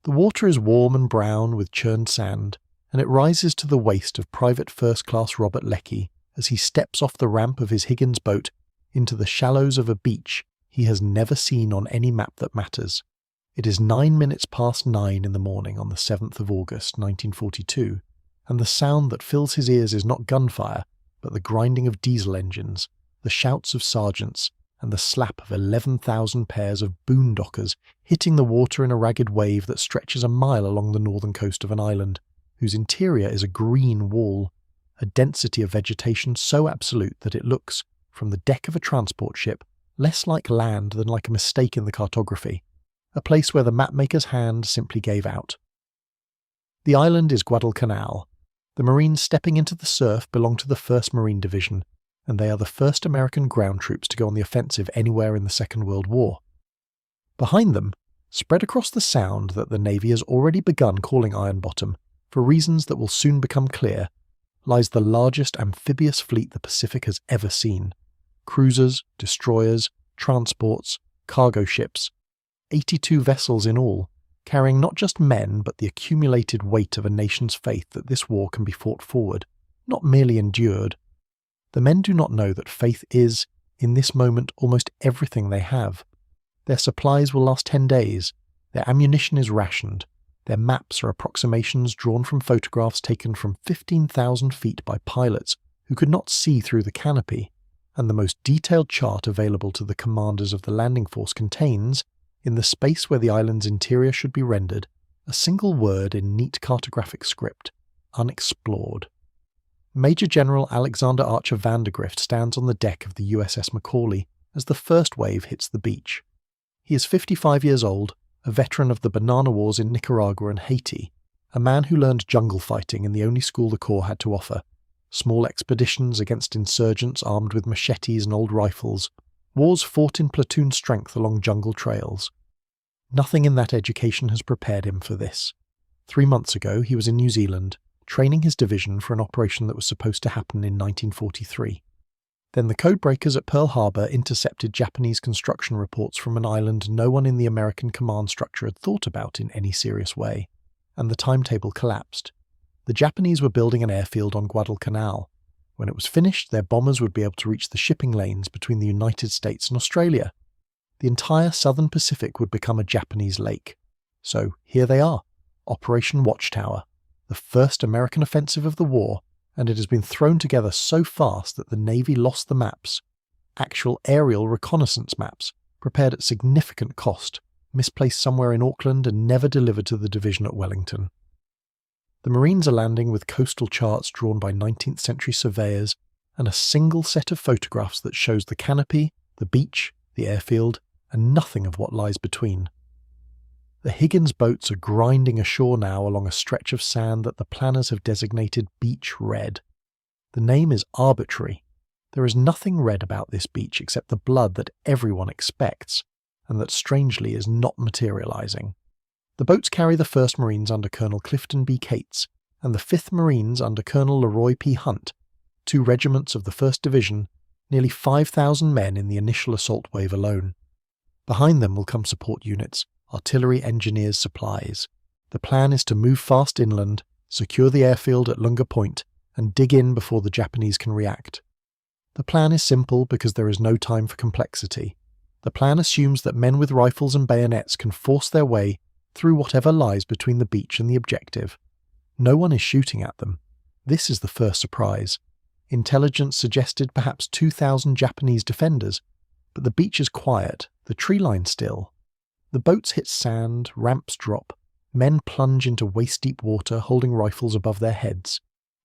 The water is warm and brown with churned sand, and it rises to the waist of Private First Class Robert Leckie as he steps off the ramp of his Higgins boat into the shallows of a beach he has never seen on any map that matters. It is 9 in the morning on the 7th of August 1942, and the sound that fills his ears is not gunfire, but the grinding of diesel engines, the shouts of sergeants, and the slap of 11,000 pairs of boondockers hitting the water in a ragged wave that stretches a mile along the northern coast of an island, whose interior is a green wall, a density of vegetation so absolute that it looks, from the deck of a transport ship, less like land than like a mistake in the cartography, a place where the mapmaker's hand simply gave out. The island is Guadalcanal. The Marines stepping into the surf belong to the 1st Marine Division, and they are the first American ground troops to go on the offensive anywhere in the Second World War. Behind them, spread across the sound that the Navy has already begun calling Iron Bottom, for reasons that will soon become clear, lies the largest amphibious fleet the Pacific has ever seen. Cruisers, destroyers, transports, cargo ships, 82 vessels in all, carrying not just men but the accumulated weight of a nation's faith that this war can be fought forward, not merely endured. The men do not know that faith is, in this moment, almost everything they have. Their supplies will last 10 days, their ammunition is rationed, their maps are approximations drawn from photographs taken from 15,000 feet by pilots who could not see through the canopy, and the most detailed chart available to the commanders of the landing force contains, in the space where the island's interior should be rendered, a single word in neat cartographic script: unexplored. Major General Alexander Archer Vandergrift stands on the deck of the USS Macaulay as the first wave hits the beach. He is 55 years old, a veteran of the banana wars in Nicaragua and Haiti, a man who learned jungle fighting in the only school the Corps had to offer, small expeditions against insurgents armed with machetes and old rifles, wars fought in platoon strength along jungle trails. Nothing in that education has prepared him for this. 3 months ago he was in New Zealand, training his division for an operation that was supposed to happen in 1943. Then the codebreakers at Pearl Harbor intercepted Japanese construction reports from an island no one in the American command structure had thought about in any serious way, and the timetable collapsed. The Japanese were building an airfield on Guadalcanal. When it was finished, their bombers would be able to reach the shipping lanes between the United States and Australia. The entire southern Pacific would become a Japanese lake. So here they are, Operation Watchtower, the first American offensive of the war, and it has been thrown together so fast that the Navy lost the maps, actual aerial reconnaissance maps, prepared at significant cost, misplaced somewhere in Auckland and never delivered to the division at Wellington. The Marines are landing with coastal charts drawn by 19th century surveyors and a single set of photographs that shows the canopy, the beach, the airfield, and nothing of what lies between. The Higgins boats are grinding ashore now along a stretch of sand that the planners have designated Beach Red. The name is arbitrary. There is nothing red about this beach except the blood that everyone expects, and that strangely is not materializing. The boats carry the 1st Marines under Colonel Clifton B. Cates and the 5th Marines under Colonel Leroy P. Hunt, 2 regiments of the 1st Division, nearly 5,000 men in the initial assault wave alone. Behind them will come support units, artillery, engineers, supplies. The plan is to move fast inland, secure the airfield at Lunga Point, and dig in before the Japanese can react. The plan is simple because there is no time for complexity. The plan assumes that men with rifles and bayonets can force their way through whatever lies between the beach and the objective. No one is shooting at them. This is the first surprise. Intelligence suggested perhaps 2,000 Japanese defenders, but the beach is quiet, the tree line still. The boats hit sand, ramps drop, men plunge into waist-deep water holding rifles above their heads,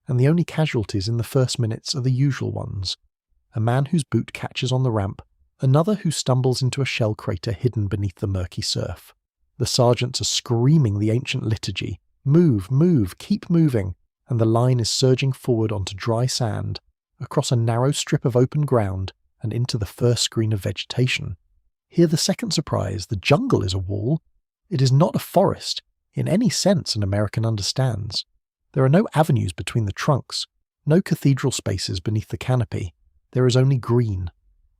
and the only casualties in the first minutes are the usual ones. A man whose boot catches on the ramp, another who stumbles into a shell crater hidden beneath the murky surf. The sergeants are screaming the ancient liturgy, "Move, move, keep moving," and the line is surging forward onto dry sand, across a narrow strip of open ground, and into the first screen of vegetation. Here the second surprise: the jungle is a wall. It is not a forest, in any sense an American understands. There are no avenues between the trunks, no cathedral spaces beneath the canopy. There is only green,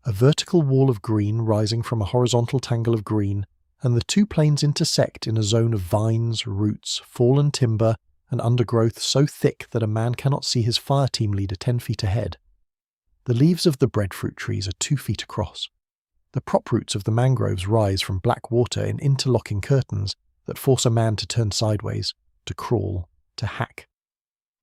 a vertical wall of green rising from a horizontal tangle of green, and the two planes intersect in a zone of vines, roots, fallen timber, and undergrowth so thick that a man cannot see his fire team leader 10 feet ahead. The leaves of the breadfruit trees are 2 feet across. The prop roots of the mangroves rise from black water in interlocking curtains that force a man to turn sideways, to crawl, to hack.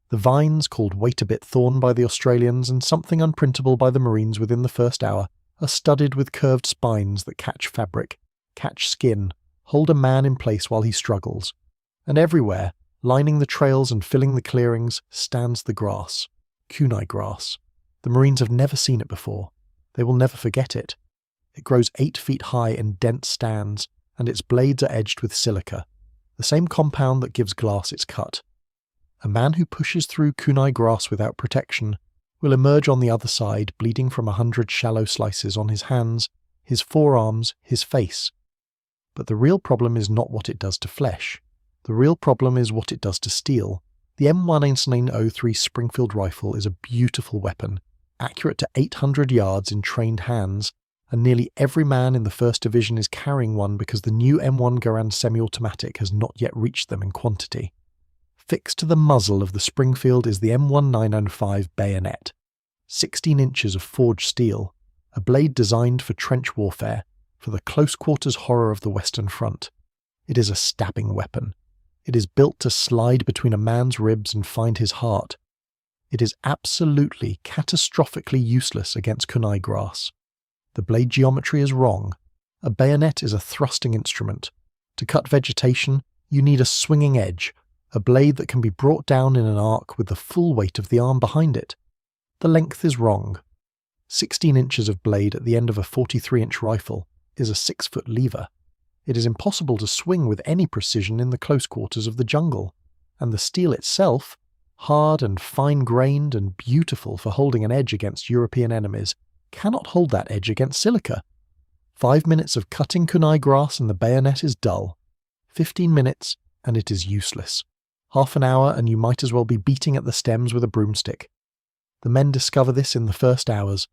The vines, called wait-a-bit thorn by the Australians and something unprintable by the Marines within the first hour, are studded with curved spines that catch fabric, catch skin, hold a man in place while he struggles. And everywhere, lining the trails and filling the clearings, stands the grass, kunai grass. The Marines have never seen it before. They will never forget it. It grows 8 feet high in dense stands, and its blades are edged with silica, the same compound that gives glass its cut. A man who pushes through kunai grass without protection will emerge on the other side bleeding from 100 shallow slices on his hands, his forearms, his face. But the real problem is not what it does to flesh. The real problem is what it does to steel. The M1903 Springfield rifle is a beautiful weapon, accurate to 800 yards in trained hands, and nearly every man in the 1st Division is carrying one because the new M1 Garand semi-automatic has not yet reached them in quantity. Fixed to the muzzle of the Springfield is the M1905 bayonet, 16 inches of forged steel, a blade designed for trench warfare, for the close-quarters horror of the Western Front. It is a stabbing weapon. It is built to slide between a man's ribs and find his heart. It is absolutely, catastrophically useless against kunai grass. The blade geometry is wrong. A bayonet is a thrusting instrument. To cut vegetation, you need a swinging edge, a blade that can be brought down in an arc with the full weight of the arm behind it. The length is wrong. 16 inches of blade at the end of a 43-inch rifle is a 6-foot lever. It is impossible to swing with any precision in the close quarters of the jungle, and the steel itself, hard and fine-grained and beautiful for holding an edge against European enemies, cannot hold that edge against silica. 5 minutes of cutting kunai grass and the bayonet is dull. 15 minutes and it is useless. Half an hour and you might as well be beating at the stems with a broomstick. The men discover this in the first hours.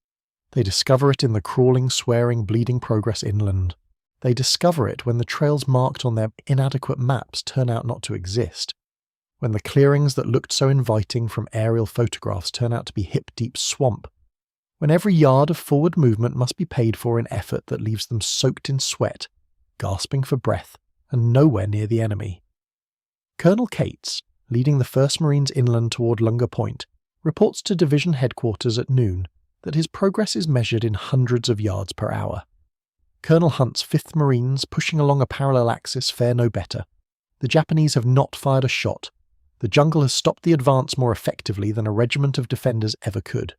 They discover it in the crawling, swearing, bleeding progress inland. They discover it when the trails marked on their inadequate maps turn out not to exist. When the clearings that looked so inviting from aerial photographs turn out to be hip-deep swamp. When every yard of forward movement must be paid for in effort that leaves them soaked in sweat, gasping for breath, and nowhere near the enemy. Colonel Cates, leading the 1st Marines inland toward Lunga Point, reports to Division Headquarters at noon that his progress is measured in hundreds of yards per hour. Colonel Hunt's 5th Marines, pushing along a parallel axis, fare no better. The Japanese have not fired a shot. The jungle has stopped the advance more effectively than a regiment of defenders ever could.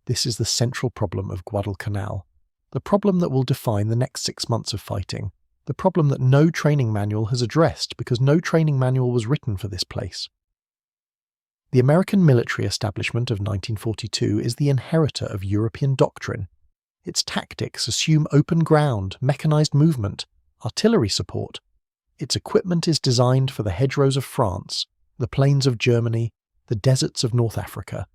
This is the central problem of Guadalcanal, the problem that will define the next 6 months of fighting, the problem that no training manual has addressed because no training manual was written for this place. The American military establishment of 1942 is the inheritor of European doctrine. Its tactics assume open ground, mechanized movement, artillery support. Its equipment is designed for the hedgerows of France, the plains of Germany, the deserts of North Africa.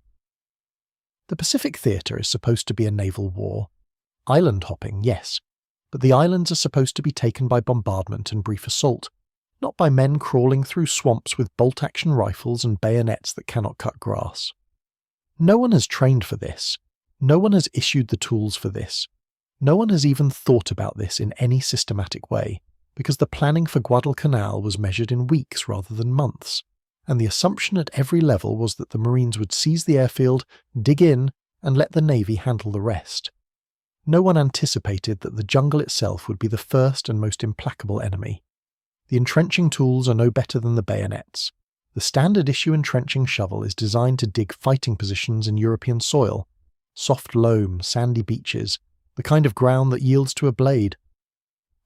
The Pacific Theatre is supposed to be a naval war. Island hopping, yes, but the islands are supposed to be taken by bombardment and brief assault, not by men crawling through swamps with bolt-action rifles and bayonets that cannot cut grass. No one has trained for this. No one has issued the tools for this. No one has even thought about this in any systematic way, because the planning for Guadalcanal was measured in weeks rather than months, and the assumption at every level was that the Marines would seize the airfield, dig in, and let the Navy handle the rest. No one anticipated that the jungle itself would be the first and most implacable enemy. The entrenching tools are no better than the bayonets. The standard issue entrenching shovel is designed to dig fighting positions in European soil, soft loam, sandy beaches, the kind of ground that yields to a blade.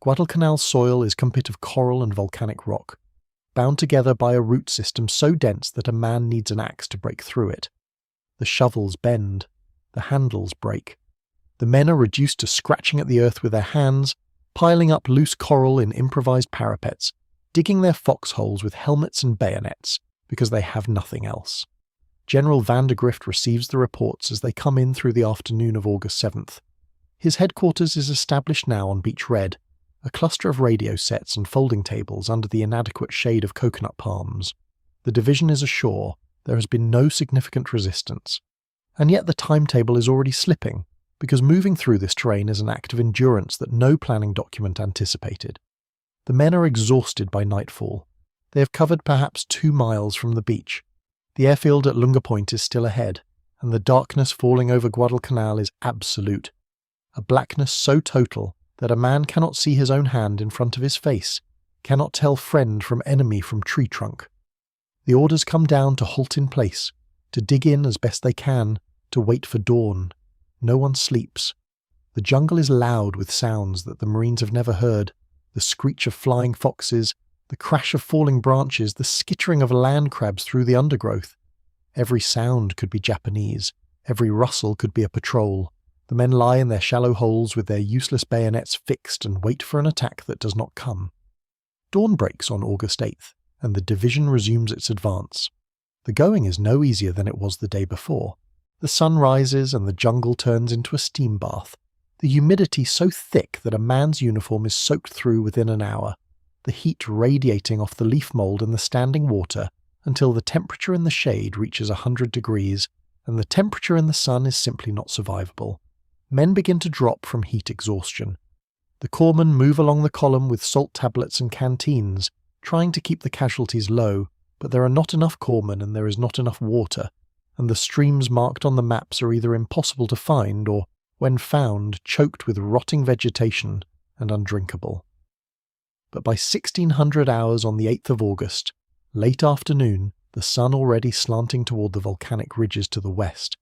Guadalcanal soil is composed of coral and volcanic rock, bound together by a root system so dense that a man needs an axe to break through it. The shovels bend, the handles break. The men are reduced to scratching at the earth with their hands, piling up loose coral in improvised parapets, digging their foxholes with helmets and bayonets, because they have nothing else. General Vandergrift receives the reports as they come in through the afternoon of August 7th. His headquarters is established now on Beach Red, a cluster of radio sets and folding tables under the inadequate shade of coconut palms. The division is ashore. There has been no significant resistance. And yet the timetable is already slipping, because moving through this terrain is an act of endurance that no planning document anticipated. The men are exhausted by nightfall. They have covered perhaps 2 miles from the beach. The airfield at Lunga Point is still ahead, and the darkness falling over Guadalcanal is absolute. A blackness so total that a man cannot see his own hand in front of his face, cannot tell friend from enemy from tree trunk. The orders come down to halt in place, to dig in as best they can, to wait for dawn. No one sleeps. The jungle is loud with sounds that the Marines have never heard, the screech of flying foxes, the crash of falling branches, the skittering of land crabs through the undergrowth. Every sound could be Japanese, every rustle could be a patrol. The men lie in their shallow holes with their useless bayonets fixed and wait for an attack that does not come. Dawn breaks on August 8th, and the division resumes its advance. The going is no easier than it was the day before. The sun rises and the jungle turns into a steam bath, the humidity so thick that a man's uniform is soaked through within an hour, the heat radiating off the leaf mould and the standing water until the temperature in the shade reaches 100 degrees, and the temperature in the sun is simply not survivable. Men begin to drop from heat exhaustion. The corpsmen move along the column with salt tablets and canteens, trying to keep the casualties low, but there are not enough corpsmen and there is not enough water, and the streams marked on the maps are either impossible to find or, when found, choked with rotting vegetation and undrinkable. But by 1600 hours on the 8th of August, late afternoon, the sun already slanting toward the volcanic ridges to the west,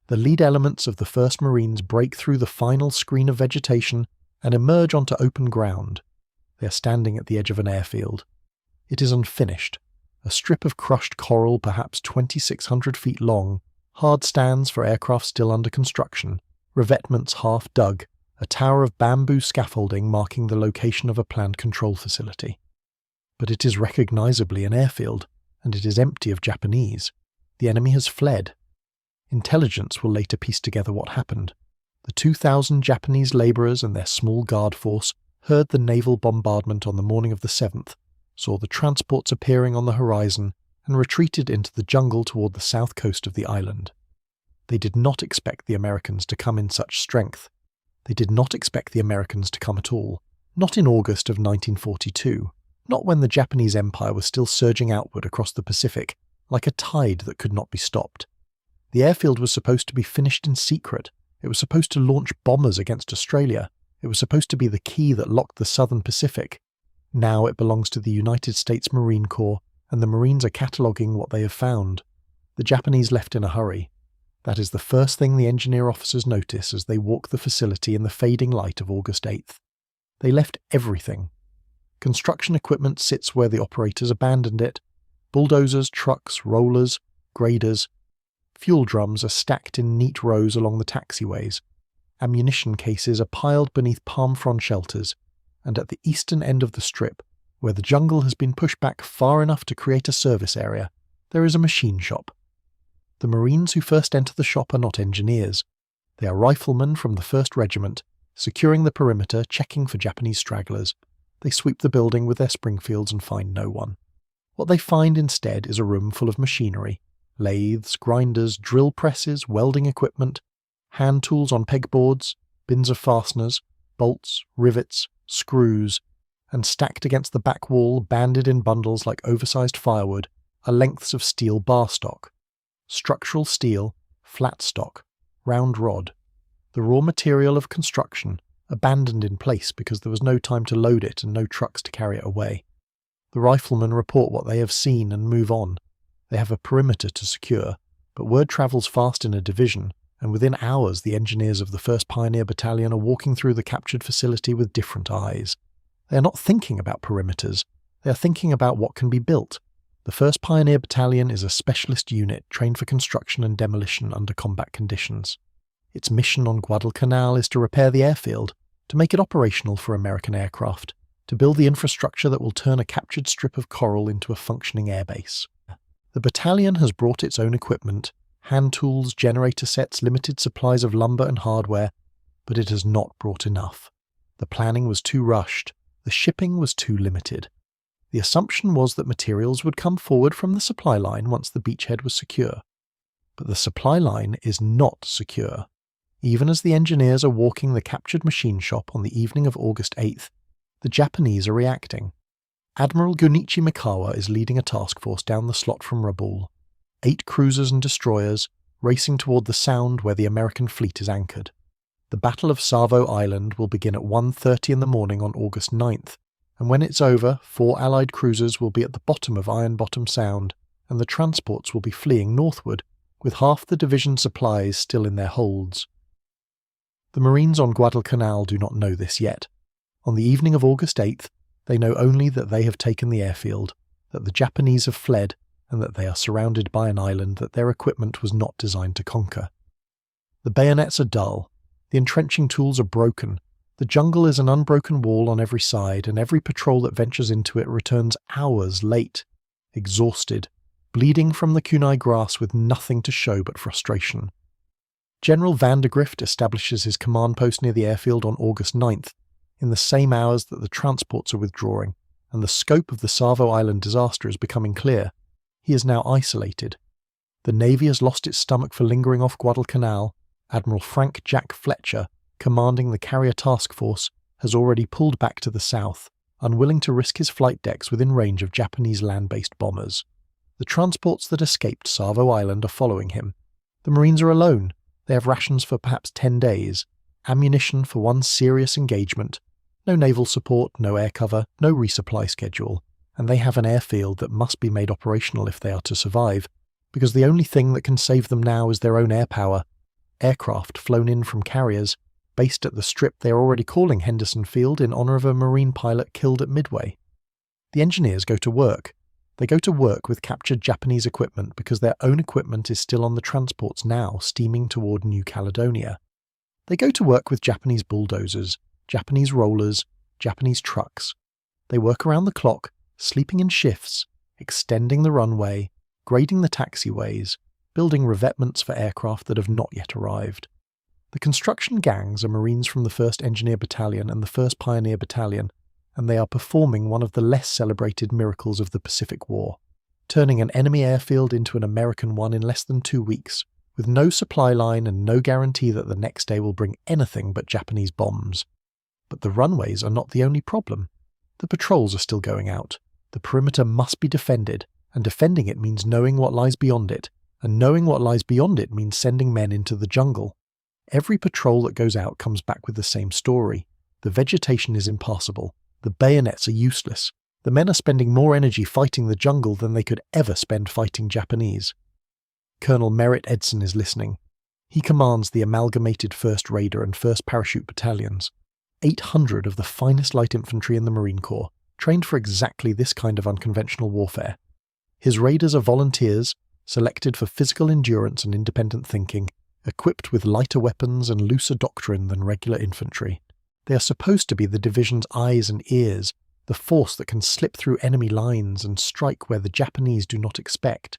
the lead elements of the 1st Marines break through the final screen of vegetation and emerge onto open ground. They are standing at the edge of an airfield. It is unfinished, a strip of crushed coral perhaps 2,600 feet long, hard stands for aircraft still under construction, revetments half dug, a tower of bamboo scaffolding marking the location of a planned control facility. But it is recognizably an airfield, and it is empty of Japanese. The enemy has fled. Intelligence will later piece together what happened. The 2,000 Japanese labourers and their small guard force heard the naval bombardment on the morning of the 7th, saw the transports appearing on the horizon, and retreated into the jungle toward the south coast of the island. They did not expect the Americans to come in such strength. They did not expect the Americans to come at all, not in August of 1942, not when the Japanese Empire was still surging outward across the Pacific, like a tide that could not be stopped. The airfield was supposed to be finished in secret. It was supposed to launch bombers against Australia. It was supposed to be the key that locked the southern Pacific. Now it belongs to the United States Marine Corps, and the Marines are cataloguing what they have found. The Japanese left in a hurry. That is the first thing the engineer officers notice as they walk the facility in the fading light of August 8th. They left everything. Construction equipment sits where the operators abandoned it. Bulldozers, trucks, rollers, graders. Fuel drums are stacked in neat rows along the taxiways. Ammunition cases are piled beneath palm frond shelters, and at the eastern end of the strip, where the jungle has been pushed back far enough to create a service area, there is a machine shop. The Marines who first enter the shop are not engineers. They are riflemen from the 1st Regiment, securing the perimeter, checking for Japanese stragglers. They sweep the building with their Springfields and find no one. What they find instead is a room full of machinery. Lathes, grinders, drill presses, welding equipment, hand tools on pegboards, bins of fasteners, bolts, rivets, screws, and stacked against the back wall, banded in bundles like oversized firewood, are lengths of steel bar stock. Structural steel, flat stock, round rod. The raw material of construction, abandoned in place because there was no time to load it and no trucks to carry it away. The riflemen report what they have seen and move on. They have a perimeter to secure, but word travels fast in a division, and within hours the engineers of the 1st Pioneer Battalion are walking through the captured facility with different eyes. They are not thinking about perimeters, they are thinking about what can be built. The 1st Pioneer Battalion is a specialist unit trained for construction and demolition under combat conditions. Its mission on Guadalcanal is to repair the airfield, to make it operational for American aircraft, to build the infrastructure that will turn a captured strip of coral into a functioning airbase. The battalion has brought its own equipment, hand tools, generator sets, limited supplies of lumber and hardware, but it has not brought enough. The planning was too rushed. The shipping was too limited. The assumption was that materials would come forward from the supply line once the beachhead was secure. But the supply line is not secure. Even as the engineers are walking the captured machine shop on the evening of August 8th, the Japanese are reacting. Admiral Gunichi Mikawa is leading a task force down the slot from Rabaul, 8 cruisers and destroyers racing toward the sound where the American fleet is anchored. The Battle of Savo Island will begin at 1:30 in the morning on August 9th, and when it's over, 4 Allied cruisers will be at the bottom of Iron Bottom Sound, and the transports will be fleeing northward, with half the division's supplies still in their holds. The Marines on Guadalcanal do not know this yet. On the evening of August 8th, they know only that they have taken the airfield, that the Japanese have fled, and that they are surrounded by an island that their equipment was not designed to conquer. The bayonets are dull, the entrenching tools are broken, the jungle is an unbroken wall on every side, and every patrol that ventures into it returns hours late, exhausted, bleeding from the kunai grass with nothing to show but frustration. General Vandergrift establishes his command post near the airfield on August 9th, in the same hours that the transports are withdrawing, and the scope of the Savo Island disaster is becoming clear. He is now isolated. The Navy has lost its stomach for lingering off Guadalcanal. Admiral Frank Jack Fletcher, commanding the carrier task force, has already pulled back to the south, unwilling to risk his flight decks within range of Japanese land-based bombers. The transports that escaped Savo Island are following him. The Marines are alone. They have rations for perhaps 10 days, ammunition for one serious engagement, no naval support, no air cover, no resupply schedule, and they have an airfield that must be made operational if they are to survive, because the only thing that can save them now is their own air power. Aircraft flown in from carriers, based at the strip they are already calling Henderson Field in honour of a Marine pilot killed at Midway. The engineers go to work. They go to work with captured Japanese equipment because their own equipment is still on the transports now, steaming toward New Caledonia. They go to work with Japanese bulldozers, Japanese rollers, Japanese trucks. They work around the clock, sleeping in shifts, extending the runway, grading the taxiways, building revetments for aircraft that have not yet arrived. The construction gangs are Marines from the 1st Engineer Battalion and the 1st Pioneer Battalion, and they are performing one of the less celebrated miracles of the Pacific War, turning an enemy airfield into an American one in less than 2 weeks, with no supply line and no guarantee that the next day will bring anything but Japanese bombs. But the runways are not the only problem. The patrols are still going out. The perimeter must be defended, and defending it means knowing what lies beyond it, and knowing what lies beyond it means sending men into the jungle. Every patrol that goes out comes back with the same story. The vegetation is impassable. The bayonets are useless. The men are spending more energy fighting the jungle than they could ever spend fighting Japanese. Colonel Merritt Edson is listening. He commands the amalgamated 1st Raider and 1st Parachute Battalions, 800 of the finest light infantry in the Marine Corps, trained for exactly this kind of unconventional warfare. His Raiders are volunteers, selected for physical endurance and independent thinking, equipped with lighter weapons and looser doctrine than regular infantry. They are supposed to be the division's eyes and ears, the force that can slip through enemy lines and strike where the Japanese do not expect.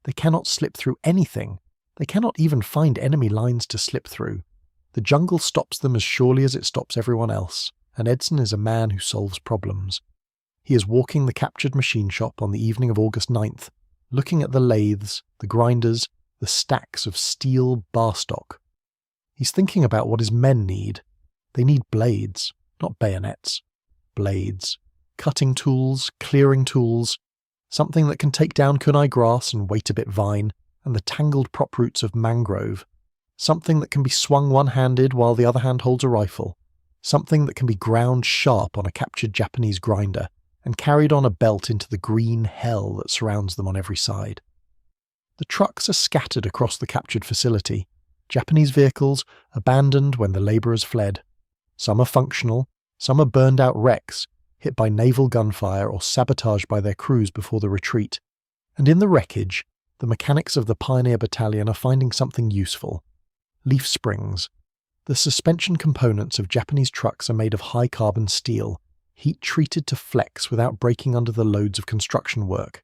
They cannot slip through anything. They cannot even find enemy lines to slip through. The jungle stops them as surely as it stops everyone else, and Edson is a man who solves problems. He is walking the captured machine shop on the evening of August 9th, looking at the lathes, the grinders, the stacks of steel bar stock. He's thinking about what his men need. They need blades, not bayonets. Blades. Cutting tools, clearing tools, something that can take down kunai grass and wait a bit vine, and the tangled prop roots of mangrove. Something that can be swung one-handed while the other hand holds a rifle. Something that can be ground sharp on a captured Japanese grinder and carried on a belt into the green hell that surrounds them on every side. The trucks are scattered across the captured facility. Japanese vehicles abandoned when the labourers fled. Some are functional, some are burned-out wrecks, hit by naval gunfire or sabotaged by their crews before the retreat. And in the wreckage, the mechanics of the Pioneer Battalion are finding something useful. Leaf springs. The suspension components of Japanese trucks are made of high-carbon steel, heat-treated to flex without breaking under the loads of construction work.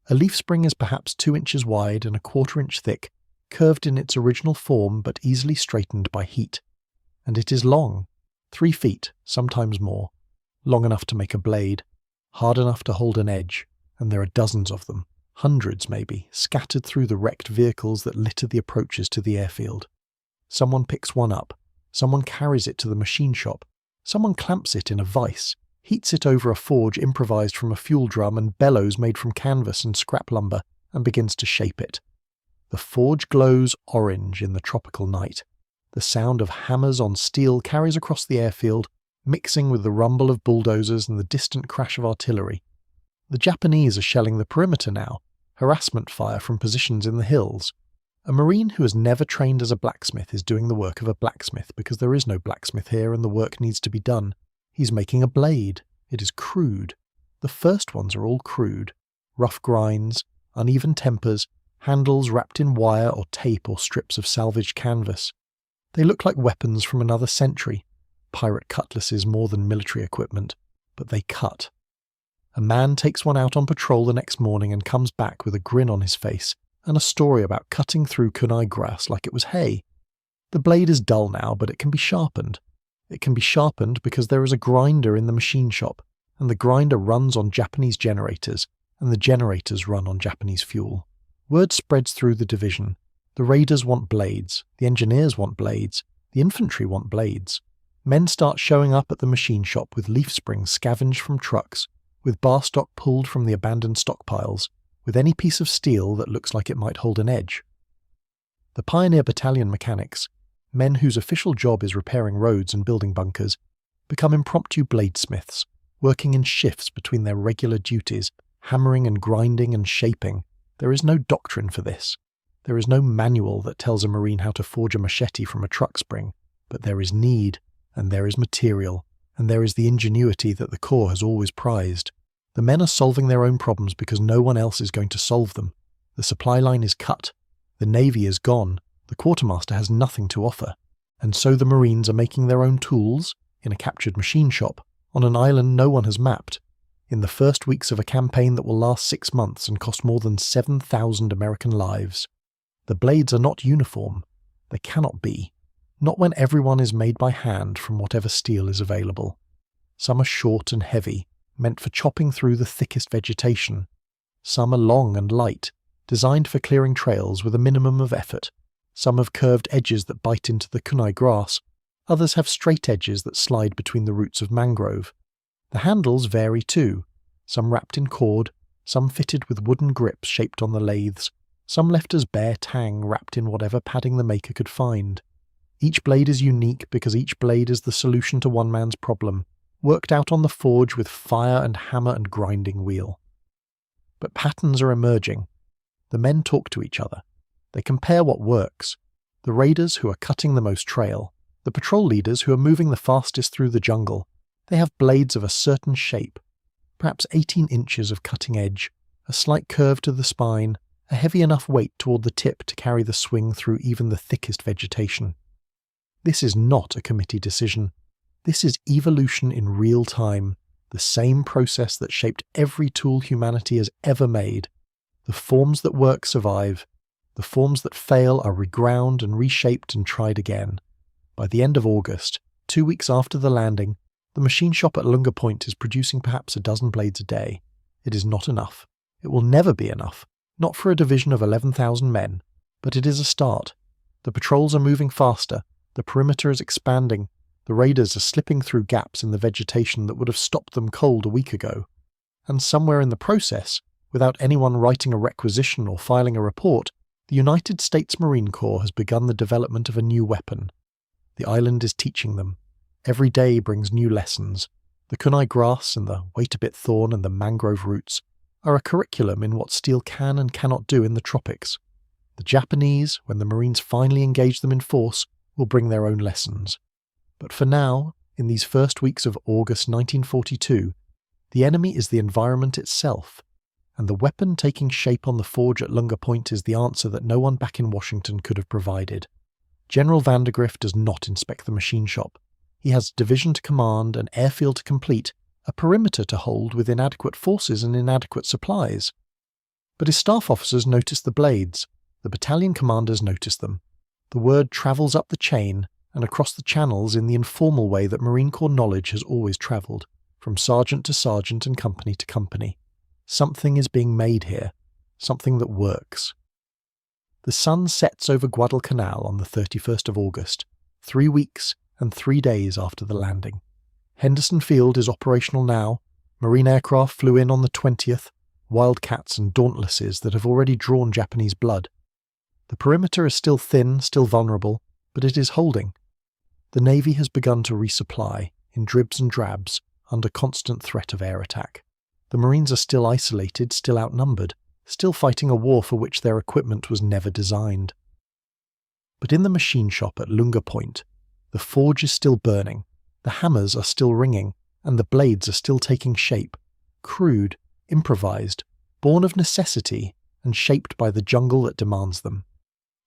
A leaf spring is perhaps 2 inches wide and a 1/4 inch thick, curved in its original form but easily straightened by heat. And it is long, 3 feet, sometimes more. long enough to make a blade, hard enough to hold an edge, and there are dozens of them, hundreds maybe, scattered through the wrecked vehicles that litter the approaches to the airfield. Someone picks one up, someone carries it to the machine shop, someone clamps it in a vise, heats it over a forge improvised from a fuel drum and bellows made from canvas and scrap lumber, and begins to shape it. The forge glows orange in the tropical night. The sound of hammers on steel carries across the airfield, mixing with the rumble of bulldozers and the distant crash of artillery. The Japanese are shelling the perimeter now, harassment fire from positions in the hills. A Marine who has never trained as a blacksmith is doing the work of a blacksmith because there is no blacksmith here and the work needs to be done. He's making a blade. It is crude. The first ones are all crude. Rough grinds, uneven tempers, handles wrapped in wire or tape or strips of salvaged canvas. They look like weapons from another century. Pirate cutlasses more than military equipment, but they cut. A man takes one out on patrol the next morning and comes back with a grin on his face and a story about cutting through kunai grass like it was hay. The blade is dull now, but it can be sharpened. It can be sharpened because there is a grinder in the machine shop, and the grinder runs on Japanese generators, and the generators run on Japanese fuel. Word spreads through the division. The raiders want blades, the engineers want blades, the infantry want blades. Men start showing up at the machine shop with leaf springs scavenged from trucks, with bar stock pulled from the abandoned stockpiles, with any piece of steel that looks like it might hold an edge. The Pioneer Battalion mechanics, men whose official job is repairing roads and building bunkers, become impromptu bladesmiths, working in shifts between their regular duties, hammering and grinding and shaping. There is no doctrine for this. There is no manual that tells a Marine how to forge a machete from a truck spring, but there is need, and there is material, and there is the ingenuity that the Corps has always prized. The men are solving their own problems because no one else is going to solve them. The supply line is cut. The Navy is gone. The quartermaster has nothing to offer. And so the Marines are making their own tools, in a captured machine shop, on an island no one has mapped, in the first weeks of a campaign that will last 6 months and cost more than 7,000 American lives. The blades are not uniform. They cannot be. Not when everyone is made by hand from whatever steel is available. Some are short and heavy, meant for chopping through the thickest vegetation. Some are long and light, designed for clearing trails with a minimum of effort. Some have curved edges that bite into the kunai grass. Others have straight edges that slide between the roots of mangrove. The handles vary too, some wrapped in cord, some fitted with wooden grips shaped on the lathes, some left as bare tang wrapped in whatever padding the maker could find. Each blade is unique because each blade is the solution to one man's problem, worked out on the forge with fire and hammer and grinding wheel. But patterns are emerging. The men talk to each other. They compare what works. The raiders who are cutting the most trail, the patrol leaders who are moving the fastest through the jungle, they have blades of a certain shape, perhaps 18 inches of cutting edge, a slight curve to the spine, a heavy enough weight toward the tip to carry the swing through even the thickest vegetation. This is not a committee decision. This is evolution in real time, the same process that shaped every tool humanity has ever made. The forms that work survive. The forms that fail are reground and reshaped and tried again. By the end of August, 2 weeks after the landing, the machine shop at Lunga Point is producing perhaps a dozen blades a day. It is not enough. It will never be enough. Not for a division of 11,000 men. But it is a start. The patrols are moving faster. The perimeter is expanding. The raiders are slipping through gaps in the vegetation that would have stopped them cold a week ago. And somewhere in the process, without anyone writing a requisition or filing a report, the United States Marine Corps has begun the development of a new weapon. The island is teaching them. Every day brings new lessons. The kunai grass and the wait-a-bit thorn and the mangrove roots are a curriculum in what steel can and cannot do in the tropics. The Japanese, when the Marines finally engage them in force, will bring their own lessons. But for now, in these first weeks of August 1942, the enemy is the environment itself, and the weapon taking shape on the forge at Lunga Point is the answer that no one back in Washington could have provided. General Vandergrift does not inspect the machine shop. He has a division to command, an airfield to complete, a perimeter to hold with inadequate forces and inadequate supplies. But his staff officers notice the blades. The battalion commanders notice them. The word travels up the chain and across the channels in the informal way that Marine Corps knowledge has always travelled. from sergeant to sergeant and company to company. Something is being made here, something that works. The sun sets over Guadalcanal on the 31st of August, 3 weeks and 3 days after the landing. Henderson Field is operational now. Marine aircraft flew in on the 20th, Wildcats and Dauntlesses that have already drawn Japanese blood. The perimeter is still thin, still vulnerable, but it is holding. The Navy has begun to resupply, in dribs and drabs, under constant threat of air attack. The Marines are still isolated, still outnumbered, still fighting a war for which their equipment was never designed. But in the machine shop at Lunga Point, the forge is still burning, the hammers are still ringing, and the blades are still taking shape, crude, improvised, born of necessity, and shaped by the jungle that demands them.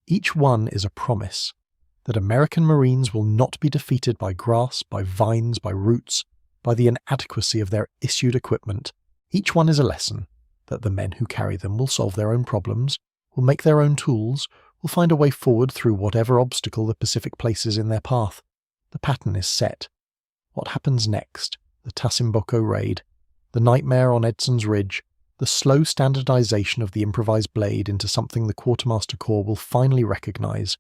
Each one is a promise that American Marines will not be defeated by grass, by vines, by roots, by the inadequacy of their issued equipment. Each one is a lesson that the men who carry them will solve their own problems, will make their own tools, will find a way forward through whatever obstacle the Pacific places in their path. The pattern is set. What happens next? The Tasimboko raid, the nightmare on Edson's Ridge, the slow standardization of the improvised blade into something the Quartermaster Corps will finally recognize.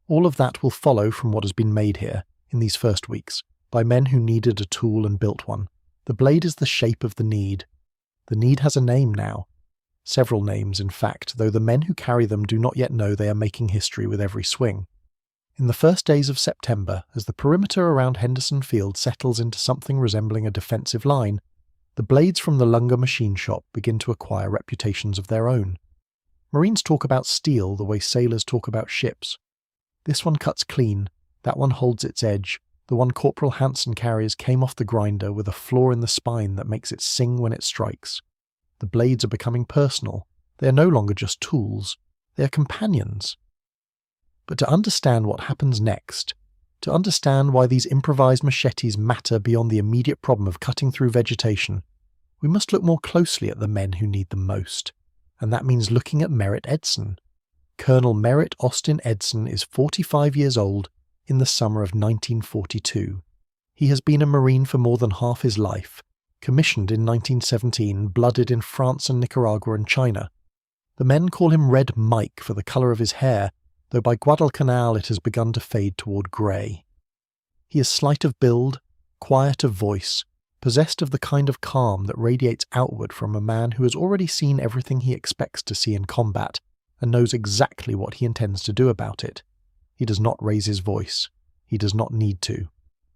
All of that will follow from what has been made here, in these first weeks, by men who needed a tool and built one. The blade is the shape of the need. The need has a name now. Several names, in fact, though the men who carry them do not yet know they are making history with every swing. In the first days of September, as the perimeter around Henderson Field settles into something resembling a defensive line, the blades from the Lunga machine shop begin to acquire reputations of their own. Marines talk about steel the way sailors talk about ships. This one cuts clean, that one holds its edge, the one Corporal Hansen carries came off the grinder with a flaw in the spine that makes it sing when it strikes. The blades are becoming personal. They are no longer just tools. They are companions. But to understand what happens next, to understand why these improvised machetes matter beyond the immediate problem of cutting through vegetation, we must look more closely at the men who need them most. And that means looking at Merritt Edson. Colonel Merritt Austin Edson is 45 years old in the summer of 1942. He has been a Marine for more than half his life, commissioned in 1917, blooded in France and Nicaragua and China. The men call him Red Mike for the colour of his hair, though by Guadalcanal it has begun to fade toward grey. He is slight of build, quiet of voice, possessed of the kind of calm that radiates outward from a man who has already seen everything he expects to see in combat, and knows exactly what he intends to do about it. He does not raise his voice. He does not need to.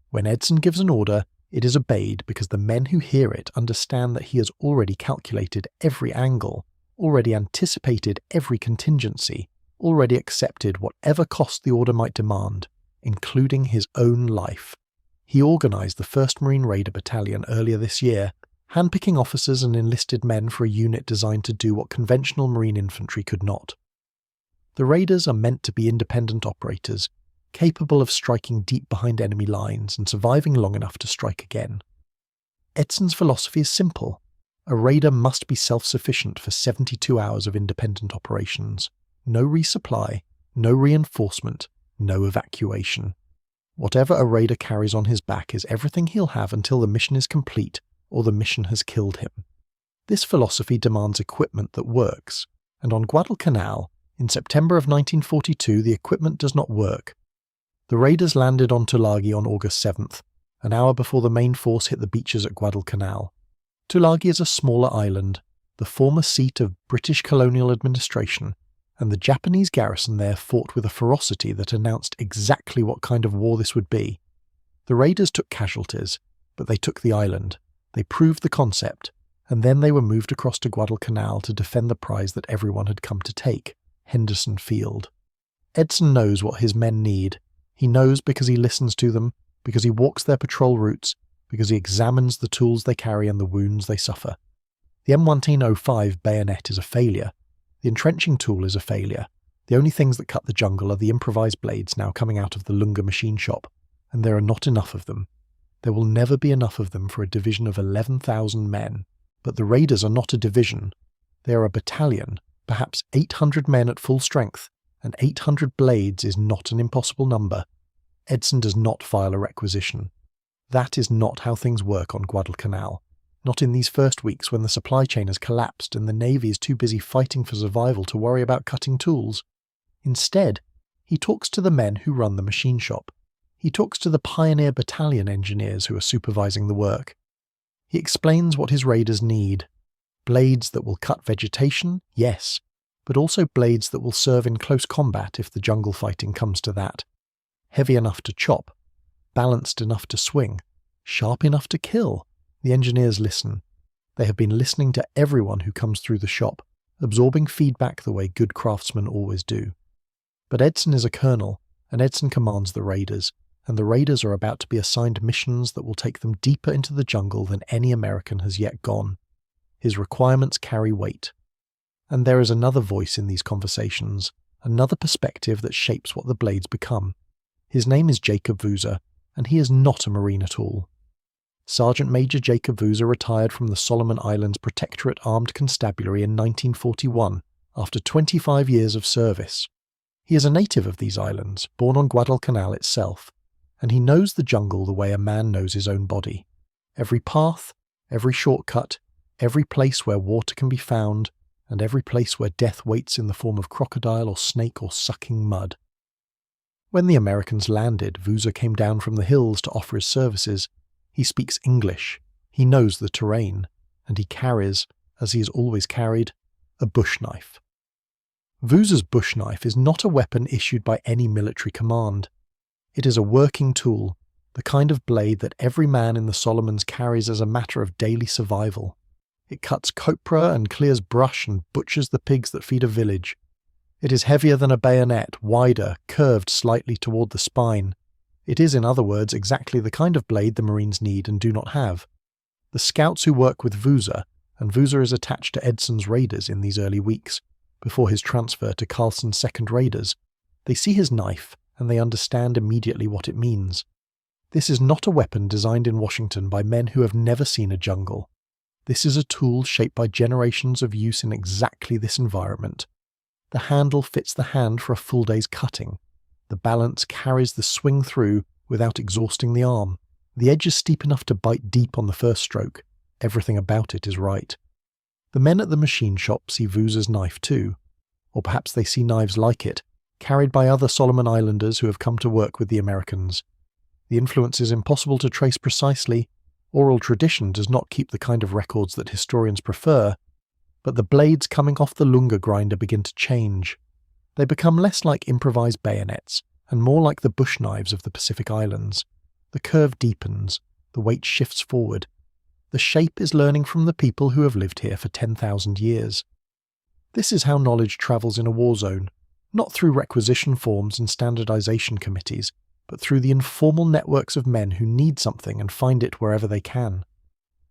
When Edson gives an order, it is obeyed because the men who hear it understand that he has already calculated every angle, already anticipated every contingency, already accepted whatever cost the order might demand, including his own life. He organised the 1st Marine Raider Battalion earlier this year, handpicking officers and enlisted men for a unit designed to do what conventional Marine infantry could not. The Raiders are meant to be independent operators, capable of striking deep behind enemy lines and surviving long enough to strike again. Edson's philosophy is simple. A Raider must be self-sufficient for 72 hours of independent operations. No resupply, no reinforcement, no evacuation. Whatever a Raider carries on his back is everything he'll have until the mission is complete or the mission has killed him. This philosophy demands equipment that works, and on Guadalcanal, in September of 1942, the equipment does not work. The Raiders landed on Tulagi on August 7th, an hour before the main force hit the beaches at Guadalcanal. Tulagi is a smaller island, the former seat of British colonial administration, and the Japanese garrison there fought with a ferocity that announced exactly what kind of war this would be. The Raiders took casualties, but they took the island. They proved the concept, and then they were moved across to Guadalcanal to defend the prize that everyone had come to take, Henderson Field. Edson knows what his men need. He knows because he listens to them, because he walks their patrol routes, because he examines the tools they carry and the wounds they suffer. The M1905 bayonet is a failure. The entrenching tool is a failure. The only things that cut the jungle are the improvised blades now coming out of the Lunga machine shop, and there are not enough of them. There will never be enough of them for a division of 11,000 men. But the Raiders are not a division. They are a battalion, perhaps 800 men at full strength, and 800 blades is not an impossible number. Edson does not file a requisition. That is not how things work on Guadalcanal. Not in these first weeks when the supply chain has collapsed and the Navy is too busy fighting for survival to worry about cutting tools. Instead, he talks to the men who run the machine shop. He talks to the pioneer battalion engineers who are supervising the work. He explains what his raiders need. Blades that will cut vegetation, yes, but also blades that will serve in close combat if the jungle fighting comes to that. Heavy enough to chop, balanced enough to swing, sharp enough to kill. The engineers listen. They have been listening to everyone who comes through the shop, absorbing feedback the way good craftsmen always do. But Edson is a colonel, and Edson commands the raiders, and the raiders are about to be assigned missions that will take them deeper into the jungle than any American has yet gone. His requirements carry weight. And there is another voice in these conversations, another perspective that shapes what the blades become. His name is Jacob Vuza, and he is not a Marine at all. Sergeant Major Jacob Vuza retired from the Solomon Islands Protectorate Armed Constabulary in 1941 after 25 years of service. He is a native of these islands, born on Guadalcanal itself, and he knows the jungle the way a man knows his own body. Every path, every shortcut, every place where water can be found, and every place where death waits in the form of crocodile or snake or sucking mud. When the Americans landed, Vuza came down from the hills to offer his services. He speaks English, he knows the terrain, and he carries, as he has always carried, a bush knife. Vuza's bush knife is not a weapon issued by any military command. It is a working tool, the kind of blade that every man in the Solomons carries as a matter of daily survival. It cuts copra and clears brush and butchers the pigs that feed a village. It is heavier than a bayonet, wider, curved slightly toward the spine. It is, in other words, exactly the kind of blade the Marines need and do not have. The scouts who work with Vuza, and Vuza is attached to Edson's raiders in these early weeks, before his transfer to Carlson's 2nd Raiders, they see his knife and they understand immediately what it means. This is not a weapon designed in Washington by men who have never seen a jungle. This is a tool shaped by generations of use in exactly this environment. The handle fits the hand for a full day's cutting. The balance carries the swing through without exhausting the arm. The edge is steep enough to bite deep on the first stroke. Everything about it is right. The men at the machine shop see Vuza's knife too, or perhaps they see knives like it, carried by other Solomon Islanders who have come to work with the Americans. The influence is impossible to trace precisely. Oral tradition does not keep the kind of records that historians prefer, but the blades coming off the lunga grinder begin to change. They become less like improvised bayonets, and more like the bush knives of the Pacific Islands. The curve deepens, the weight shifts forward. The shape is learning from the people who have lived here for 10,000 years. This is how knowledge travels in a war zone, not through requisition forms and standardization committees, but through the informal networks of men who need something and find it wherever they can.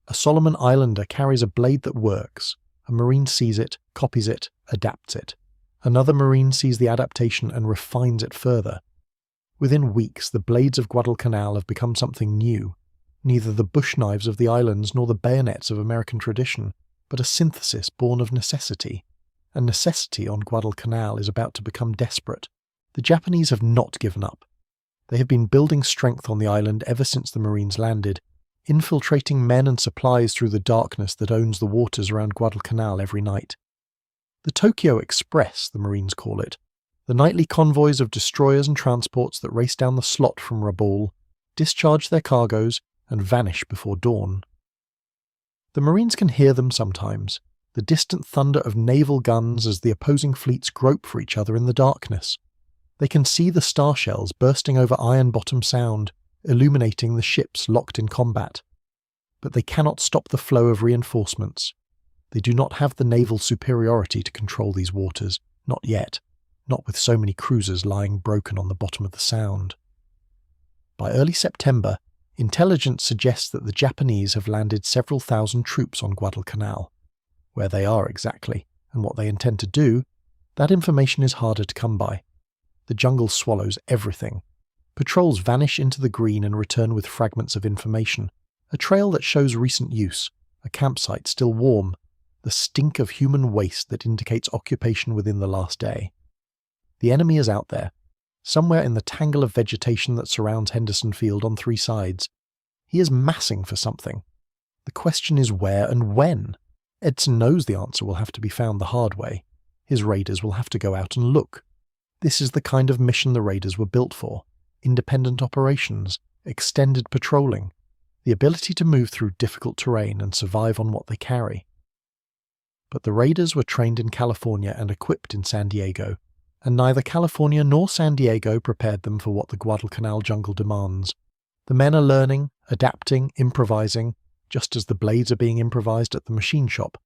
A Solomon Islander carries a blade that works. A Marine sees it, copies it, adapts it. Another Marine sees the adaptation and refines it further. Within weeks, the blades of Guadalcanal have become something new, neither the bush knives of the islands nor the bayonets of American tradition, but a synthesis born of necessity. And necessity on Guadalcanal is about to become desperate. The Japanese have not given up. They have been building strength on the island ever since the Marines landed, infiltrating men and supplies through the darkness that owns the waters around Guadalcanal every night. The Tokyo Express, the Marines call it, the nightly convoys of destroyers and transports that race down the slot from Rabaul, discharge their cargoes, and vanish before dawn. The Marines can hear them sometimes, the distant thunder of naval guns as the opposing fleets grope for each other in the darkness. They can see the star shells bursting over Iron Bottom Sound, illuminating the ships locked in combat. But they cannot stop the flow of reinforcements. They do not have the naval superiority to control these waters, not yet, not with so many cruisers lying broken on the bottom of the Sound. By early September, intelligence suggests that the Japanese have landed several thousand troops on Guadalcanal. Where they are exactly, and what they intend to do, that information is harder to come by. The jungle swallows everything. Patrols vanish into the green and return with fragments of information, a trail that shows recent use, a campsite still warm, the stink of human waste that indicates occupation within the last day. The enemy is out there, somewhere in the tangle of vegetation that surrounds Henderson Field on three sides. He is massing for something. The question is where and when. Edson knows the answer will have to be found the hard way. His raiders will have to go out and look. This is the kind of mission the raiders were built for. Independent operations, extended patrolling, the ability to move through difficult terrain and survive on what they carry. But the raiders were trained in California and equipped in San Diego, and neither California nor San Diego prepared them for what the Guadalcanal jungle demands. The men are learning, adapting, improvising, just as the blades are being improvised at the machine shop.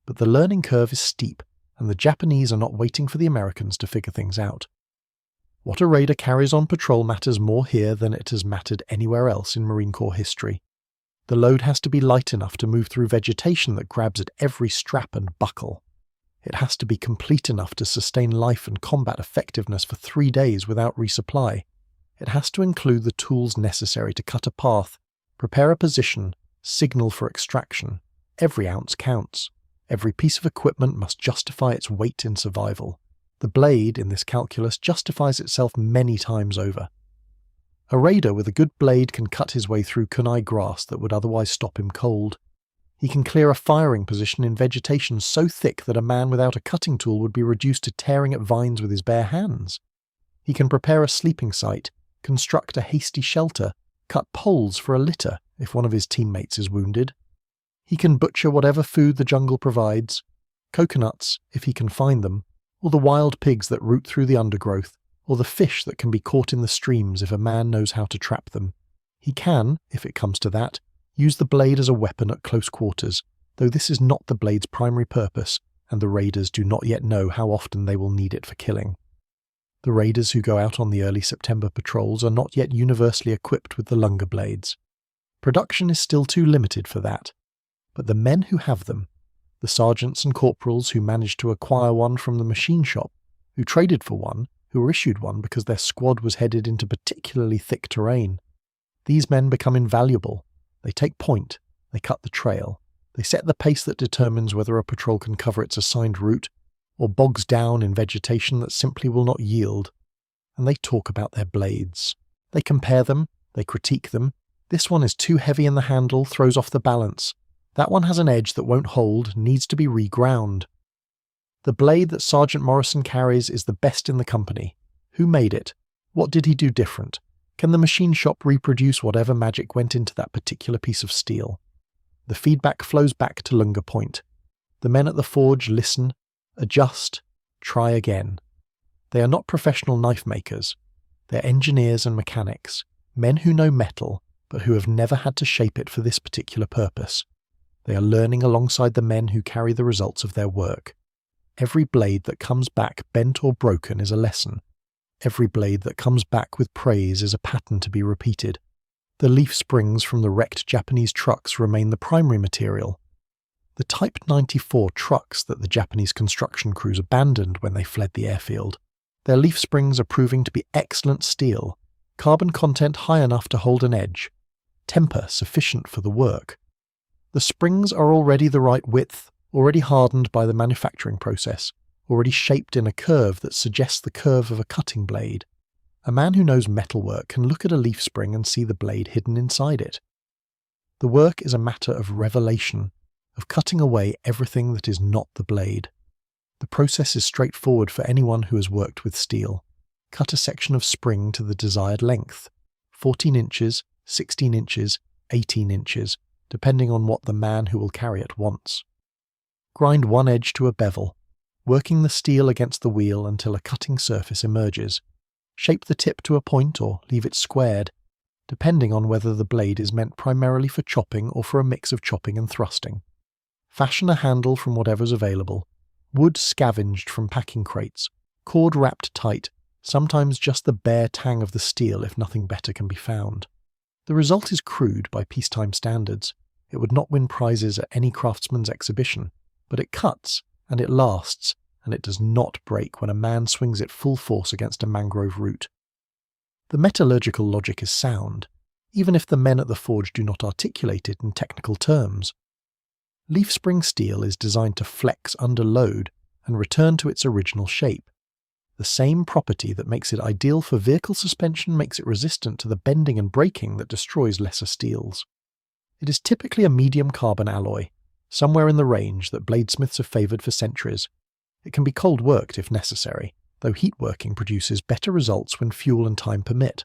But the learning curve is steep, and the Japanese are not waiting for the Americans to figure things out. What a raider carries on patrol matters more here than it has mattered anywhere else in Marine Corps history. The load has to be light enough to move through vegetation that grabs at every strap and buckle. It has to be complete enough to sustain life and combat effectiveness for 3 days without resupply. It has to include the tools necessary to cut a path, prepare a position, signal for extraction. Every ounce counts. Every piece of equipment must justify its weight in survival. The blade, in this calculus, justifies itself many times over. A raider with a good blade can cut his way through kunai grass that would otherwise stop him cold. He can clear a firing position in vegetation so thick that a man without a cutting tool would be reduced to tearing at vines with his bare hands. He can prepare a sleeping site, construct a hasty shelter, cut poles for a litter if one of his teammates is wounded. He can butcher whatever food the jungle provides, coconuts if he can find them, or the wild pigs that root through the undergrowth, or the fish that can be caught in the streams if a man knows how to trap them. He can, if it comes to that, use the blade as a weapon at close quarters, though this is not the blade's primary purpose, and the raiders do not yet know how often they will need it for killing. The raiders who go out on the early September patrols are not yet universally equipped with the Lunga blades. Production is still too limited for that, but the men who have them, the sergeants and corporals who managed to acquire one from the machine shop, who traded for one, who were issued one because their squad was headed into particularly thick terrain, these men become invaluable. They take point, they cut the trail, they set the pace that determines whether a patrol can cover its assigned route, or bogs down in vegetation that simply will not yield, and they talk about their blades. They compare them, they critique them. This one is too heavy in the handle, throws off the balance. That one has an edge that won't hold, needs to be reground. The blade that Sergeant Morrison carries is the best in the company. Who made it? What did he do different? Can the machine shop reproduce whatever magic went into that particular piece of steel? The feedback flows back to Lunga Point. The men at the forge listen, adjust, try again. They are not professional knife makers. They're engineers and mechanics, men who know metal, but who have never had to shape it for this particular purpose. They are learning alongside the men who carry the results of their work. Every blade that comes back bent or broken is a lesson. Every blade that comes back with praise is a pattern to be repeated. The leaf springs from the wrecked Japanese trucks remain the primary material. The Type 94 trucks that the Japanese construction crews abandoned when they fled the airfield. Their leaf springs are proving to be excellent steel, carbon content high enough to hold an edge, temper sufficient for the work. The springs are already the right width, already hardened by the manufacturing process, already shaped in a curve that suggests the curve of a cutting blade. A man who knows metalwork can look at a leaf spring and see the blade hidden inside it. The work is a matter of revelation, of cutting away everything that is not the blade. The process is straightforward for anyone who has worked with steel. Cut a section of spring to the desired length, 14 inches, 16 inches, 18 inches, depending on what the man who will carry it wants. Grind one edge to a bevel, working the steel against the wheel until a cutting surface emerges. Shape the tip to a point or leave it squared, depending on whether the blade is meant primarily for chopping or for a mix of chopping and thrusting. Fashion a handle from whatever's available, wood scavenged from packing crates, cord wrapped tight, sometimes just the bare tang of the steel if nothing better can be found. The result is crude by peacetime standards. It would not win prizes at any craftsman's exhibition, but it cuts, and it lasts, and it does not break when a man swings it full force against a mangrove root. The metallurgical logic is sound, even if the men at the forge do not articulate it in technical terms. Leaf spring steel is designed to flex under load and return to its original shape. The same property that makes it ideal for vehicle suspension makes it resistant to the bending and braking that destroys lesser steels. It is typically a medium carbon alloy, somewhere in the range that bladesmiths have favoured for centuries. It can be cold worked if necessary, though heat working produces better results when fuel and time permit.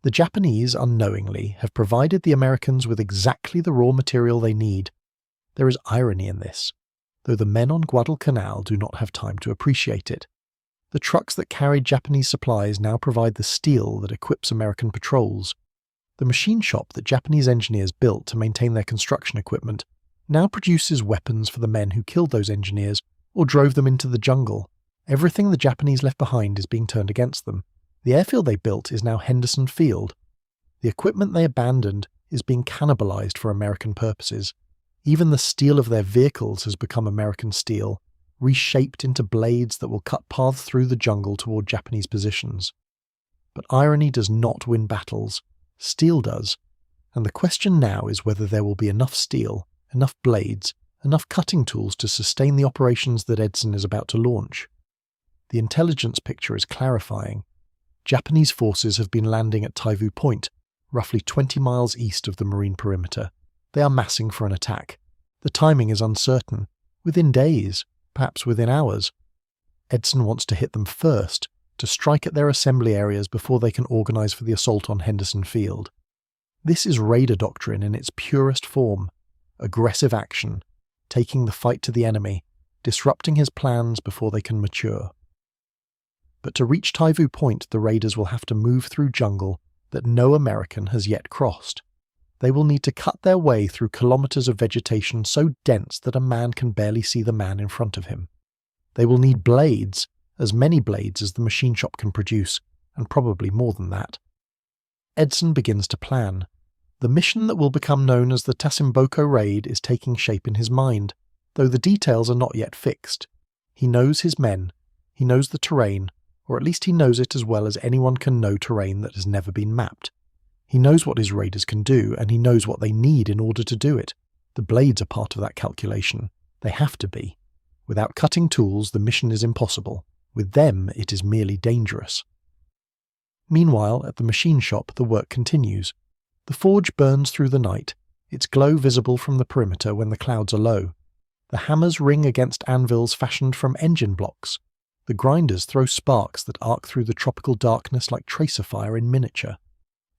The Japanese, unknowingly, have provided the Americans with exactly the raw material they need. There is irony in this, though the men on Guadalcanal do not have time to appreciate it. The trucks that carried Japanese supplies now provide the steel that equips American patrols. The machine shop that Japanese engineers built to maintain their construction equipment now produces weapons for the men who killed those engineers or drove them into the jungle. Everything the Japanese left behind is being turned against them. The airfield they built is now Henderson Field. The equipment they abandoned is being cannibalized for American purposes. Even the steel of their vehicles has become American steel, reshaped into blades that will cut paths through the jungle toward Japanese positions. But irony does not win battles. Steel does. And the question now is whether there will be enough steel, enough blades, enough cutting tools to sustain the operations that Edson is about to launch. The intelligence picture is clarifying. Japanese forces have been landing at Taivu Point, roughly 20 miles east of the marine perimeter. They are massing for an attack. The timing is uncertain. Within days, perhaps within hours. Edson wants to hit them first, to strike at their assembly areas before they can organize for the assault on Henderson Field. This is Raider doctrine in its purest form. Aggressive action, taking the fight to the enemy, disrupting his plans before they can mature. But to reach Taivu Point, the Raiders will have to move through jungle that no American has yet crossed. They will need to cut their way through kilometers of vegetation so dense that a man can barely see the man in front of him. They will need blades, as many blades as the machine shop can produce, and probably more than that. Edson begins to plan. The mission that will become known as the Tasimboko Raid is taking shape in his mind, though the details are not yet fixed. He knows his men, he knows the terrain, or at least he knows it as well as anyone can know terrain that has never been mapped. He knows what his raiders can do, and he knows what they need in order to do it. The blades are part of that calculation. They have to be. Without cutting tools, the mission is impossible. With them, it is merely dangerous. Meanwhile, at the machine shop, the work continues. The forge burns through the night, its glow visible from the perimeter when the clouds are low. The hammers ring against anvils fashioned from engine blocks. The grinders throw sparks that arc through the tropical darkness like tracer fire in miniature.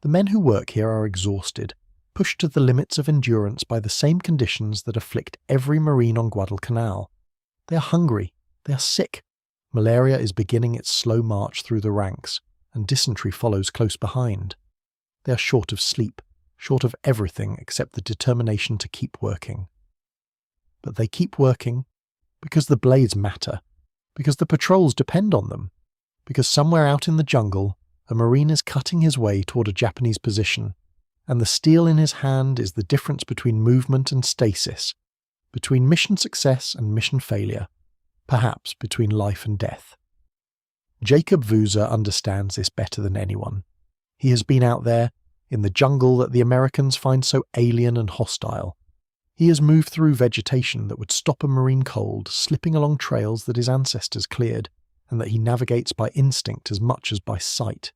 The men who work here are exhausted, pushed to the limits of endurance by the same conditions that afflict every marine on Guadalcanal. They are hungry, they are sick. Malaria is beginning its slow march through the ranks, and dysentery follows close behind. They are short of sleep, short of everything except the determination to keep working. But they keep working because the blades matter, because the patrols depend on them, because somewhere out in the jungle, a marine is cutting his way toward a Japanese position, and the steel in his hand is the difference between movement and stasis, between mission success and mission failure, perhaps between life and death. Jacob Vuza understands this better than anyone. He has been out there, in the jungle that the Americans find so alien and hostile. He has moved through vegetation that would stop a marine cold, slipping along trails that his ancestors cleared, and that he navigates by instinct as much as by sight.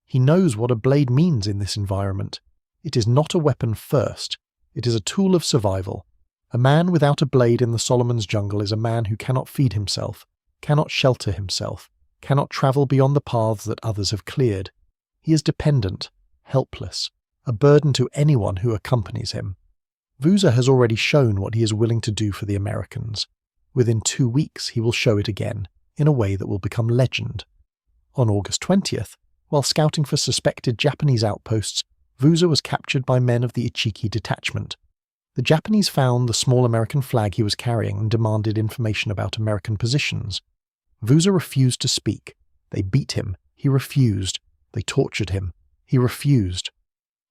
He knows what a blade means in this environment. It is not a weapon first, it is a tool of survival. A man without a blade in the Solomon's jungle is a man who cannot feed himself, cannot shelter himself, cannot travel beyond the paths that others have cleared. He is dependent, helpless, a burden to anyone who accompanies him. Vuza has already shown what he is willing to do for the Americans. Within 2 weeks he will show it again, in a way that will become legend. On August 20th, while scouting for suspected Japanese outposts, Vuza was captured by men of the Ichiki detachment. The Japanese found the small American flag he was carrying and demanded information about American positions. Vuza refused to speak. They beat him. He refused. They tortured him. He refused.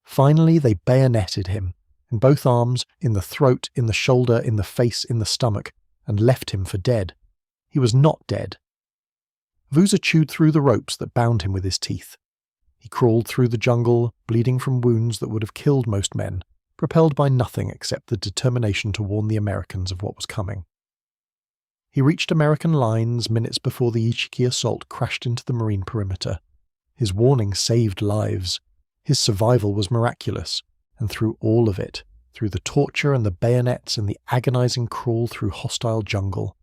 Finally, they bayoneted him, in both arms, in the throat, in the shoulder, in the face, in the stomach, and left him for dead. He was not dead. Vuza chewed through the ropes that bound him with his teeth. He crawled through the jungle, bleeding from wounds that would have killed most men, propelled by nothing except the determination to warn the Americans of what was coming. He reached American lines minutes before the Ichiki assault crashed into the Marine perimeter. His warning saved lives. His survival was miraculous, and through all of it, through the torture and the bayonets and the agonizing crawl through hostile jungle,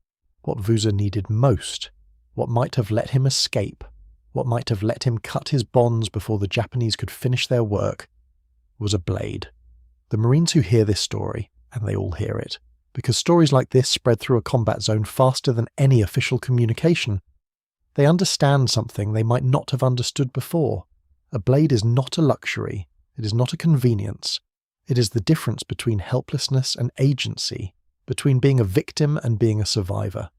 what Vuza needed most, what might have let him escape, what might have let him cut his bonds before the Japanese could finish their work, was a blade. The Marines who hear this story, and they all hear it, because stories like this spread through a combat zone faster than any official communication, they understand something they might not have understood before. A blade is not a luxury, it is not a convenience. It is the difference between helplessness and agency, between being a victim and being a survivor.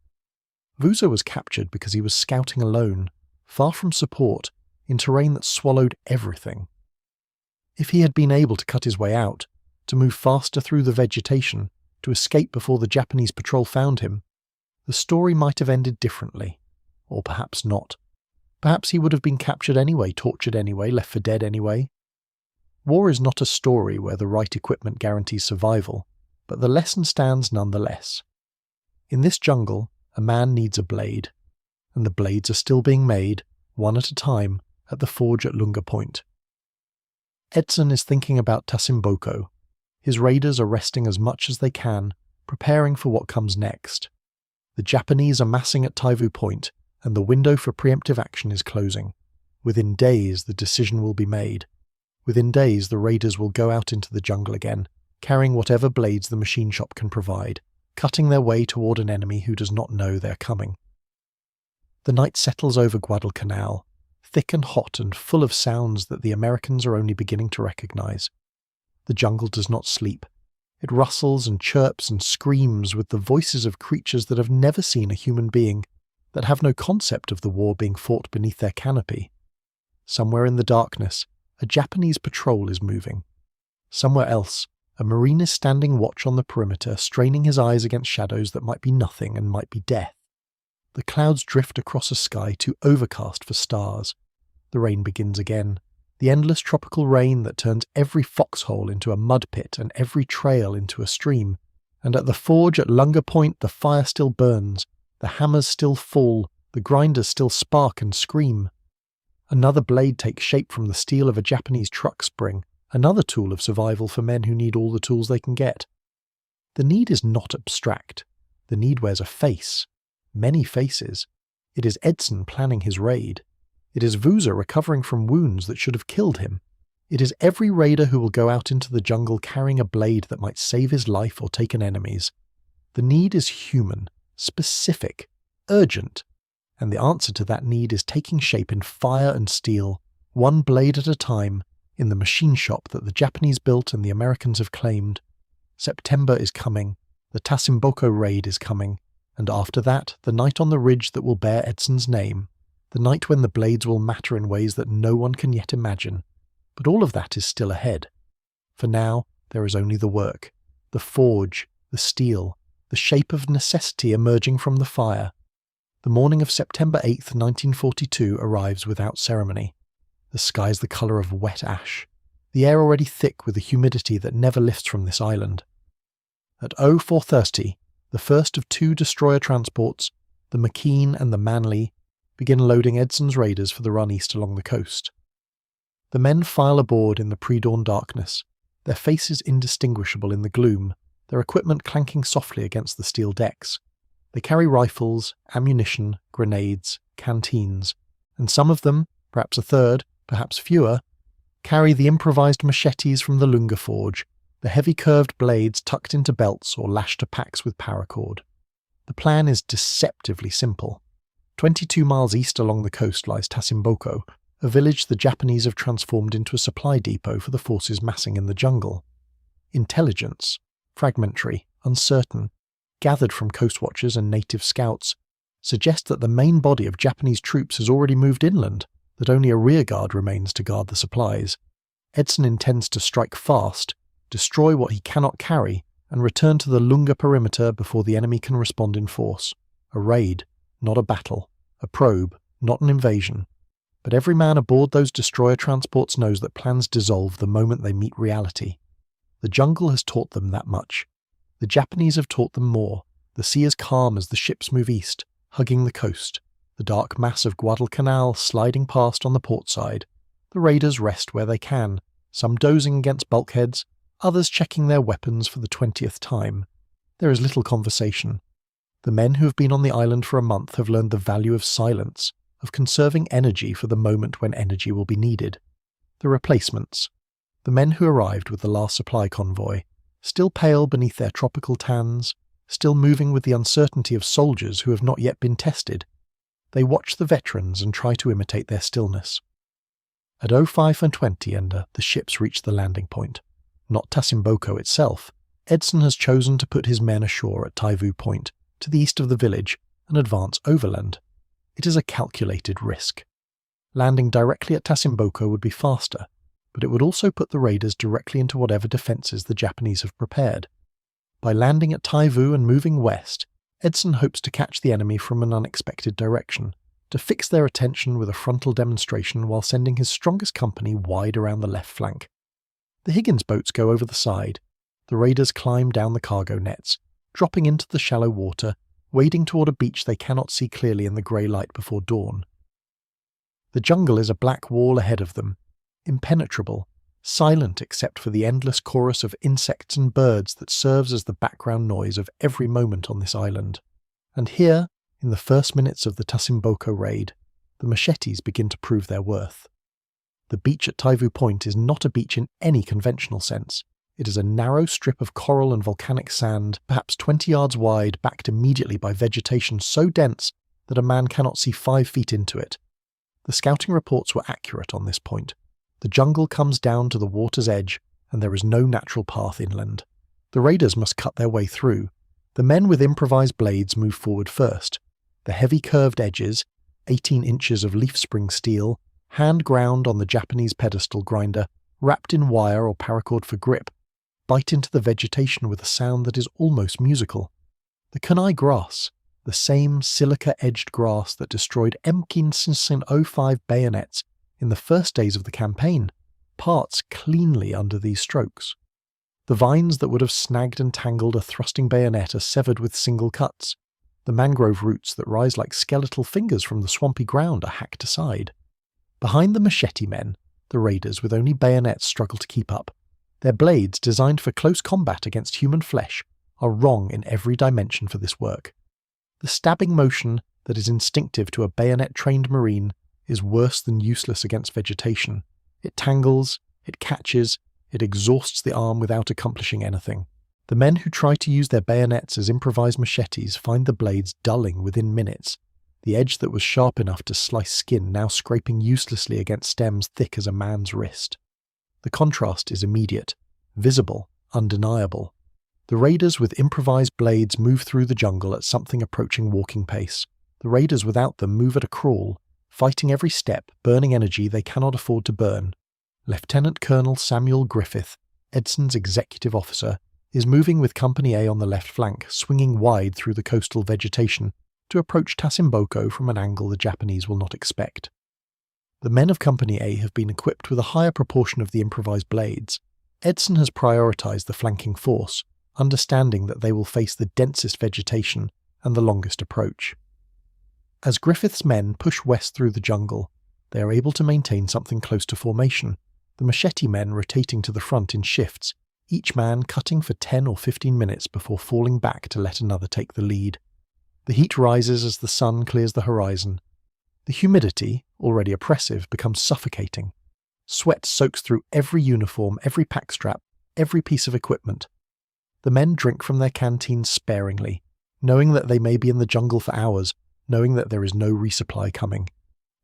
Vuza was captured because he was scouting alone, far from support, in terrain that swallowed everything. If he had been able to cut his way out, to move faster through the vegetation, to escape before the Japanese patrol found him, the story might have ended differently, or perhaps not. Perhaps he would have been captured anyway, tortured anyway, left for dead anyway. War is not a story where the right equipment guarantees survival, but the lesson stands nonetheless. In this jungle, a man needs a blade, and the blades are still being made, one at a time, at the forge at Lunga Point. Edson is thinking about Tasimboko. His raiders are resting as much as they can, preparing for what comes next. The Japanese are massing at Taivu Point, and the window for preemptive action is closing. Within days, the decision will be made. Within days, the raiders will go out into the jungle again, carrying whatever blades the machine shop can provide, cutting their way toward an enemy who does not know they're coming. The night settles over Guadalcanal, thick and hot and full of sounds that the Americans are only beginning to recognize. The jungle does not sleep. It rustles and chirps and screams with the voices of creatures that have never seen a human being, that have no concept of the war being fought beneath their canopy. Somewhere in the darkness, a Japanese patrol is moving. Somewhere else, a Marine is standing watch on the perimeter, straining his eyes against shadows that might be nothing and might be death. The clouds drift across a sky too overcast for stars. The rain begins again. The endless tropical rain that turns every foxhole into a mud pit and every trail into a stream. And at the forge at Lunga Point, the fire still burns. The hammers still fall. The grinders still spark and scream. Another blade takes shape from the steel of a Japanese truck spring, another tool of survival for men who need all the tools they can get. The need is not abstract. The need wears a face. Many faces. It is Edson planning his raid. It is Vuza recovering from wounds that should have killed him. It is every raider who will go out into the jungle carrying a blade that might save his life or take an enemy's. The need is human, specific, urgent, and the answer to that need is taking shape in fire and steel, one blade at a time, in the machine shop that the Japanese built and the Americans have claimed. September is coming, the Tasimboko raid is coming, and after that, the night on the ridge that will bear Edson's name, the night when the blades will matter in ways that no one can yet imagine. But all of that is still ahead. For now, there is only the work, the forge, the steel, the shape of necessity emerging from the fire. The morning of September 8th, 1942 arrives without ceremony. The sky is the colour of wet ash, the air already thick with the humidity that never lifts from this island. At 0430, the first of two destroyer transports, the McKean and the Manly, begin loading Edson's raiders for the run east along the coast. The men file aboard in the pre-dawn darkness, their faces indistinguishable in the gloom, their equipment clanking softly against the steel decks. They carry rifles, ammunition, grenades, canteens, and some of them, perhaps a third, perhaps fewer, carry the improvised machetes from the Lunga forge, the heavy curved blades tucked into belts or lashed to packs with paracord. The plan is deceptively simple. 22 miles east along the coast lies Tasimboko, a village the Japanese have transformed into a supply depot for the forces massing in the jungle. Intelligence, fragmentary, uncertain, gathered from coast watchers and native scouts, suggest that the main body of Japanese troops has already moved inland, that only a rearguard remains to guard the supplies. Edson intends to strike fast, destroy what he cannot carry, and return to the Lunga perimeter before the enemy can respond in force. A raid, not a battle. A probe, not an invasion. But every man aboard those destroyer transports knows that plans dissolve the moment they meet reality. The jungle has taught them that much. The Japanese have taught them more, The sea is calm as the ships move east, hugging the coast, the dark mass of Guadalcanal sliding past on the port side. The raiders rest where they can, some dozing against bulkheads, others checking their weapons for the 20th time. There is little conversation. The men who have been on the island for a month have learned the value of silence, of conserving energy for the moment when energy will be needed. The replacements. The men who arrived with the last supply convoy, still pale beneath their tropical tans, still moving with the uncertainty of soldiers who have not yet been tested. They watch the veterans and try to imitate their stillness. At 05:20 the ships reach the landing point. Not Tasimboko itself. Edson has chosen to put his men ashore at Taivu Point, to the east of the village, and advance overland. It is a calculated risk. Landing directly at Tasimboko would be faster, but it would also put the raiders directly into whatever defences the Japanese have prepared. By landing at Taivu and moving west, Edson hopes to catch the enemy from an unexpected direction, to fix their attention with a frontal demonstration while sending his strongest company wide around the left flank. The Higgins boats go over the side. The raiders climb down the cargo nets, dropping into the shallow water, wading toward a beach they cannot see clearly in the grey light before dawn. The jungle is a black wall ahead of them, impenetrable, silent except for the endless chorus of insects and birds that serves as the background noise of every moment on this island. And here, in the first minutes of the Tasimboko raid, the Machetes begin to prove their worth. The beach at Taivu Point is not a beach in any conventional sense. It is a narrow strip of coral and volcanic sand, perhaps 20 yards wide, backed immediately by vegetation so dense that a man cannot see 5 feet into it. The scouting reports were accurate on this point. The jungle comes down to the water's edge, and there is no natural path inland. The raiders must cut their way through. The men with improvised blades move forward first. The heavy curved edges, 18 inches of leaf spring steel, hand ground on the Japanese pedestal grinder, wrapped in wire or paracord for grip, bite into the vegetation with a sound that is almost musical. The kunai grass, the same silica-edged grass that destroyed Emkin Sinsin 05 bayonets in the first days of the campaign, parts cleanly under these strokes. The vines that would have snagged and tangled a thrusting bayonet are severed with single cuts. The mangrove roots that rise like skeletal fingers from the swampy ground are hacked aside. Behind the machete men, the raiders with only bayonets struggle to keep up. Their blades, designed for close combat against human flesh, are wrong in every dimension for this work. The stabbing motion that is instinctive to a bayonet-trained marine is worse than useless against vegetation. It tangles, it catches, it exhausts the arm without accomplishing anything. The men who try to use their bayonets as improvised machetes find the blades dulling within minutes, the edge that was sharp enough to slice skin now scraping uselessly against stems thick as a man's wrist. The contrast is immediate, visible, undeniable. The raiders with improvised blades move through the jungle at something approaching walking pace. The raiders without them move at a crawl, fighting every step, burning energy they cannot afford to burn. Lieutenant Colonel Samuel Griffith, Edson's executive officer, is moving with Company A on the left flank, swinging wide through the coastal vegetation to approach Tasimboko from an angle the Japanese will not expect. The men of Company A have been equipped with a higher proportion of the improvised blades. Edson has prioritized the flanking force, understanding that they will face the densest vegetation and the longest approach. As Griffith's men push west through the jungle, they are able to maintain something close to formation, the machete men rotating to the front in shifts, each man cutting for 10 or 15 minutes before falling back to let another take the lead. The heat rises as the sun clears the horizon. The humidity, already oppressive, becomes suffocating. Sweat soaks through every uniform, every pack strap, every piece of equipment. The men drink from their canteens sparingly, knowing that they may be in the jungle for hours, knowing that there is no resupply coming.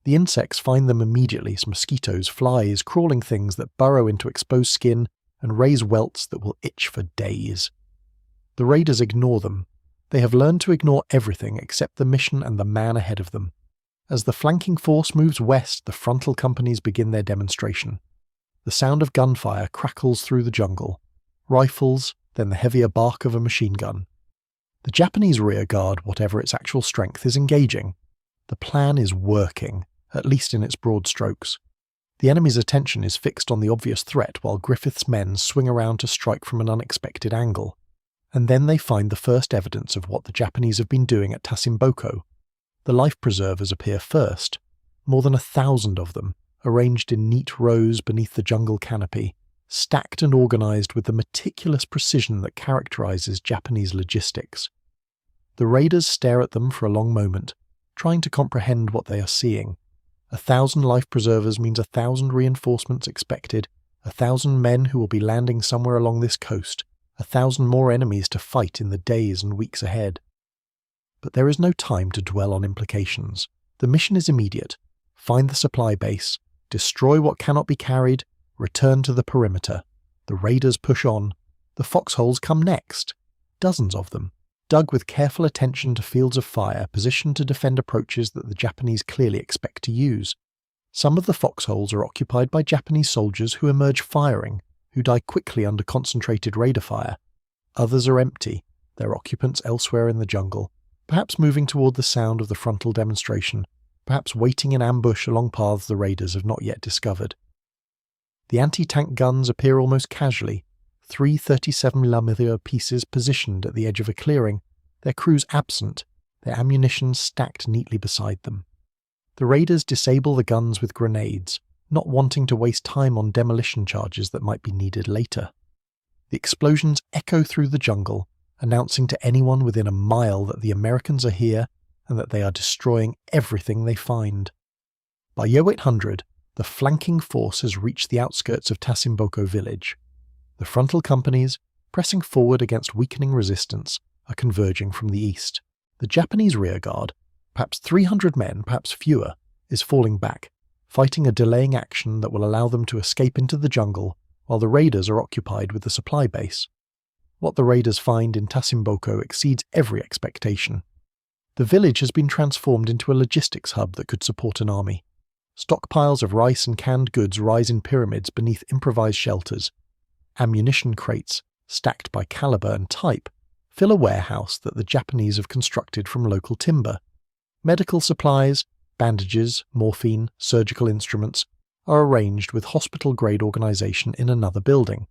The insects find them immediately, mosquitoes, flies, crawling things that burrow into exposed skin and raise welts that will itch for days. The raiders ignore them. They have learned to ignore everything except the mission and the man ahead of them. As the flanking force moves west, the frontal companies begin their demonstration. The sound of gunfire crackles through the jungle. Rifles, then the heavier bark of a machine gun. The Japanese rear guard, whatever its actual strength, is engaging. The plan is working, at least in its broad strokes. The enemy's attention is fixed on the obvious threat while Griffith's men swing around to strike from an unexpected angle. And then they find the first evidence of what the Japanese have been doing at Tasimboko. The life preservers appear first, more than 1,000 of them, arranged in neat rows beneath the jungle canopy, stacked and organized with the meticulous precision that characterizes Japanese logistics. The raiders stare at them for a long moment, trying to comprehend what they are seeing. 1,000 life preservers means 1,000 reinforcements expected, 1,000 men who will be landing somewhere along this coast, 1,000 more enemies to fight in the days and weeks ahead. But there is no time to dwell on implications. The mission is immediate. Find the supply base, destroy what cannot be carried, return to the perimeter. The raiders push on. The foxholes come next. Dozens of them, dug with careful attention to fields of fire positioned to defend approaches that the Japanese clearly expect to use. Some of the foxholes are occupied by Japanese soldiers who emerge firing, who die quickly under concentrated raider fire. Others are empty, their occupants elsewhere in the jungle, perhaps moving toward the sound of the frontal demonstration, perhaps waiting in ambush along paths the raiders have not yet discovered. The anti-tank guns appear almost casually, 3 37mm pieces positioned at the edge of a clearing, their crews absent, their ammunition stacked neatly beside them. The raiders disable the guns with grenades, not wanting to waste time on demolition charges that might be needed later. The explosions echo through the jungle, announcing to anyone within a mile that the Americans are here and that they are destroying everything they find. By Yo 800, the flanking force has reached the outskirts of Tasimboko village. The frontal companies, pressing forward against weakening resistance, are converging from the east. The Japanese rearguard, perhaps 300 men, perhaps fewer, is falling back, fighting a delaying action that will allow them to escape into the jungle while the raiders are occupied with the supply base. What the raiders find in Tasimboko exceeds every expectation. The village has been transformed into a logistics hub that could support an army. Stockpiles of rice and canned goods rise in pyramids beneath improvised shelters. Ammunition crates, stacked by caliber and type, fill a warehouse that the Japanese have constructed from local timber. Medical supplies, bandages, morphine, surgical instruments are arranged with hospital-grade organization in another building.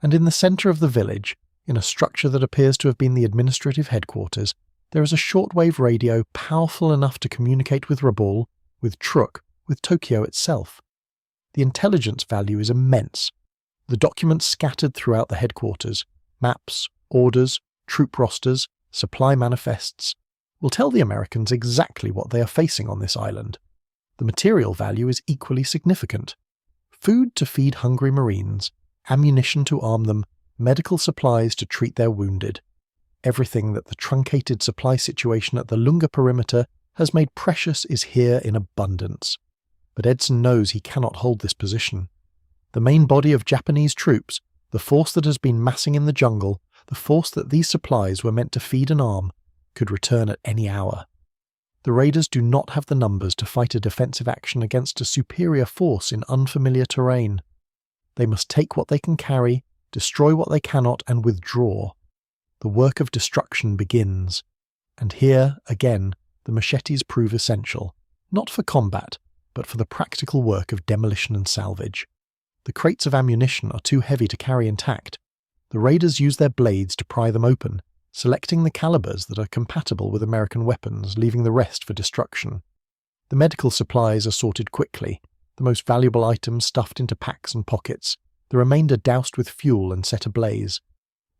And in the center of the village, in a structure that appears to have been the administrative headquarters, there is a shortwave radio powerful enough to communicate with Rabaul, with Truk, with Tokyo itself. The intelligence value is immense. The documents scattered throughout the headquarters, maps, orders, troop rosters, supply manifests, will tell the Americans exactly what they are facing on this island. The material value is equally significant. Food to feed hungry Marines, ammunition to arm them, medical supplies to treat their wounded. Everything that the truncated supply situation at the Lunga perimeter has made precious is here in abundance. But Edson knows he cannot hold this position. The main body of Japanese troops, the force that has been massing in the jungle, the force that these supplies were meant to feed and arm, could return at any hour. The raiders do not have the numbers to fight a defensive action against a superior force in unfamiliar terrain. They must take what they can carry, destroy what they cannot, and withdraw. The work of destruction begins. And here, again, the machetes prove essential, not for combat, but for the practical work of demolition and salvage. The crates of ammunition are too heavy to carry intact. The raiders use their blades to pry them open, selecting the calibers that are compatible with American weapons, leaving the rest for destruction. The medical supplies are sorted quickly, the most valuable items stuffed into packs and pockets, the remainder doused with fuel and set ablaze.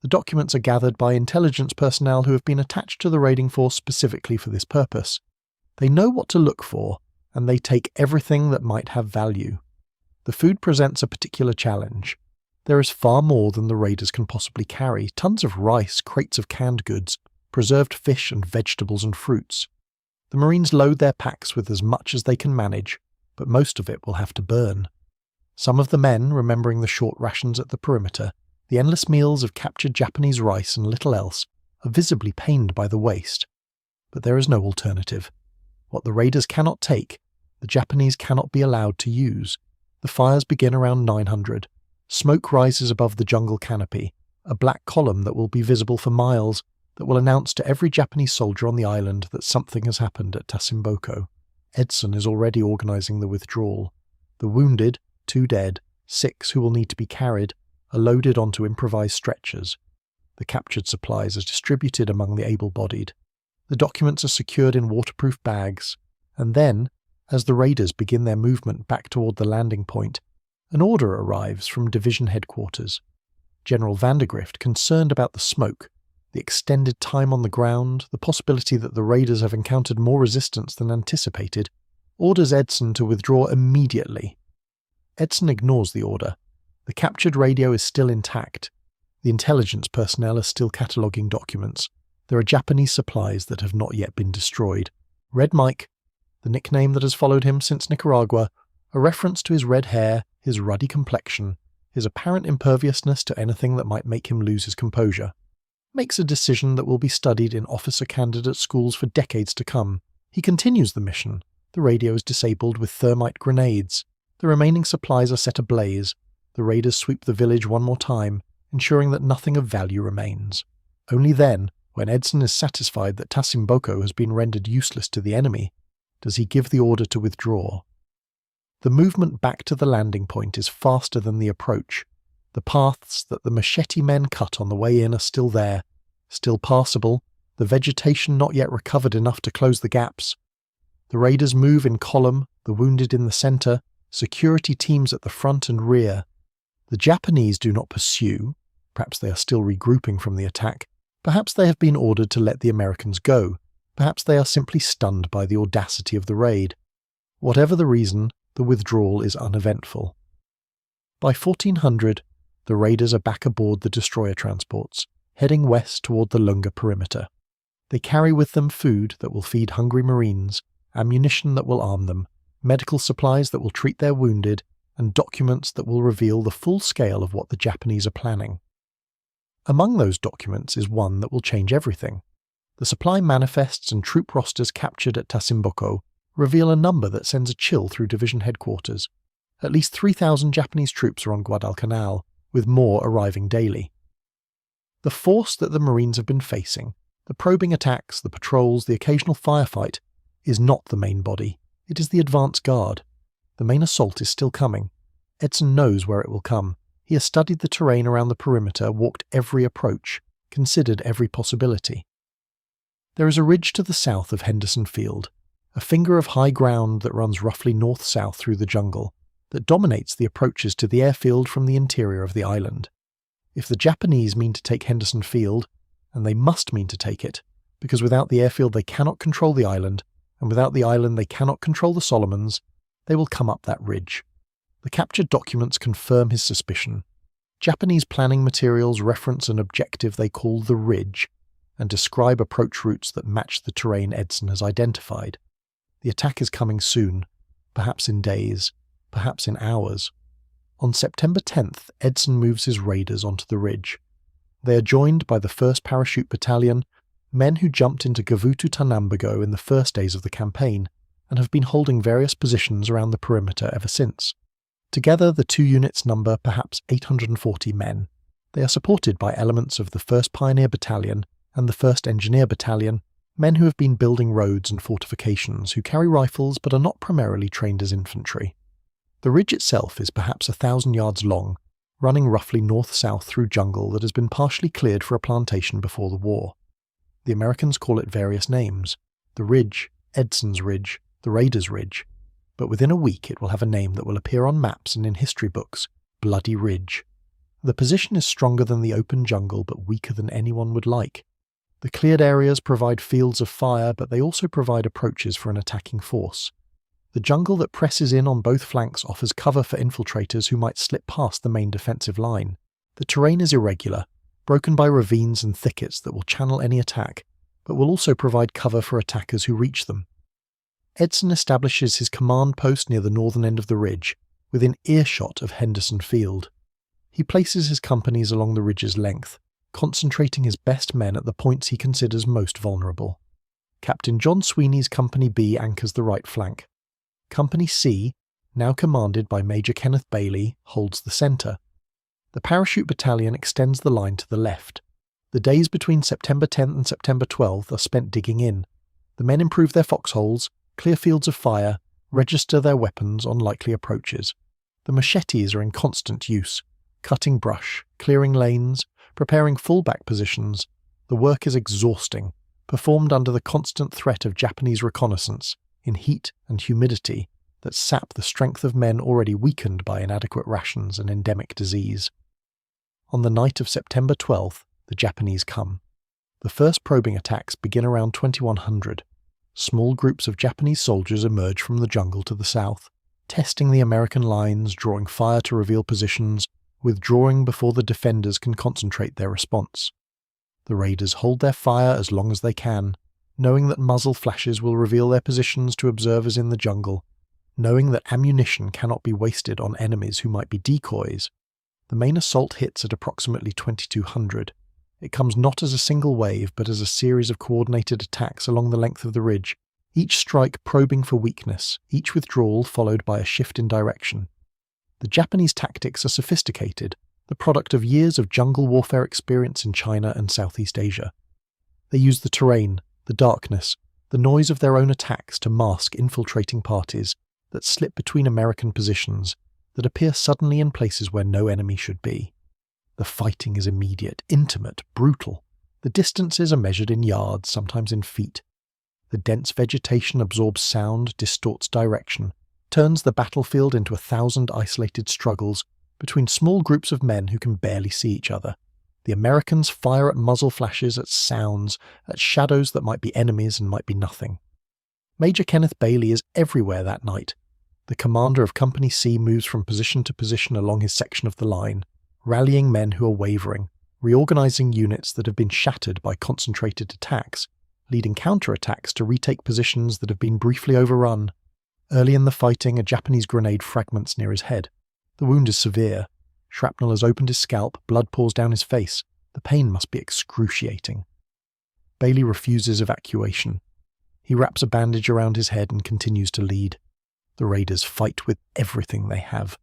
The documents are gathered by intelligence personnel who have been attached to the raiding force specifically for this purpose. They know what to look for, and they take everything that might have value. The food presents a particular challenge. There is far more than the raiders can possibly carry, tons of rice, crates of canned goods, preserved fish and vegetables and fruits. The Marines load their packs with as much as they can manage, but most of it will have to burn. Some of the men, remembering the short rations at the perimeter, the endless meals of captured Japanese rice and little else, are visibly pained by the waste. But there is no alternative. What the raiders cannot take, the Japanese cannot be allowed to use. The fires begin around 900. Smoke rises above the jungle canopy, a black column that will be visible for miles, that will announce to every Japanese soldier on the island that something has happened at Tasimboko. Edson is already organizing the withdrawal. The wounded, 2 dead, 6 who will need to be carried, are loaded onto improvised stretchers. The captured supplies are distributed among the able-bodied. The documents are secured in waterproof bags, and then, as the raiders begin their movement back toward the landing point, an order arrives from division headquarters. General Vandergrift, concerned about the smoke, the extended time on the ground, the possibility that the raiders have encountered more resistance than anticipated, orders Edson to withdraw immediately. Edson ignores the order. The captured radio is still intact. The intelligence personnel are still cataloguing documents. There are Japanese supplies that have not yet been destroyed. Red Mike, the nickname that has followed him since Nicaragua, a reference to his red hair, his ruddy complexion, his apparent imperviousness to anything that might make him lose his composure, makes a decision that will be studied in officer candidate schools for decades to come. He continues the mission. The radio is disabled with thermite grenades. The remaining supplies are set ablaze. The raiders sweep the village one more time, ensuring that nothing of value remains. Only then, when Edson is satisfied that Tasimboko has been rendered useless to the enemy, does he give the order to withdraw. The movement back to the landing point is faster than the approach. The paths that the machete men cut on the way in are still there, still passable, the vegetation not yet recovered enough to close the gaps. The raiders move in column, the wounded in the centre, security teams at the front and rear. The Japanese do not pursue. Perhaps they are still regrouping from the attack. Perhaps they have been ordered to let the Americans go. Perhaps they are simply stunned by the audacity of the raid. Whatever the reason, the withdrawal is uneventful. By 1400, the raiders are back aboard the destroyer transports, heading west toward the Lunga perimeter. They carry with them food that will feed hungry Marines, ammunition that will arm them, medical supplies that will treat their wounded, and documents that will reveal the full scale of what the Japanese are planning. Among those documents is one that will change everything. The supply manifests and troop rosters captured at Tasimboko reveal a number that sends a chill through division headquarters. At least 3,000 Japanese troops are on Guadalcanal, with more arriving daily. The force that the Marines have been facing, the probing attacks, the patrols, the occasional firefight, is not the main body. It is the advance guard. The main assault is still coming. Edson knows where it will come. He has studied the terrain around the perimeter, walked every approach, considered every possibility. There is a ridge to the south of Henderson Field, a finger of high ground that runs roughly north-south through the jungle, that dominates the approaches to the airfield from the interior of the island. If the Japanese mean to take Henderson Field, and they must mean to take it, because without the airfield they cannot control the island, and without the island they cannot control the Solomons, they will come up that ridge. The captured documents confirm his suspicion. Japanese planning materials reference an objective they call the ridge, and describe approach routes that match the terrain Edson has identified. The attack is coming soon, perhaps in days, perhaps in hours. On September 10th, Edson moves his raiders onto the ridge. They are joined by the 1st Parachute Battalion, men who jumped into Gavutu Tanambago in the first days of the campaign, and have been holding various positions around the perimeter ever since. Together, the two units number perhaps 840 men. They are supported by elements of the 1st Pioneer Battalion and the 1st Engineer Battalion, men who have been building roads and fortifications, who carry rifles but are not primarily trained as infantry. The ridge itself is perhaps 1,000 yards long, running roughly north-south through jungle that has been partially cleared for a plantation before the war. The Americans call it various names: the Ridge, Edson's Ridge, the Raiders' Ridge, but within a week it will have a name that will appear on maps and in history books: Bloody Ridge. The position is stronger than the open jungle but weaker than anyone would like. The cleared areas provide fields of fire, but they also provide approaches for an attacking force. The jungle that presses in on both flanks offers cover for infiltrators who might slip past the main defensive line. The terrain is irregular, broken by ravines and thickets that will channel any attack, but will also provide cover for attackers who reach them. Edson establishes his command post near the northern end of the ridge, within earshot of Henderson Field. He places his companies along the ridge's length, concentrating his best men at the points he considers most vulnerable. Captain John Sweeney's Company B anchors the right flank. Company C, now commanded by Major Kenneth Bailey, holds the centre. The Parachute Battalion extends the line to the left. The days between September 10th and September 12th are spent digging in. The men improve their foxholes, clear fields of fire, register their weapons on likely approaches. The machetes are in constant use, cutting brush, clearing lanes, preparing fallback positions. The work is exhausting, performed under the constant threat of Japanese reconnaissance, in heat and humidity that sap the strength of men already weakened by inadequate rations and endemic disease. On the night of September 12th, the Japanese come. The first probing attacks begin around 2100. Small groups of Japanese soldiers emerge from the jungle to the south, testing the American lines, drawing fire to reveal positions, withdrawing before the defenders can concentrate their response. The raiders hold their fire as long as they can, knowing that muzzle flashes will reveal their positions to observers in the jungle, knowing that ammunition cannot be wasted on enemies who might be decoys. The main assault hits at approximately 2200. It comes not as a single wave, but as a series of coordinated attacks along the length of the ridge, each strike probing for weakness, each withdrawal followed by a shift in direction. The Japanese tactics are sophisticated, the product of years of jungle warfare experience in China and Southeast Asia. They use the terrain, the darkness, the noise of their own attacks to mask infiltrating parties that slip between American positions, that appear suddenly in places where no enemy should be. The fighting is immediate, intimate, brutal. The distances are measured in yards, sometimes in feet. The dense vegetation absorbs sound, distorts direction, turns the battlefield into 1,000 isolated struggles between small groups of men who can barely see each other. The Americans fire at muzzle flashes, at sounds, at shadows that might be enemies and might be nothing. Major Kenneth Bailey is everywhere that night. The commander of Company C moves from position to position along his section of the line, rallying men who are wavering, reorganizing units that have been shattered by concentrated attacks, leading counterattacks to retake positions that have been briefly overrun. Early in the fighting, a Japanese grenade fragments near his head. The wound is severe. Shrapnel has opened his scalp, blood pours down his face. The pain must be excruciating. Bailey refuses evacuation. He wraps a bandage around his head and continues to lead. The raiders fight with everything they have.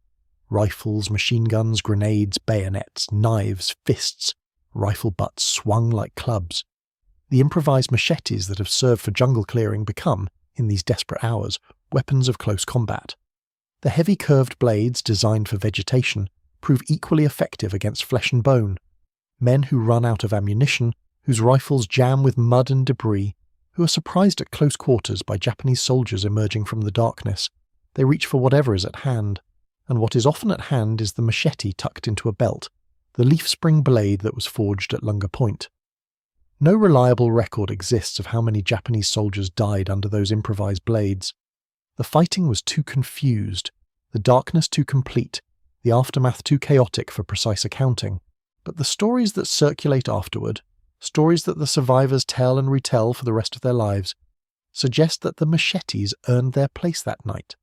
Rifles, machine guns, grenades, bayonets, knives, fists, rifle butts swung like clubs. The improvised machetes that have served for jungle clearing become, in these desperate hours, weapons of close combat. The heavy curved blades, designed for vegetation, prove equally effective against flesh and bone. Men who run out of ammunition, whose rifles jam with mud and debris, who are surprised at close quarters by Japanese soldiers emerging from the darkness. They reach for whatever is at hand. And what is often at hand is the machete tucked into a belt, the leaf spring blade that was forged at Lunga Point. No reliable record exists of how many Japanese soldiers died under those improvised blades. The fighting was too confused, the darkness too complete, the aftermath too chaotic for precise accounting. But the stories that circulate afterward, stories that the survivors tell and retell for the rest of their lives, suggest that the machetes earned their place that night.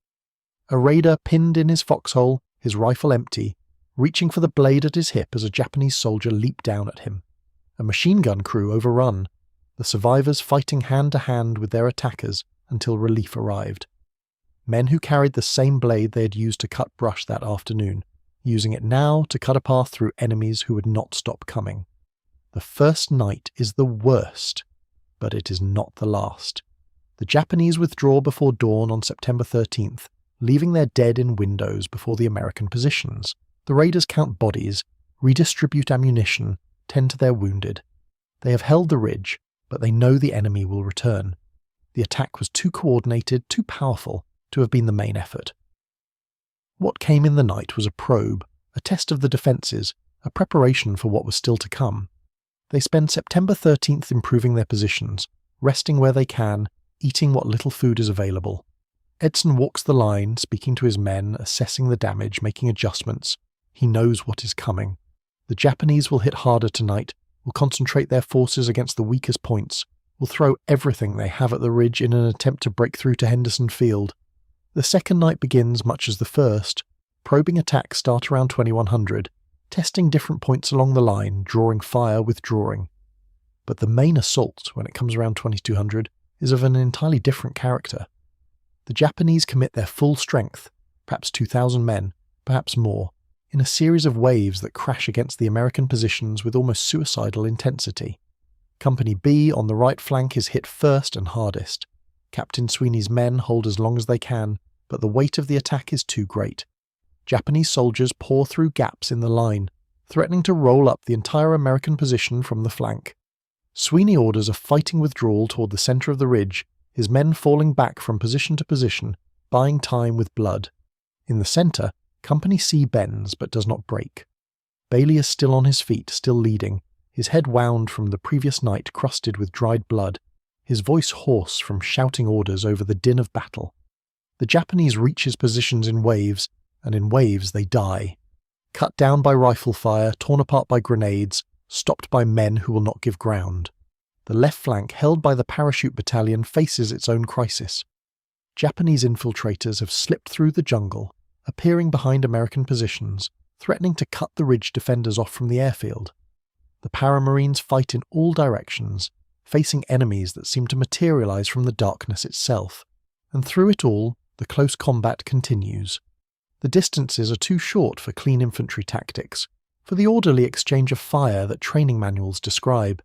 A raider pinned in his foxhole, his rifle empty, reaching for the blade at his hip as a Japanese soldier leaped down at him. A machine gun crew overrun, the survivors fighting hand to hand with their attackers until relief arrived. Men who carried the same blade they had used to cut brush that afternoon, using it now to cut a path through enemies who would not stop coming. The first night is the worst, but it is not the last. The Japanese withdraw before dawn on September 13th, leaving their dead in windows before the American positions. The raiders count bodies, redistribute ammunition, tend to their wounded. They have held the ridge, but they know the enemy will return. The attack was too coordinated, too powerful to have been the main effort. What came in the night was a probe, a test of the defences, a preparation for what was still to come. They spend September 13th improving their positions, resting where they can, eating what little food is available. Edson walks the line, speaking to his men, assessing the damage, making adjustments. He knows what is coming. The Japanese will hit harder tonight, will concentrate their forces against the weakest points, will throw everything they have at the ridge in an attempt to break through to Henderson Field. The second night begins much as the first. Probing attacks start around 2100, testing different points along the line, drawing fire, withdrawing. But the main assault, when it comes around 2200, is of an entirely different character. The Japanese commit their full strength, perhaps 2,000 men, perhaps more, in a series of waves that crash against the American positions with almost suicidal intensity. Company B on the right flank is hit first and hardest. Captain Sweeney's men hold as long as they can, but the weight of the attack is too great. Japanese soldiers pour through gaps in the line, threatening to roll up the entire American position from the flank. Sweeney orders a fighting withdrawal toward the center of the ridge, his men falling back from position to position, buying time with blood. In the center, Company C bends but does not break. Bailey is still on his feet, still leading, his head wound from the previous night crusted with dried blood, his voice hoarse from shouting orders over the din of battle. The Japanese reach his positions in waves, and in waves they die. Cut down by rifle fire, torn apart by grenades, stopped by men who will not give ground. The left flank, held by the parachute battalion, faces its own crisis. Japanese infiltrators have slipped through the jungle, appearing behind American positions, threatening to cut the ridge defenders off from the airfield. The paramarines fight in all directions, facing enemies that seem to materialize from the darkness itself, and through it all, the close combat continues. The distances are too short for clean infantry tactics, for the orderly exchange of fire that training manuals describe.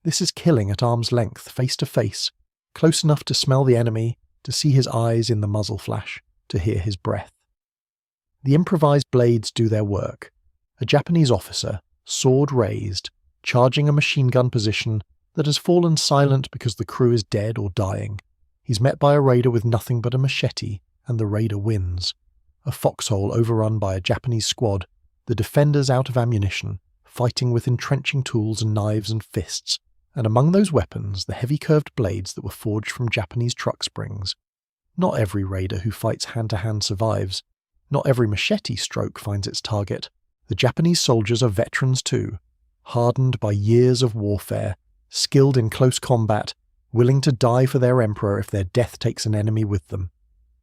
This is killing at arm's length, face to face, close enough to smell the enemy, to see his eyes in the muzzle flash, to hear his breath. The improvised blades do their work. A Japanese officer, sword raised, charging a machine gun position that has fallen silent because the crew is dead or dying. He's met by a raider with nothing but a machete, and the raider wins. A foxhole overrun by a Japanese squad, the defenders out of ammunition, fighting with entrenching tools and knives and fists, and among those weapons the heavy curved blades that were forged from Japanese truck springs. Not every raider who fights hand-to-hand survives. Not every machete stroke finds its target. The Japanese soldiers are veterans too, hardened by years of warfare, skilled in close combat, willing to die for their emperor if their death takes an enemy with them.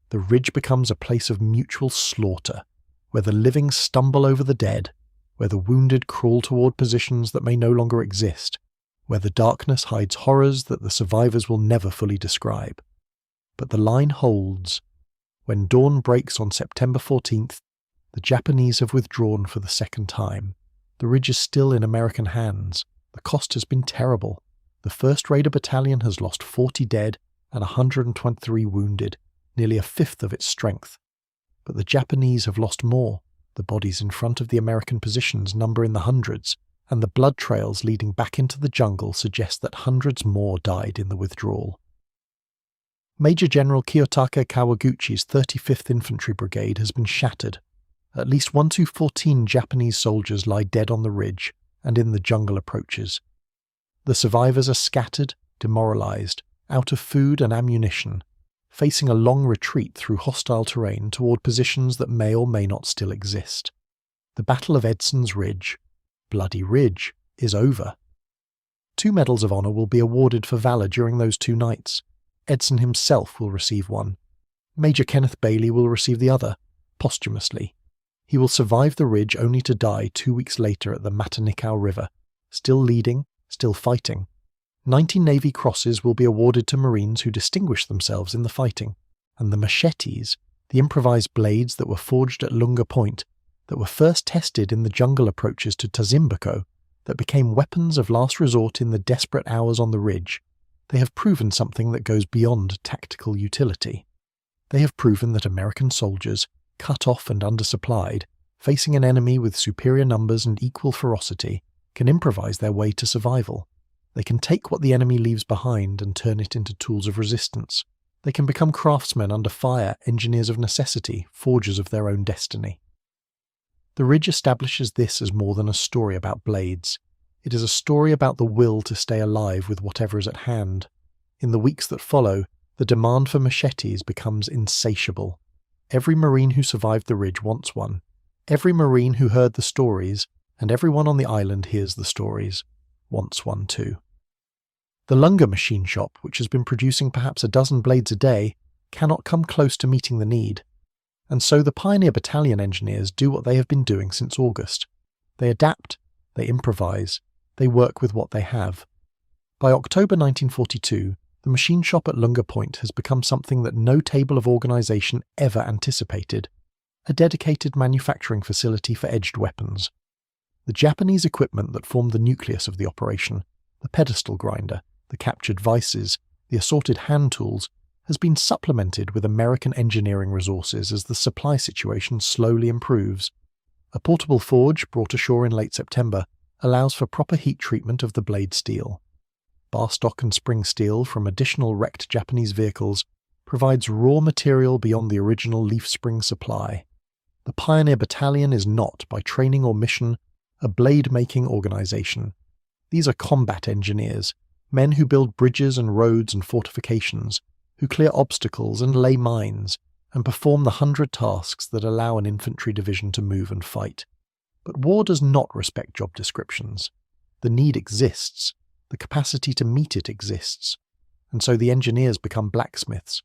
The ridge becomes a place of mutual slaughter, where the living stumble over the dead, where the wounded crawl toward positions that may no longer exist, where the darkness hides horrors that the survivors will never fully describe. But the line holds. When dawn breaks on September 14th, the Japanese have withdrawn for the second time. The ridge is still in American hands. The cost has been terrible. The 1st Raider Battalion has lost 40 dead and 123 wounded, nearly a fifth of its strength. But the Japanese have lost more. The bodies in front of the American positions number in the hundreds, and the blood trails leading back into the jungle suggest that hundreds more died in the withdrawal. Major General Kiyotaka Kawaguchi's 35th Infantry Brigade has been shattered. At least 1 to 14 Japanese soldiers lie dead on the ridge and in the jungle approaches. The survivors are scattered, demoralized, out of food and ammunition, facing a long retreat through hostile terrain toward positions that may or may not still exist. The Battle of Edson's Ridge, Bloody Ridge, is over. 2 medals of honor will be awarded for valor during those 2 nights. Edson himself will receive one. Major Kenneth Bailey will receive the other, posthumously. He will survive the ridge only to die 2 weeks later at the Matanikau River, still leading, still fighting. 90 Navy crosses will be awarded to Marines who distinguished themselves in the fighting, and the machetes, the improvised blades that were forged at Lunga Point, that were first tested in the jungle approaches to Tazimbako, that became weapons of last resort in the desperate hours on the ridge. They have proven something that goes beyond tactical utility. They have proven that American soldiers, cut off and undersupplied, facing an enemy with superior numbers and equal ferocity, can improvise their way to survival. They can take what the enemy leaves behind and turn it into tools of resistance. They can become craftsmen under fire, engineers of necessity, forgers of their own destiny. The ridge establishes this as more than a story about blades. It is a story about the will to stay alive with whatever is at hand. In the weeks that follow, the demand for machetes becomes insatiable. Every Marine who survived the ridge wants one. Every Marine who heard the stories, and everyone on the island hears the stories, wants one too. The Lunga machine shop, which has been producing perhaps a dozen blades a day, cannot come close to meeting the need. And so the Pioneer Battalion engineers do what they have been doing since August. They adapt, they improvise, they work with what they have. By October 1942, the machine shop at Lunga Point has become something that no table of organisation ever anticipated, a dedicated manufacturing facility for edged weapons. The Japanese equipment that formed the nucleus of the operation, the pedestal grinder, the captured vices, the assorted hand tools, has been supplemented with American engineering resources as the supply situation slowly improves. A portable forge brought ashore in late September allows for proper heat treatment of the blade steel. Bar stock and spring steel from additional wrecked Japanese vehicles provides raw material beyond the original leaf spring supply. The Pioneer Battalion is not, by training or mission, a blade-making organization. These are combat engineers, men who build bridges and roads and fortifications, who clear obstacles and lay mines, and perform the 100 tasks that allow an infantry division to move and fight. But war does not respect job descriptions. The need exists, the capacity to meet it exists, and so the engineers become blacksmiths.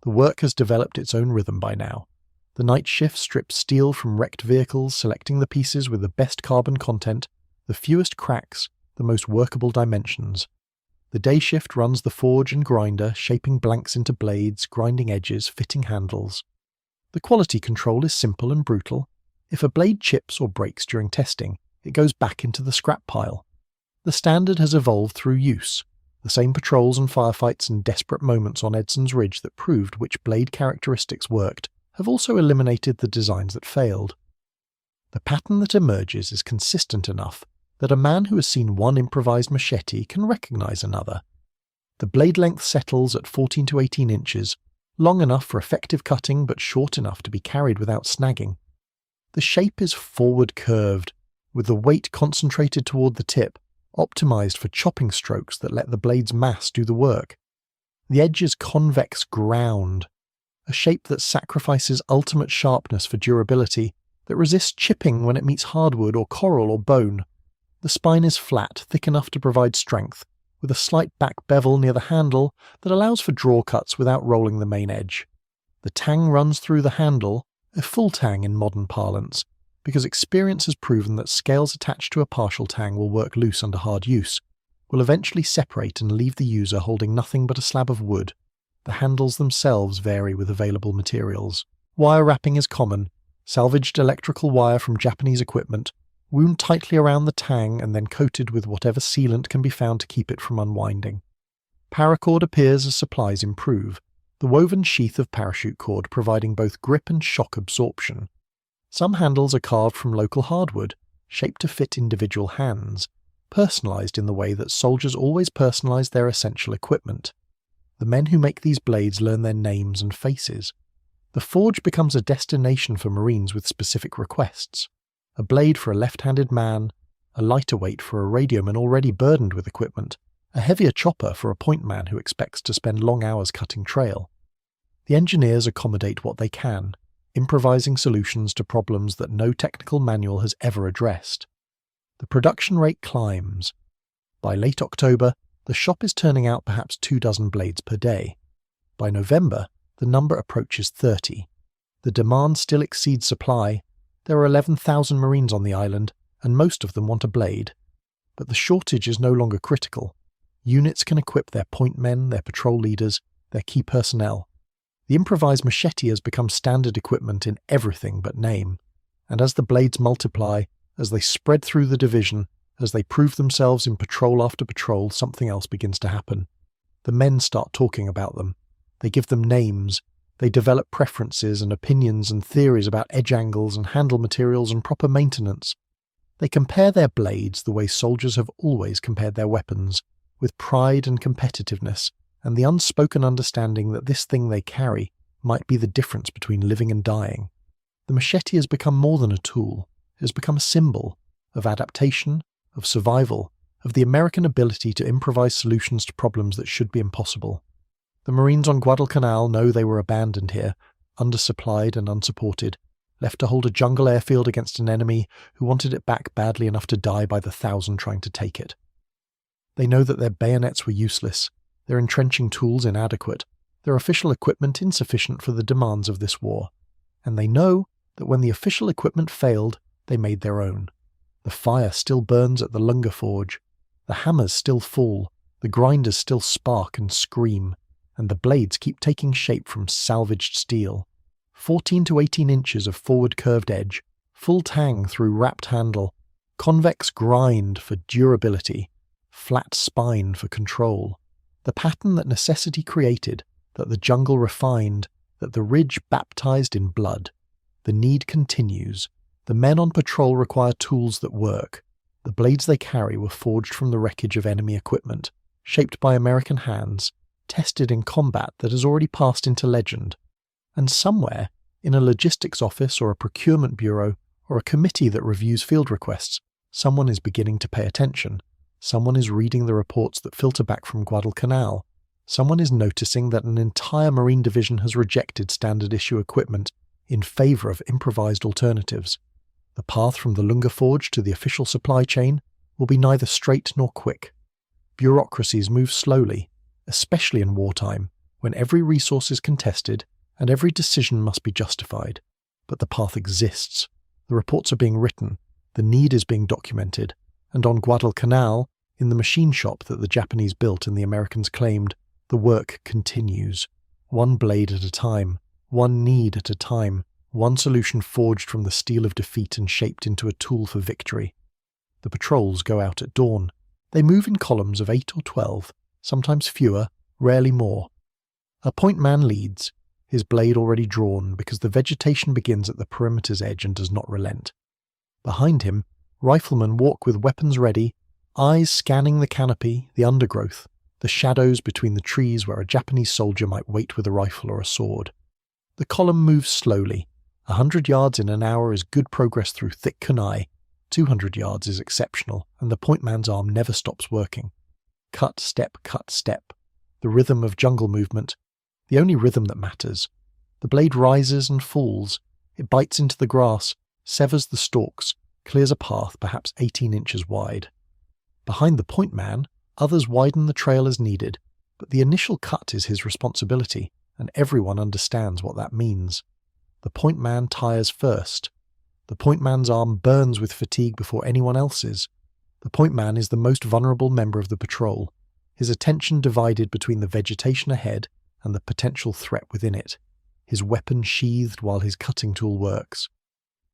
The work has developed its own rhythm by now. The night shift strips steel from wrecked vehicles, selecting the pieces with the best carbon content, the fewest cracks, the most workable dimensions. The day shift runs the forge and grinder, shaping blanks into blades, grinding edges, fitting handles. The quality control is simple and brutal. If a blade chips or breaks during testing, it goes back into the scrap pile. The standard has evolved through use. The same patrols and firefights and desperate moments on Edson's Ridge that proved which blade characteristics worked have also eliminated the designs that failed. The pattern that emerges is consistent enough that a man who has seen one improvised machete can recognize another. The blade length settles at 14 to 18 inches, long enough for effective cutting but short enough to be carried without snagging. The shape is forward curved, with the weight concentrated toward the tip, optimized for chopping strokes that let the blade's mass do the work. The edge is convex ground, a shape that sacrifices ultimate sharpness for durability, that resists chipping when it meets hardwood or coral or bone. The spine is flat, thick enough to provide strength, with a slight back bevel near the handle that allows for draw cuts without rolling the main edge. The tang runs through the handle, a full tang in modern parlance, because experience has proven that scales attached to a partial tang will work loose under hard use, will eventually separate and leave the user holding nothing but a slab of wood. The handles themselves vary with available materials. Wire wrapping is common, salvaged electrical wire from Japanese equipment, wound tightly around the tang and then coated with whatever sealant can be found to keep it from unwinding. Paracord appears as supplies improve, the woven sheath of parachute cord providing both grip and shock absorption. Some handles are carved from local hardwood, shaped to fit individual hands, personalized in the way that soldiers always personalize their essential equipment. The men who make these blades learn their names and faces. The forge becomes a destination for Marines with specific requests. A blade for a left-handed man, a lighter weight for a radioman already burdened with equipment, a heavier chopper for a point man who expects to spend long hours cutting trail. The engineers accommodate what they can, improvising solutions to problems that no technical manual has ever addressed. The production rate climbs. By late October, the shop is turning out perhaps 24 blades per day. By November, the number approaches 30. The demand still exceeds supply. There are 11,000 Marines on the island, and most of them want a blade. But the shortage is no longer critical. Units can equip their point men, their patrol leaders, their key personnel. The improvised machete has become standard equipment in everything but name, and as the blades multiply, as they spread through the division, as they prove themselves in patrol after patrol, something else begins to happen. The men start talking about them. They give them names. They develop preferences and opinions and theories about edge angles and handle materials and proper maintenance. They compare their blades the way soldiers have always compared their weapons, with pride and competitiveness, and the unspoken understanding that this thing they carry might be the difference between living and dying. The machete has become more than a tool. It has become a symbol of adaptation, of survival, of the American ability to improvise solutions to problems that should be impossible. The Marines on Guadalcanal know they were abandoned here, undersupplied and unsupported, left to hold a jungle airfield against an enemy who wanted it back badly enough to die by the 1,000 trying to take it. They know that their bayonets were useless, their entrenching tools inadequate, their official equipment insufficient for the demands of this war. And they know that when the official equipment failed, they made their own. The fire still burns at the Lunga Forge, the hammers still fall, the grinders still spark and scream, and the blades keep taking shape from salvaged steel. 14 to 18 inches of forward curved edge, full tang through wrapped handle, convex grind for durability, flat spine for control. The pattern that necessity created, that the jungle refined, that the ridge baptized in blood. The need continues. The men on patrol require tools that work. The blades they carry were forged from the wreckage of enemy equipment, shaped by American hands, tested in combat that has already passed into legend. And somewhere, in a logistics office or a procurement bureau or a committee that reviews field requests, someone is beginning to pay attention. Someone is reading the reports that filter back from Guadalcanal. Someone is noticing that an entire Marine division has rejected standard issue equipment in favour of improvised alternatives. The path from the Lunga Forge to the official supply chain will be neither straight nor quick. Bureaucracies move slowly, especially in wartime, when every resource is contested and every decision must be justified. But the path exists. The reports are being written, the need is being documented, and on Guadalcanal, in the machine shop that the Japanese built and the Americans claimed, the work continues. One blade at a time, one need at a time, one solution forged from the steel of defeat and shaped into a tool for victory. The patrols go out at dawn. They move in columns of 8 or 12, sometimes fewer, rarely more. A point man leads, his blade already drawn because the vegetation begins at the perimeter's edge and does not relent. Behind him, riflemen walk with weapons ready, eyes scanning the canopy, the undergrowth, the shadows between the trees where a Japanese soldier might wait with a rifle or a sword. The column moves slowly. 100 yards in an hour is good progress through thick kunai. 200 yards is exceptional, and the point man's arm never stops working. Cut, step, the rhythm of jungle movement, the only rhythm that matters. The blade rises and falls. It bites into the grass, severs the stalks, clears a path perhaps 18 inches wide. Behind the point man, others widen the trail as needed, but the initial cut is his responsibility, and everyone understands what that means. The point man tires first. The point man's arm burns with fatigue before anyone else's. The point man is the most vulnerable member of the patrol, his attention divided between the vegetation ahead and the potential threat within it, his weapon sheathed while his cutting tool works.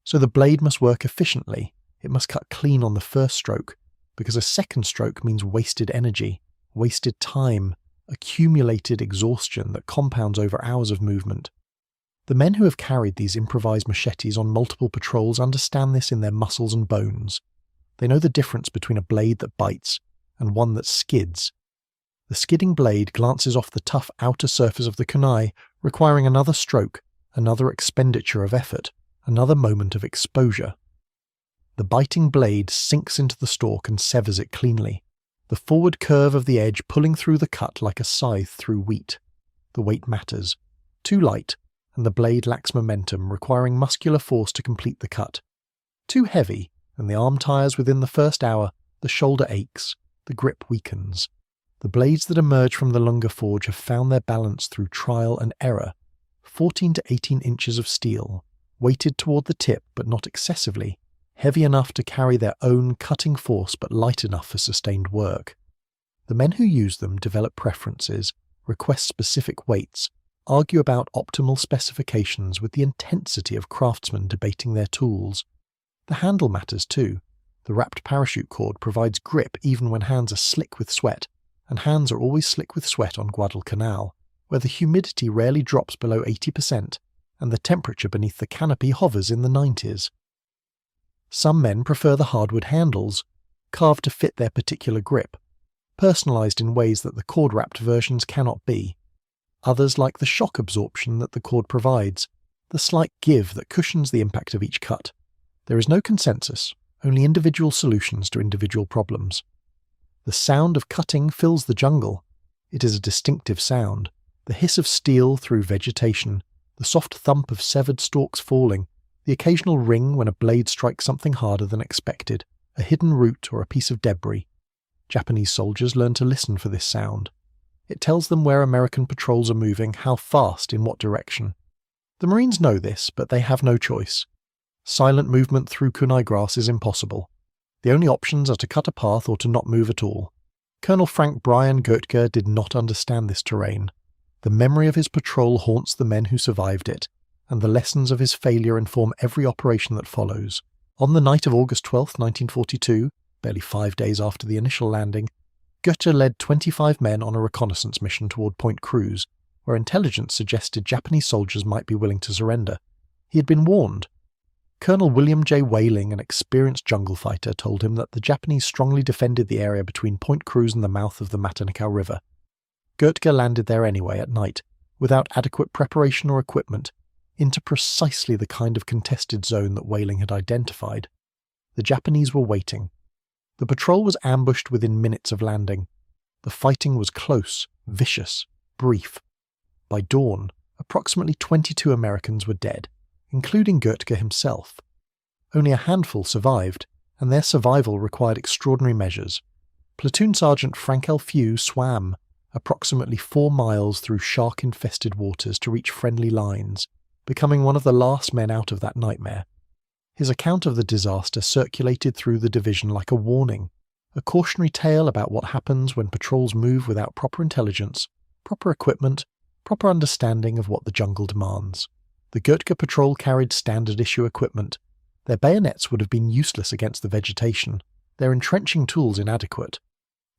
So the blade must work efficiently. It must cut clean on the first stroke, because a second stroke means wasted energy, wasted time, accumulated exhaustion that compounds over hours of movement. The men who have carried these improvised machetes on multiple patrols understand this in their muscles and bones. They know the difference between a blade that bites and one that skids. The skidding blade glances off the tough outer surface of the kunai, requiring another stroke, another expenditure of effort, another moment of exposure. The biting blade sinks into the stalk and severs it cleanly, the forward curve of the edge pulling through the cut like a scythe through wheat. The weight matters. Too light, and the blade lacks momentum, requiring muscular force to complete the cut. Too heavy, and the arm tires within the first hour, the shoulder aches, the grip weakens. The blades that emerge from the Lunga Forge have found their balance through trial and error. 14 to 18 inches of steel, weighted toward the tip but not excessively, heavy enough to carry their own cutting force but light enough for sustained work. The men who use them develop preferences, request specific weights, argue about optimal specifications with the intensity of craftsmen debating their tools. The handle matters too. The wrapped parachute cord provides grip even when hands are slick with sweat, and hands are always slick with sweat on Guadalcanal, where the humidity rarely drops below 80% and the temperature beneath the canopy hovers in the 90s. Some men prefer the hardwood handles, carved to fit their particular grip, personalised in ways that the cord-wrapped versions cannot be. Others like the shock absorption that the cord provides, the slight give that cushions the impact of each cut. There is no consensus, only individual solutions to individual problems. The sound of cutting fills the jungle. It is a distinctive sound, the hiss of steel through vegetation, the soft thump of severed stalks falling, the occasional ring when a blade strikes something harder than expected, a hidden root or a piece of debris. Japanese soldiers learn to listen for this sound. It tells them where American patrols are moving, how fast, in what direction. The Marines know this, but they have no choice. Silent movement through kunai grass is impossible. The only options are to cut a path or to not move at all. Colonel Frank Bryan Goetger did not understand this terrain. The memory of his patrol haunts the men who survived it, and the lessons of his failure inform every operation that follows. On the night of August 12, 1942, barely 5 days after the initial landing, Goetger led 25 men on a reconnaissance mission toward Point Cruz, where intelligence suggested Japanese soldiers might be willing to surrender. He had been warned. Colonel William J. Whaling, an experienced jungle fighter, told him that the Japanese strongly defended the area between Point Cruz and the mouth of the Matanikau River. Goetke landed there anyway at night, without adequate preparation or equipment, into precisely the kind of contested zone that Whaling had identified. The Japanese were waiting. The patrol was ambushed within minutes of landing. The fighting was close, vicious, brief. By dawn, approximately 22 Americans were dead, including Goetke himself. Only a handful survived, and their survival required extraordinary measures. Platoon Sergeant Frank L. Few swam approximately 4 miles through shark-infested waters to reach friendly lines, becoming one of the last men out of that nightmare. His account of the disaster circulated through the division like a warning, a cautionary tale about what happens when patrols move without proper intelligence, proper equipment, proper understanding of what the jungle demands. The Goetke patrol carried standard-issue equipment. Their bayonets would have been useless against the vegetation, their entrenching tools inadequate.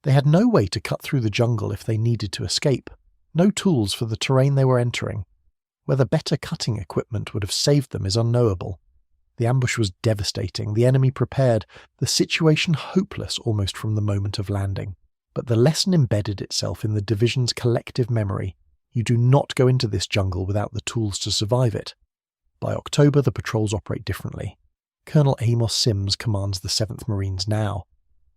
They had no way to cut through the jungle if they needed to escape, no tools for the terrain they were entering. Whether better cutting equipment would have saved them is unknowable. The ambush was devastating, the enemy prepared, the situation hopeless almost from the moment of landing. But the lesson embedded itself in the division's collective memory. You do not go into this jungle without the tools to survive it. By October, the patrols operate differently. Colonel Amos Sims commands the 7th Marines now.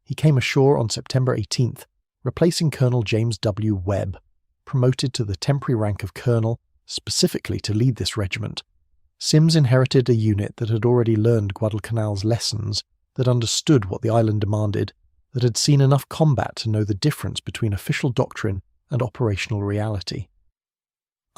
He came ashore on September 18th, replacing Colonel James W. Webb, promoted to the temporary rank of colonel, specifically to lead this regiment. Sims inherited a unit that had already learned Guadalcanal's lessons, that understood what the island demanded, that had seen enough combat to know the difference between official doctrine and operational reality.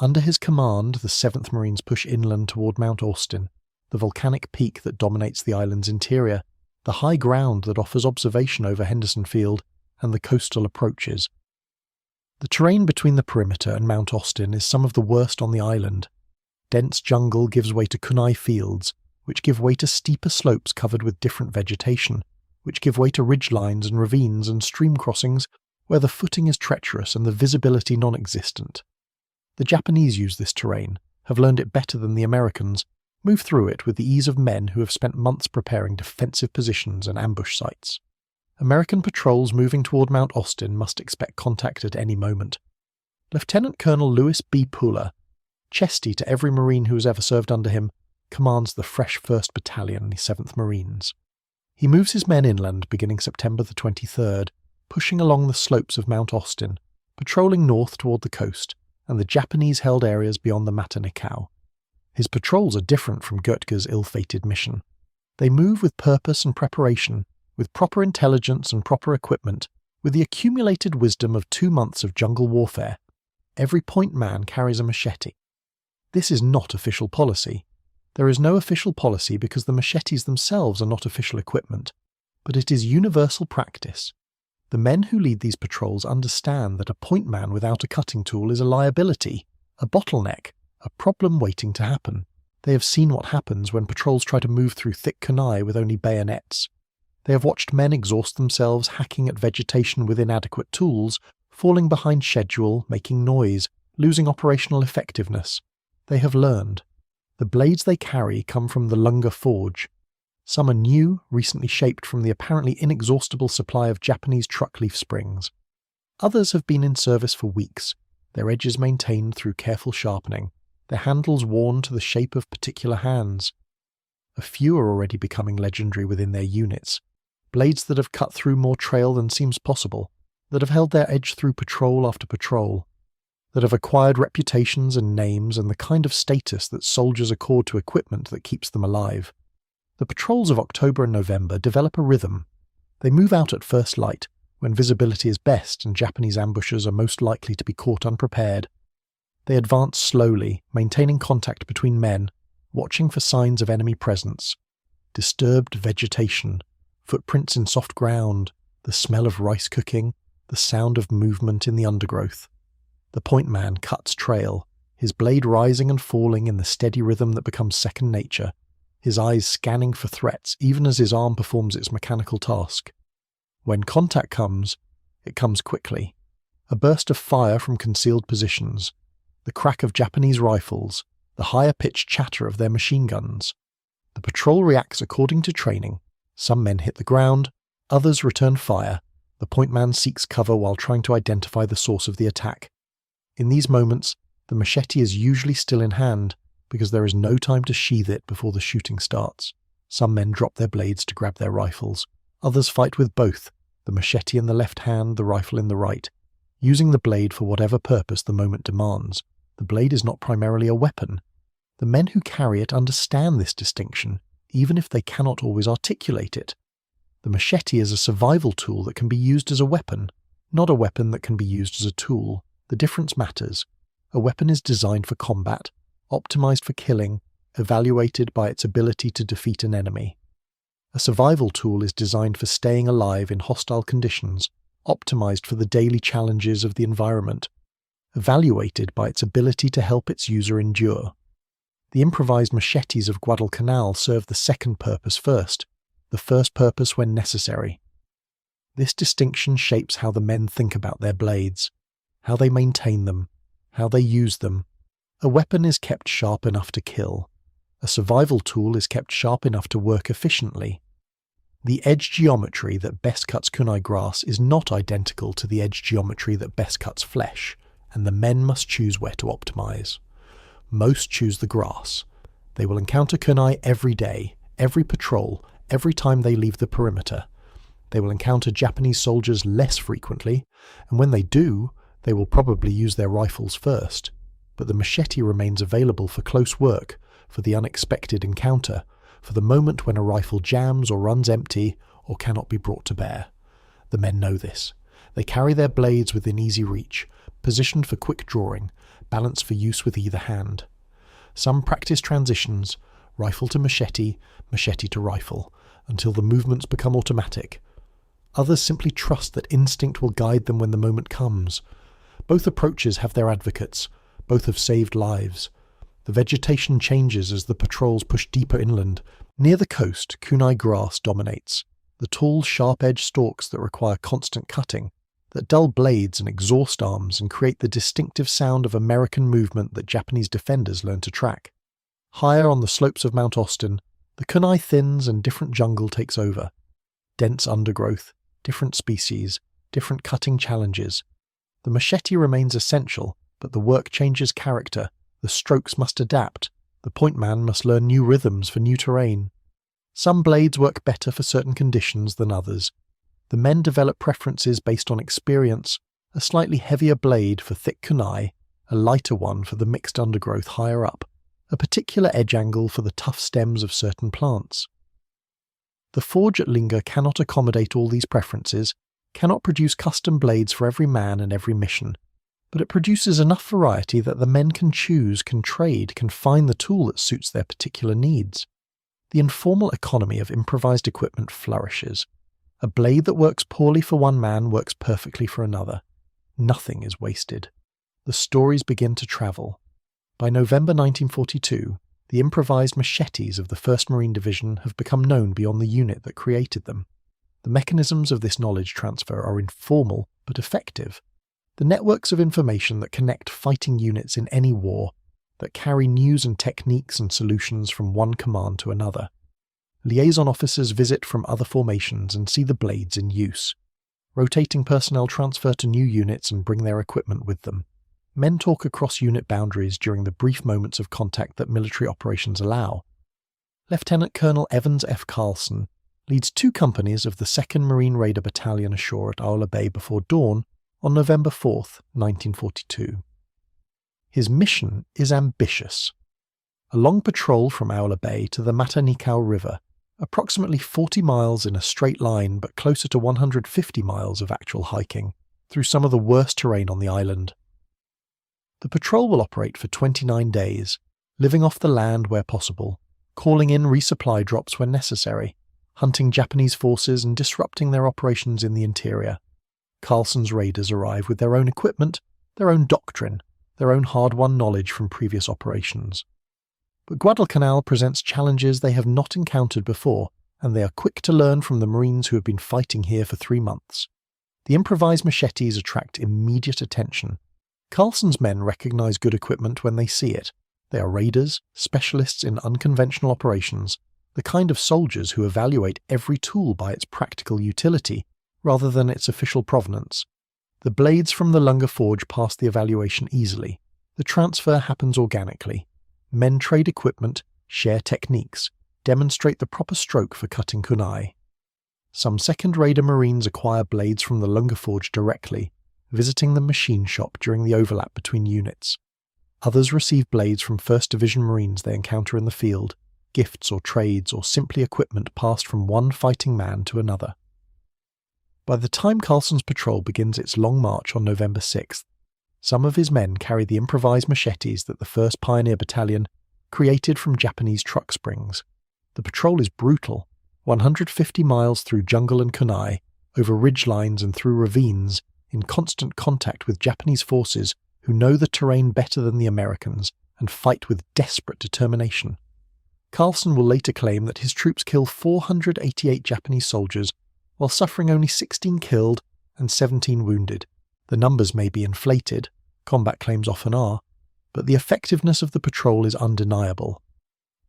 Under his command, the 7th Marines push inland toward Mount Austin, the volcanic peak that dominates the island's interior, the high ground that offers observation over Henderson Field, and the coastal approaches. The terrain between the perimeter and Mount Austin is some of the worst on the island. Dense jungle gives way to kunai fields, which give way to steeper slopes covered with different vegetation, which give way to ridgelines and ravines and stream crossings where the footing is treacherous and the visibility non-existent. The Japanese use this terrain, have learned it better than the Americans, move through it with the ease of men who have spent months preparing defensive positions and ambush sites. American patrols moving toward Mount Austin must expect contact at any moment. Lieutenant Colonel Lewis B. Pooler, chesty to every Marine who has ever served under him, commands the fresh 1st Battalion, the 7th Marines. He moves his men inland beginning September the 23rd, pushing along the slopes of Mount Austin, patrolling north toward the coast and the Japanese-held areas beyond the Matanikau. His patrols are different from Goetke's ill-fated mission. They move with purpose and preparation, with proper intelligence and proper equipment, with the accumulated wisdom of 2 months of jungle warfare. Every point man carries a machete. This is not official policy. There is no official policy because the machetes themselves are not official equipment, but it is universal practice. The men who lead these patrols understand that a point man without a cutting tool is a liability, a bottleneck, a problem waiting to happen. They have seen what happens when patrols try to move through thick kunai with only bayonets. They have watched men exhaust themselves hacking at vegetation with inadequate tools, falling behind schedule, making noise, losing operational effectiveness. They have learned. The blades they carry come from the Lunga Forge. Some are new, recently shaped from the apparently inexhaustible supply of Japanese truck leaf springs. Others have been in service for weeks, their edges maintained through careful sharpening, their handles worn to the shape of particular hands. A few are already becoming legendary within their units, blades that have cut through more trail than seems possible, that have held their edge through patrol after patrol, that have acquired reputations and names and the kind of status that soldiers accord to equipment that keeps them alive. The patrols of October and November develop a rhythm. They move out at first light, when visibility is best and Japanese ambushers are most likely to be caught unprepared. They advance slowly, maintaining contact between men, watching for signs of enemy presence. Disturbed vegetation, footprints in soft ground, the smell of rice cooking, the sound of movement in the undergrowth. The point man cuts trail, his blade rising and falling in the steady rhythm that becomes second nature, his eyes scanning for threats even as his arm performs its mechanical task. When contact comes, it comes quickly. A burst of fire from concealed positions, the crack of Japanese rifles, the higher-pitched chatter of their machine guns. The patrol reacts according to training. Some men hit the ground, others return fire. The point man seeks cover while trying to identify the source of the attack. In these moments, the machete is usually still in hand because there is no time to sheath it before the shooting starts. Some men drop their blades to grab their rifles. Others fight with both, the machete in the left hand, the rifle in the right, using the blade for whatever purpose the moment demands. The blade is not primarily a weapon. The men who carry it understand this distinction, even if they cannot always articulate it. The machete is a survival tool that can be used as a weapon, not a weapon that can be used as a tool. The difference matters. A weapon is designed for combat, optimized for killing, evaluated by its ability to defeat an enemy. A survival tool is designed for staying alive in hostile conditions, optimized for the daily challenges of the environment, evaluated by its ability to help its user endure. The improvised machetes of Guadalcanal serve the second purpose first, the first purpose when necessary. This distinction shapes how the men think about their blades, how they maintain them, how they use them. A weapon is kept sharp enough to kill. A survival tool is kept sharp enough to work efficiently. The edge geometry that best cuts kunai grass is not identical to the edge geometry that best cuts flesh, and the men must choose where to optimize. Most choose the grass. They will encounter kunai every day, every patrol, every time they leave the perimeter. They will encounter Japanese soldiers less frequently, and when they do, they will probably use their rifles first. But the machete remains available for close work, for the unexpected encounter, for the moment when a rifle jams or runs empty or cannot be brought to bear. The men know this. They carry their blades within easy reach, positioned for quick drawing, balanced for use with either hand. Some practice transitions, rifle to machete, machete to rifle, until the movements become automatic. Others simply trust that instinct will guide them when the moment comes. Both approaches have their advocates. Both have saved lives. The vegetation changes as the patrols push deeper inland. Near the coast, kunai grass dominates. The tall, sharp-edged stalks that require constant cutting, that dull blades and exhaust arms and create the distinctive sound of American movement that Japanese defenders learn to track. Higher on the slopes of Mount Austin, the kunai thins and different jungle takes over. Dense undergrowth, different species, different cutting challenges. The machete remains essential, but the work changes character. The strokes must adapt. The point man must learn new rhythms for new terrain. Some blades work better for certain conditions than others. The men develop preferences based on experience, a slightly heavier blade for thick kunai, a lighter one for the mixed undergrowth higher up, a particular edge angle for the tough stems of certain plants. The forge at Linga cannot accommodate all these preferences, cannot produce custom blades for every man and every mission, but it produces enough variety that the men can choose, can trade, can find the tool that suits their particular needs. The informal economy of improvised equipment flourishes. A blade that works poorly for one man works perfectly for another. Nothing is wasted. The stories begin to travel. By November 1942, the improvised machetes of the 1st Marine Division have become known beyond the unit that created them. The mechanisms of this knowledge transfer are informal but effective. The networks of information that connect fighting units in any war, that carry news and techniques and solutions from one command to another. Liaison officers visit from other formations and see the blades in use. Rotating personnel transfer to new units and bring their equipment with them. Men talk across unit boundaries during the brief moments of contact that military operations allow. Lieutenant Colonel Evans F. Carlson leads 2 companies of the 2nd Marine Raider Battalion ashore at Aola Bay before dawn on November 4, 1942. His mission is ambitious. A long patrol from Aola Bay to the Matanikau River, approximately 40 miles in a straight line but closer to 150 miles of actual hiking, through some of the worst terrain on the island. The patrol will operate for 29 days, living off the land where possible, calling in resupply drops when necessary, hunting Japanese forces and disrupting their operations in the interior. Carlson's raiders arrive with their own equipment, their own doctrine, their own hard-won knowledge from previous operations. But Guadalcanal presents challenges they have not encountered before, and they are quick to learn from the Marines who have been fighting here for 3 months. The improvised machetes attract immediate attention. Carlson's men recognize good equipment when they see it. They are raiders, specialists in unconventional operations. the kind of soldiers who evaluate every tool by its practical utility rather than its official provenance. The blades from the Lunga forge pass the evaluation easily. The transfer happens organically. Men trade equipment, share techniques, demonstrate the proper stroke for cutting kunai. Some second raider Marines acquire blades from the Lunga forge directly, visiting the machine shop during the overlap between units. Others receive blades from 1st Division Marines they encounter in the field, gifts or trades or simply equipment passed from one fighting man to another. By the time Carlson's patrol begins its long march on November 6th, some of his men carry the improvised machetes that the 1st Pioneer Battalion created from Japanese truck springs. The patrol is brutal, 150 miles through jungle and kunai, over ridgelines and through ravines, in constant contact with Japanese forces who know the terrain better than the Americans and fight with desperate determination. Carlson will later claim that his troops kill 488 Japanese soldiers while suffering only 16 killed and 17 wounded. The numbers may be inflated, combat claims often are, but the effectiveness of the patrol is undeniable.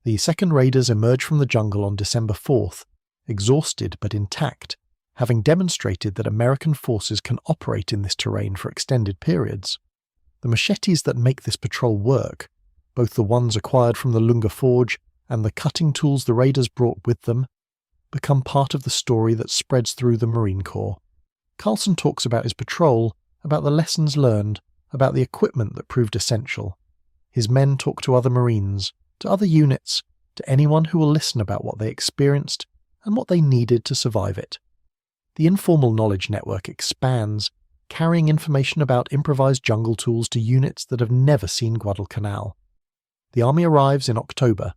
The second raiders emerge from the jungle on December 4th, exhausted but intact, having demonstrated that American forces can operate in this terrain for extended periods. The machetes that make this patrol work, both the ones acquired from the Lunga forge and the cutting tools the raiders brought with them, become part of the story that spreads through the Marine Corps. Carlson talks about his patrol, about the lessons learned, about the equipment that proved essential. His men talk to other Marines, to other units, to anyone who will listen about what they experienced and what they needed to survive it. The informal knowledge network expands, carrying information about improvised jungle tools to units that have never seen Guadalcanal. The army arrives in October.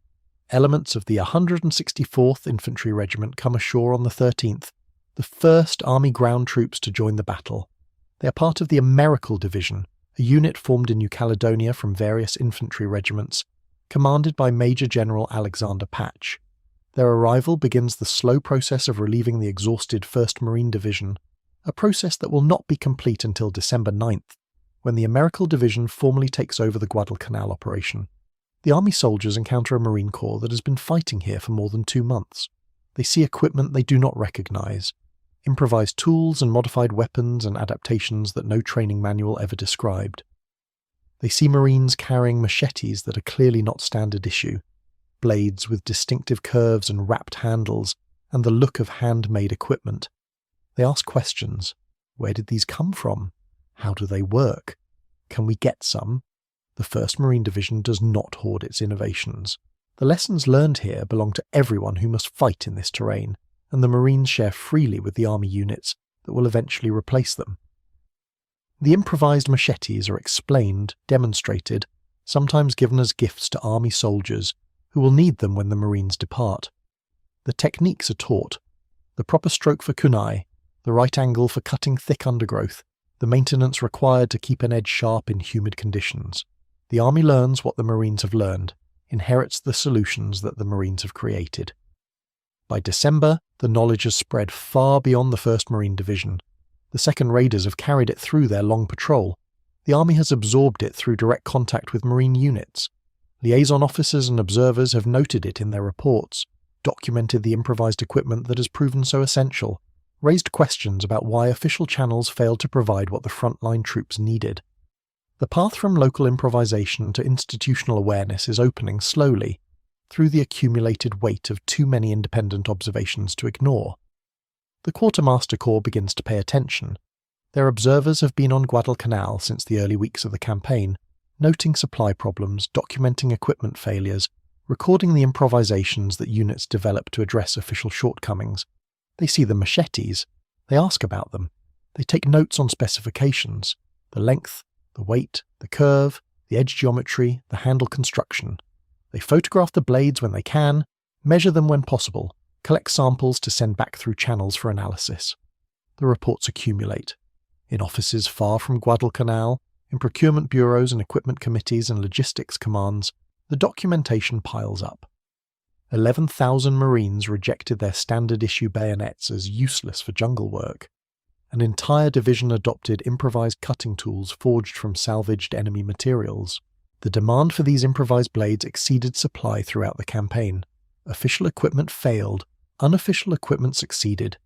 Elements of the 164th Infantry Regiment come ashore on the 13th, the first Army ground troops to join the battle. They are part of the Americal Division, a unit formed in New Caledonia from various infantry regiments, commanded by Major General Alexander Patch. Their arrival begins the slow process of relieving the exhausted 1st Marine Division, a process that will not be complete until December 9th, when the Americal Division formally takes over the Guadalcanal operation. The Army soldiers encounter a Marine Corps that has been fighting here for more than 2 months. They see equipment they do not recognize, improvised tools and modified weapons and adaptations that no training manual ever described. They see Marines carrying machetes that are clearly not standard issue, blades with distinctive curves and wrapped handles, and the look of handmade equipment. They ask questions. Where did these come from? How do they work? Can we get some? The 1st Marine Division does not hoard its innovations. The lessons learned here belong to everyone who must fight in this terrain, and the Marines share freely with the Army units that will eventually replace them. The improvised machetes are explained, demonstrated, sometimes given as gifts to Army soldiers who will need them when the Marines depart. The techniques are taught: the proper stroke for kunai, the right angle for cutting thick undergrowth, the maintenance required to keep an edge sharp in humid conditions. The Army learns what the Marines have learned, inherits the solutions that the Marines have created. By December, the knowledge has spread far beyond the 1st Marine Division. The second raiders have carried it through their long patrol. The Army has absorbed it through direct contact with Marine units. Liaison officers and observers have noted it in their reports, documented the improvised equipment that has proven so essential, raised questions about why official channels failed to provide what the frontline troops needed. The path from local improvisation to institutional awareness is opening slowly, through the accumulated weight of too many independent observations to ignore. The Quartermaster Corps begins to pay attention. Their observers have been on Guadalcanal since the early weeks of the campaign, noting supply problems, documenting equipment failures, recording the improvisations that units develop to address official shortcomings. They see the machetes. They ask about them. They take notes on specifications, the length, the weight, the curve, the edge geometry, the handle construction. They photograph the blades when they can, measure them when possible, collect samples to send back through channels for analysis. The reports accumulate. In offices far from Guadalcanal, in procurement bureaus and equipment committees and logistics commands, the documentation piles up. 11,000 Marines rejected their standard-issue bayonets as useless for jungle work. An entire division adopted improvised cutting tools forged from salvaged enemy materials. The demand for these improvised blades exceeded supply throughout the campaign. Official equipment failed, unofficial equipment succeeded.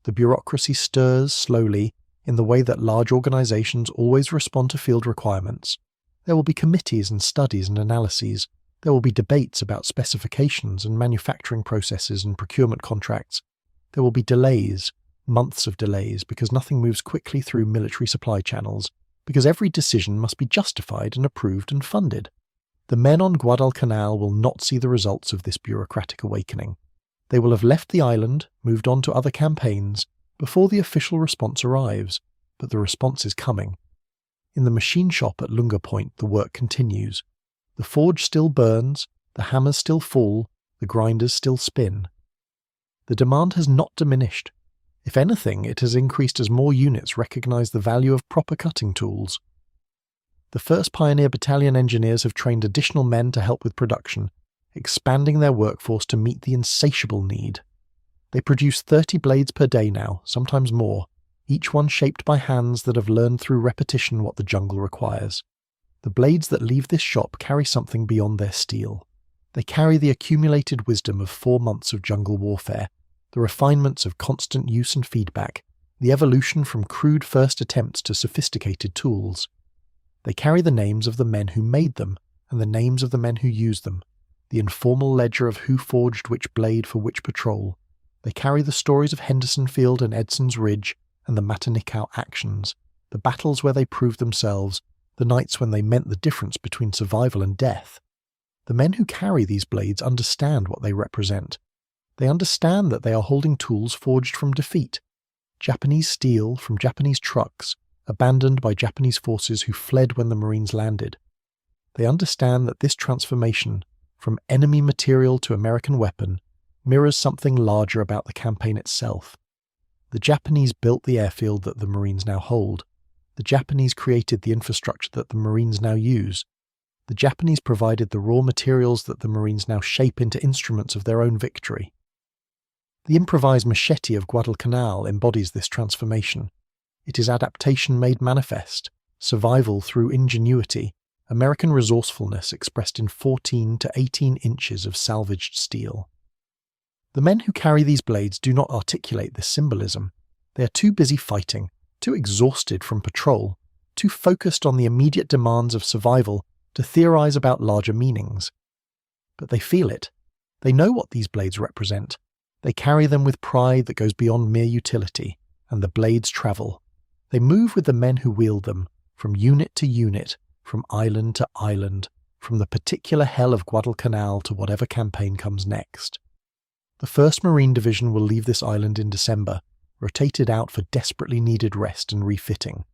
The bureaucracy stirs slowly in the way that large organizations always respond to field requirements. There will be committees and studies and analyses. There will be debates about specifications and manufacturing processes and procurement contracts. There will be delays, months of delays, because nothing moves quickly through military supply channels, because every decision must be justified and approved and funded. The men on Guadalcanal will not see the results of this bureaucratic awakening. They will have left the island, moved on to other campaigns, before the official response arrives, but the response is coming. In the machine shop at Lunga Point, the work continues. The forge still burns, the hammers still fall, the grinders still spin. The demand has not diminished. If anything, it has increased as more units recognize the value of proper cutting tools. The 1st Pioneer Battalion engineers have trained additional men to help with production, expanding their workforce to meet the insatiable need. They produce 30 blades per day now, sometimes more, each one shaped by hands that have learned through repetition what the jungle requires. The blades that leave this shop carry something beyond their steel. They carry the accumulated wisdom of 4 months of jungle warfare, the refinements of constant use and feedback, the evolution from crude first attempts to sophisticated tools. They carry the names of the men who made them and the names of the men who used them, the informal ledger of who forged which blade for which patrol. They carry the stories of Henderson Field and Edson's Ridge and the Matanikau actions, the battles where they proved themselves, the nights when they meant the difference between survival and death. The men who carry these blades understand what they represent. They understand that they are holding tools forged from defeat, Japanese steel from Japanese trucks, abandoned by Japanese forces who fled when the Marines landed. They understand that this transformation, from enemy material to American weapon, mirrors something larger about the campaign itself. The Japanese built the airfield that the Marines now hold. The Japanese created the infrastructure that the Marines now use. The Japanese provided the raw materials that the Marines now shape into instruments of their own victory. The improvised machete of Guadalcanal embodies this transformation. It is adaptation made manifest, survival through ingenuity, American resourcefulness expressed in 14 to 18 inches of salvaged steel. The men who carry these blades do not articulate this symbolism. They are too busy fighting, too exhausted from patrol, too focused on the immediate demands of survival to theorize about larger meanings. But they feel it. They know what these blades represent. They carry them with pride that goes beyond mere utility, and the blades travel. They move with the men who wield them, from unit to unit, from island to island, from the particular hell of Guadalcanal to whatever campaign comes next. The 1st Marine Division will leave this island in December, rotated out for desperately needed rest and refitting.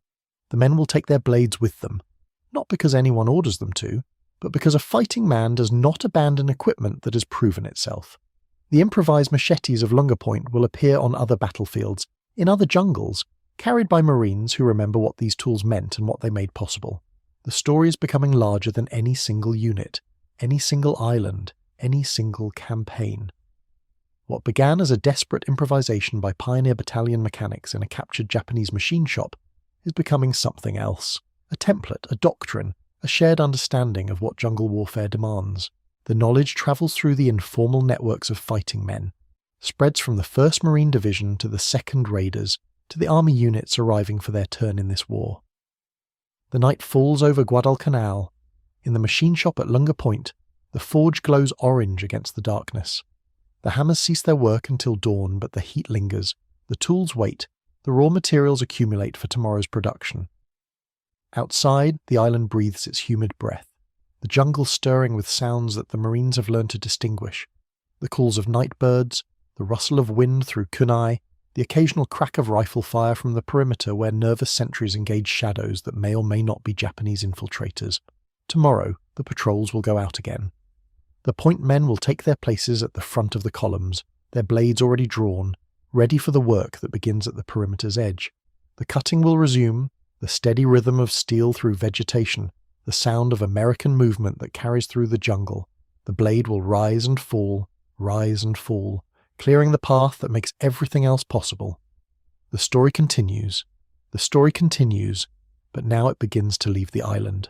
The men will take their blades with them, not because anyone orders them to, but because a fighting man does not abandon equipment that has proven itself. The improvised machetes of Lunga Point will appear on other battlefields, in other jungles, carried by Marines who remember what these tools meant and what they made possible. The story is becoming larger than any single unit, any single island, any single campaign. What began as a desperate improvisation by Pioneer Battalion mechanics in a captured Japanese machine shop is becoming something else, a template, a doctrine, a shared understanding of what jungle warfare demands. The knowledge travels through the informal networks of fighting men, spreads from the 1st Marine Division to the 2nd Raiders, to the army units arriving for their turn in this war. The night falls over Guadalcanal. In the machine shop at Lunga Point, the forge glows orange against the darkness. The hammers cease their work until dawn, but the heat lingers. The tools wait. The raw materials accumulate for tomorrow's production. Outside, the island breathes its humid breath, the jungle stirring with sounds that the Marines have learned to distinguish. The calls of night birds, the rustle of wind through kunai, the occasional crack of rifle fire from the perimeter where nervous sentries engage shadows that may or may not be Japanese infiltrators. Tomorrow, the patrols will go out again. The point men will take their places at the front of the columns, their blades already drawn, ready for the work that begins at the perimeter's edge. The cutting will resume, the steady rhythm of steel through vegetation, the sound of American movement that carries through the jungle. The blade will rise and fall, clearing the path that makes everything else possible. The story continues, but now it begins to leave the island.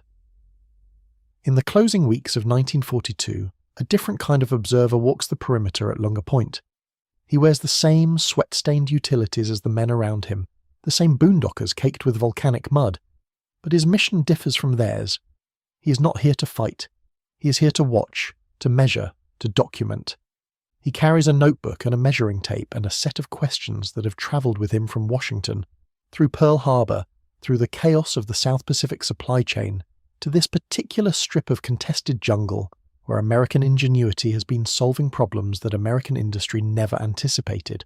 In the closing weeks of 1942, A different kind of observer walks the perimeter at Lunga Point. He wears the same sweat-stained utilities as the men around him, the same boondockers caked with volcanic mud, but his mission differs from theirs. He is not here to fight. He is here to watch, to measure, to document. He carries a notebook and a measuring tape and a set of questions that have travelled with him from Washington, through Pearl Harbor, through the chaos of the South Pacific supply chain, to this particular strip of contested jungle where American ingenuity has been solving problems that American industry never anticipated.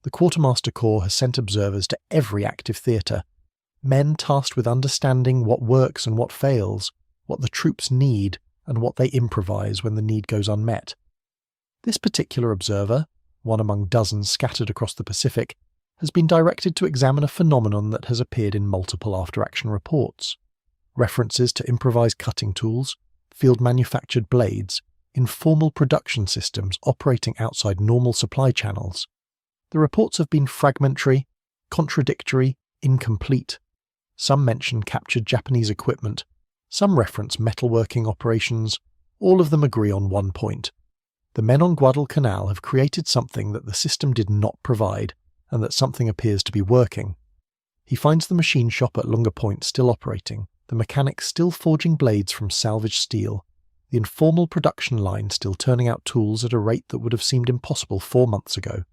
The Quartermaster Corps has sent observers to every active theatre, men tasked with understanding what works and what fails, what the troops need, and what they improvise when the need goes unmet. This particular observer, one among dozens scattered across the Pacific, has been directed to examine a phenomenon that has appeared in multiple after-action reports. References to improvised cutting tools, field-manufactured blades, informal production systems operating outside normal supply channels. The reports have been fragmentary, contradictory, incomplete. Some mention captured Japanese equipment, some reference metalworking operations. All of them agree on one point. The men on Guadalcanal have created something that the system did not provide, and that something appears to be working. He finds the machine shop at Lunga Point still operating, the mechanics still forging blades from salvaged steel, the informal production line still turning out tools at a rate that would have seemed impossible 4 months ago.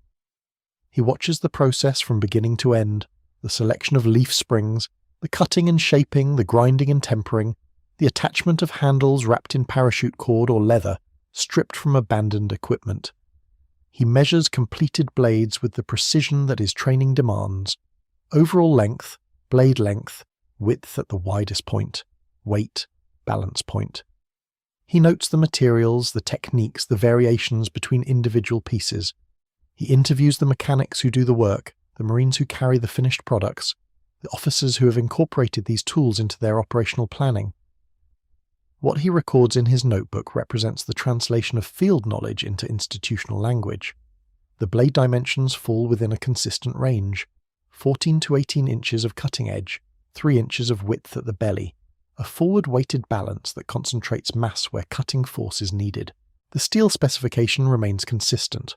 He watches the process from beginning to end, the selection of leaf springs, the cutting and shaping, the grinding and tempering, the attachment of handles wrapped in parachute cord or leather, stripped from abandoned equipment. He measures completed blades with the precision that his training demands. Overall length, blade length, width at the widest point, weight, balance point. He notes the materials, the techniques, the variations between individual pieces. He interviews the mechanics who do the work, the Marines who carry the finished products, the officers who have incorporated these tools into their operational planning. What he records in his notebook represents the translation of field knowledge into institutional language. The blade dimensions fall within a consistent range: 14 to 18 inches of cutting edge, 3 inches of width at the belly, a forward-weighted balance that concentrates mass where cutting force is needed. The steel specification remains consistent: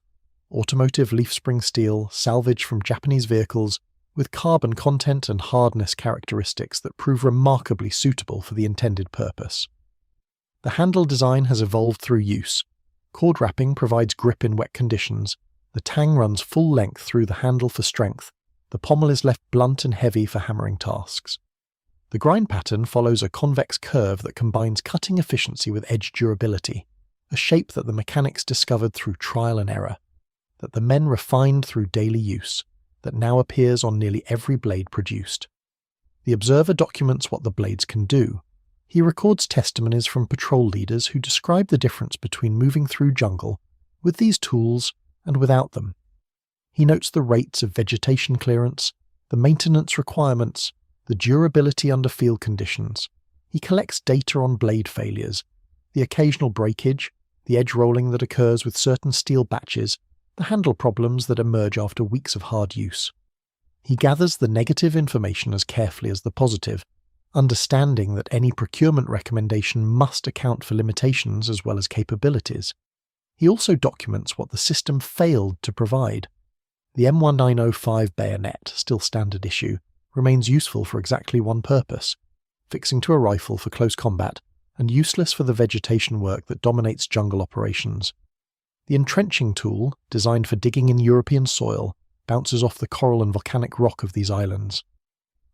automotive leaf spring steel, salvaged from Japanese vehicles, with carbon content and hardness characteristics that prove remarkably suitable for the intended purpose. The handle design has evolved through use. Cord wrapping provides grip in wet conditions, the tang runs full length through the handle for strength, the pommel is left blunt and heavy for hammering tasks. The grind pattern follows a convex curve that combines cutting efficiency with edge durability, a shape that the mechanics discovered through trial and error, that the men refined through daily use, that now appears on nearly every blade produced. The observer documents what the blades can do. He records testimonies from patrol leaders who describe the difference between moving through jungle with these tools and without them. He notes the rates of vegetation clearance, the maintenance requirements, the durability under field conditions. He collects data on blade failures, the occasional breakage, the edge rolling that occurs with certain steel batches, the handle problems that emerge after weeks of hard use. He gathers the negative information as carefully as the positive, understanding that any procurement recommendation must account for limitations as well as capabilities. He also documents what the system failed to provide. The M1905 bayonet, still standard issue, remains useful for exactly one purpose: fixing to a rifle for close combat, and useless for the vegetation work that dominates jungle operations. The entrenching tool, designed for digging in European soil, bounces off the coral and volcanic rock of these islands.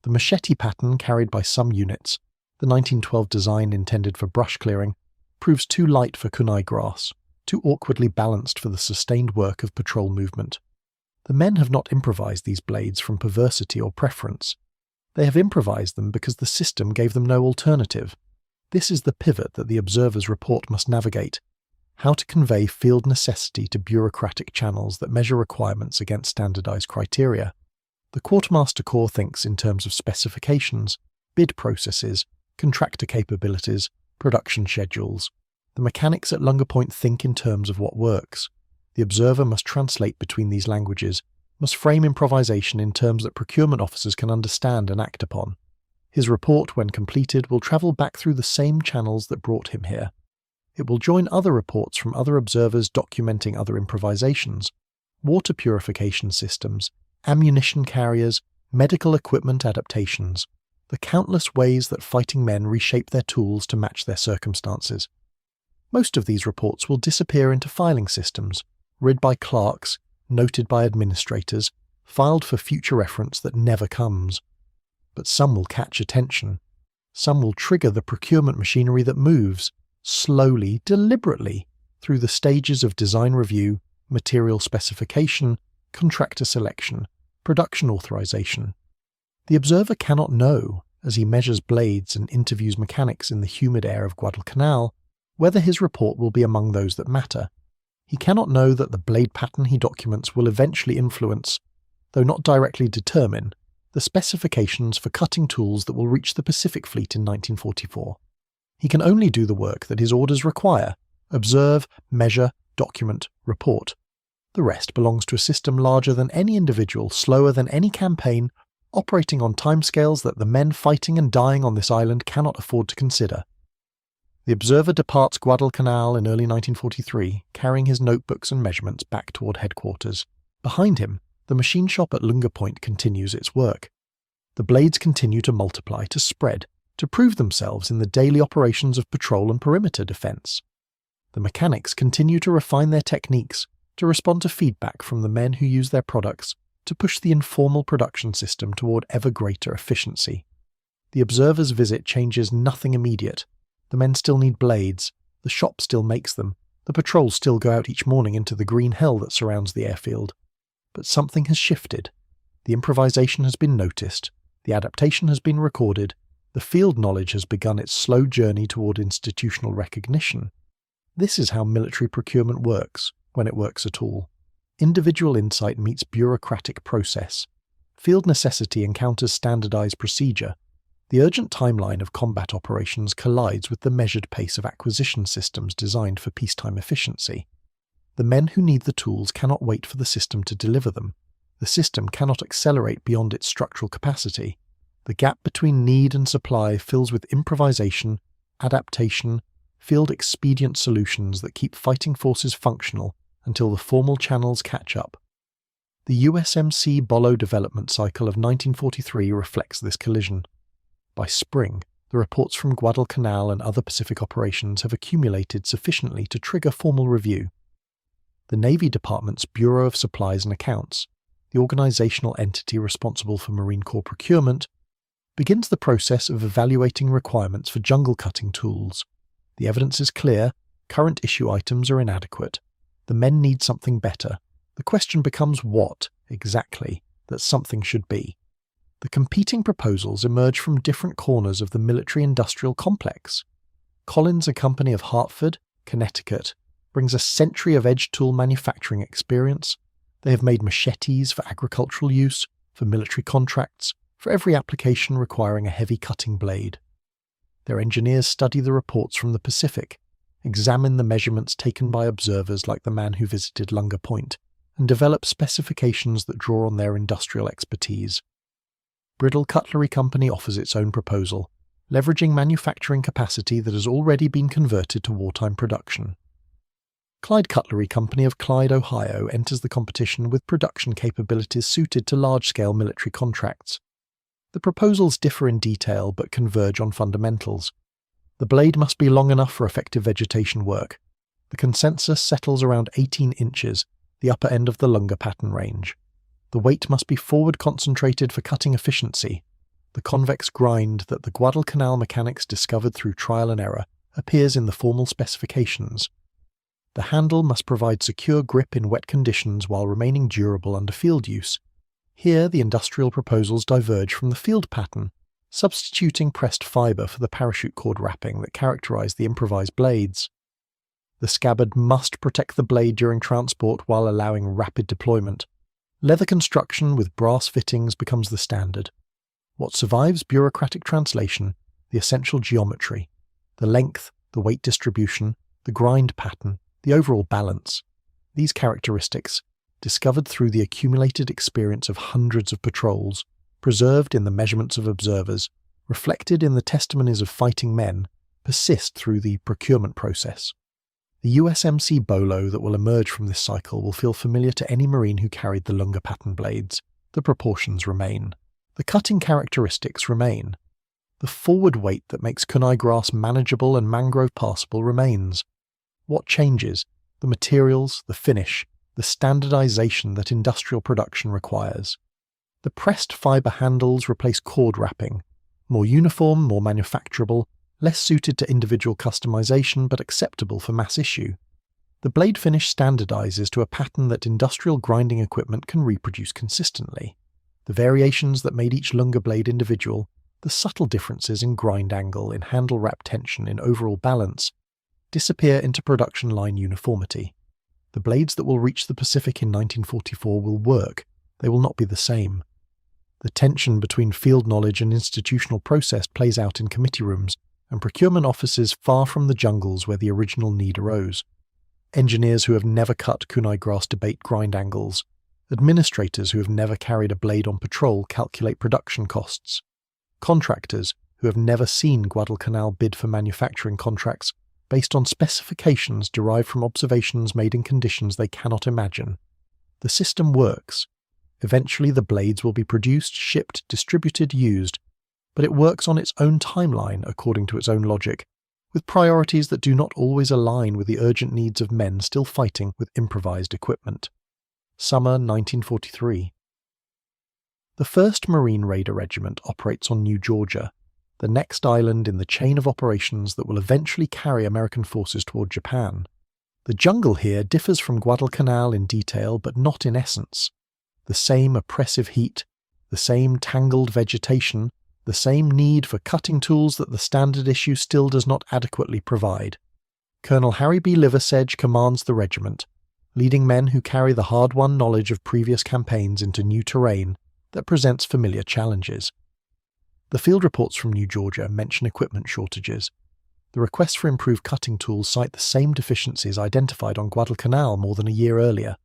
The machete pattern carried by some units, the 1912 design intended for brush clearing, proves too light for kunai grass, too awkwardly balanced for the sustained work of patrol movement. The men have not improvised these blades from perversity or preference. They have improvised them because the system gave them no alternative. This is the pivot that the observer's report must navigate: how to convey field necessity to bureaucratic channels that measure requirements against standardized criteria. The Quartermaster Corps thinks in terms of specifications, bid processes, contractor capabilities, production schedules. The mechanics at Lunga Point think in terms of what works. The observer must translate between these languages, must frame improvisation in terms that procurement officers can understand and act upon. His report, when completed, will travel back through the same channels that brought him here. It will join other reports from other observers documenting other improvisations, water purification systems, ammunition carriers, medical equipment adaptations, the countless ways that fighting men reshape their tools to match their circumstances. Most of these reports will disappear into filing systems, read by clerks, noted by administrators, filed for future reference that never comes. But some will catch attention. Some will trigger the procurement machinery that moves, slowly, deliberately, through the stages of design review, material specification, contractor selection, production authorization. The observer cannot know, as he measures blades and interviews mechanics in the humid air of Guadalcanal, whether his report will be among those that matter. He cannot know that the blade pattern he documents will eventually influence, though not directly determine, the specifications for cutting tools that will reach the Pacific Fleet in 1944. He can only do the work that his orders require: observe, measure, document, report. The rest belongs to a system larger than any individual, slower than any campaign, operating on timescales that the men fighting and dying on this island cannot afford to consider. The observer departs Guadalcanal in early 1943, carrying his notebooks and measurements back toward headquarters. Behind him, the machine shop at Lunga Point continues its work. The blades continue to multiply, to spread, to prove themselves in the daily operations of patrol and perimeter defense. The mechanics continue to refine their techniques, to respond to feedback from the men who use their products, to push the informal production system toward ever greater efficiency. The observer's visit changes nothing immediate. The men still need blades, the shop still makes them, the patrols still go out each morning into the green hell that surrounds the airfield. But something has shifted. The improvisation has been noticed, the adaptation has been recorded, the field knowledge has begun its slow journey toward institutional recognition. This is how military procurement works, when it works at all. Individual insight meets bureaucratic process. Field necessity encounters standardized procedure. The urgent timeline of combat operations collides with the measured pace of acquisition systems designed for peacetime efficiency. The men who need the tools cannot wait for the system to deliver them. The system cannot accelerate beyond its structural capacity. The gap between need and supply fills with improvisation, adaptation, field expedient solutions that keep fighting forces functional until the formal channels catch up. The USMC Bolo development cycle of 1943 reflects this collision. By spring, the reports from Guadalcanal and other Pacific operations have accumulated sufficiently to trigger formal review. The Navy Department's Bureau of Supplies and Accounts, the organizational entity responsible for Marine Corps procurement, begins the process of evaluating requirements for jungle cutting tools. The evidence is clear, current issue items are inadequate. The men need something better. The question becomes what, exactly, that something should be. The competing proposals emerge from different corners of the military-industrial complex. Collins & Company of Hartford, Connecticut, brings a century of edge tool manufacturing experience. They have made machetes for agricultural use, for military contracts, for every application requiring a heavy cutting blade. Their engineers study the reports from the Pacific, examine the measurements taken by observers like the man who visited Lunga Point, and develop specifications that draw on their industrial expertise. Bridle Cutlery Company offers its own proposal, leveraging manufacturing capacity that has already been converted to wartime production. Clyde Cutlery Company of Clyde, Ohio enters the competition with production capabilities suited to large-scale military contracts. The proposals differ in detail but converge on fundamentals. The blade must be long enough for effective vegetation work. The consensus settles around 18 inches, the upper end of the Lunga pattern range. The weight must be forward concentrated for cutting efficiency. The convex grind that the Guadalcanal mechanics discovered through trial and error appears in the formal specifications. The handle must provide secure grip in wet conditions while remaining durable under field use. Here the industrial proposals diverge from the field pattern, substituting pressed fibre for the parachute cord wrapping that characterised the improvised blades. The scabbard must protect the blade during transport while allowing rapid deployment. Leather construction with brass fittings becomes the standard. What survives bureaucratic translation, the essential geometry, the length, the weight distribution, the grind pattern, the overall balance. These characteristics, discovered through the accumulated experience of hundreds of patrols, preserved in the measurements of observers, reflected in the testimonies of fighting men, persist through the procurement process. The USMC Bolo that will emerge from this cycle will feel familiar to any Marine who carried the Lunga pattern blades. The proportions remain. The cutting characteristics remain. The forward weight that makes kunai grass manageable and mangrove passable remains. What changes? The materials, the finish, the standardization that industrial production requires. The pressed fibre handles replace cord wrapping, more uniform, more manufacturable, less suited to individual customization but acceptable for mass issue. The blade finish standardizes to a pattern that industrial grinding equipment can reproduce consistently. The variations that made each Lunga blade individual, the subtle differences in grind angle, in handle wrap tension, in overall balance, disappear into production line uniformity. The blades that will reach the Pacific in 1944 will work, they will not be the same. The tension between field knowledge and institutional process plays out in committee rooms and procurement offices far from the jungles where the original need arose. Engineers who have never cut kunai grass debate grind angles. Administrators who have never carried a blade on patrol calculate production costs. Contractors who have never seen Guadalcanal bid for manufacturing contracts based on specifications derived from observations made in conditions they cannot imagine. The system works. Eventually the blades will be produced, shipped, distributed, used, but it works on its own timeline according to its own logic, with priorities that do not always align with the urgent needs of men still fighting with improvised equipment. Summer 1943. The 1st Marine Raider Regiment operates on New Georgia, the next island in the chain of operations that will eventually carry American forces toward Japan. The jungle here differs from Guadalcanal in detail but not in essence. The same oppressive heat, the same tangled vegetation, the same need for cutting tools that the standard issue still does not adequately provide. Colonel Harry B. Liversedge commands the regiment, leading men who carry the hard-won knowledge of previous campaigns into new terrain that presents familiar challenges. The field reports from New Georgia mention equipment shortages. The requests for improved cutting tools cite the same deficiencies identified on Guadalcanal more than a year earlier.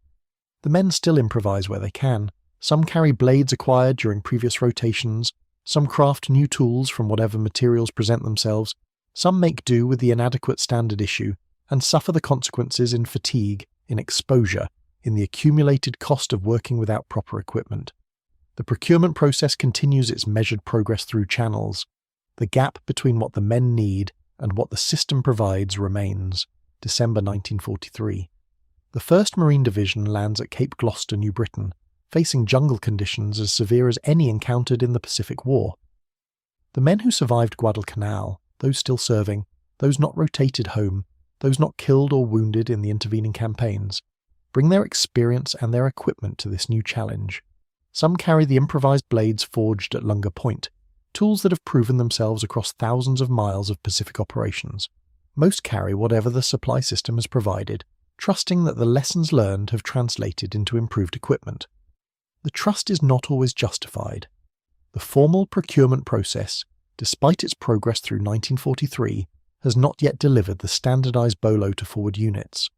The men still improvise where they can. Some carry blades acquired during previous rotations, some craft new tools from whatever materials present themselves, some make do with the inadequate standard issue, and suffer the consequences in fatigue, in exposure, in the accumulated cost of working without proper equipment. The procurement process continues its measured progress through channels. The gap between what the men need and what the system provides remains. December 1943. The 1st Marine Division lands at Cape Gloucester, New Britain, facing jungle conditions as severe as any encountered in the Pacific War. The men who survived Guadalcanal, those still serving, those not rotated home, those not killed or wounded in the intervening campaigns, bring their experience and their equipment to this new challenge. Some carry the improvised blades forged at Lunga Point, tools that have proven themselves across thousands of miles of Pacific operations. Most carry whatever the supply system has provided, trusting that the lessons learned have translated into improved equipment. The trust is not always justified. The formal procurement process, despite its progress through 1943, has not yet delivered the standardized bolo to forward units.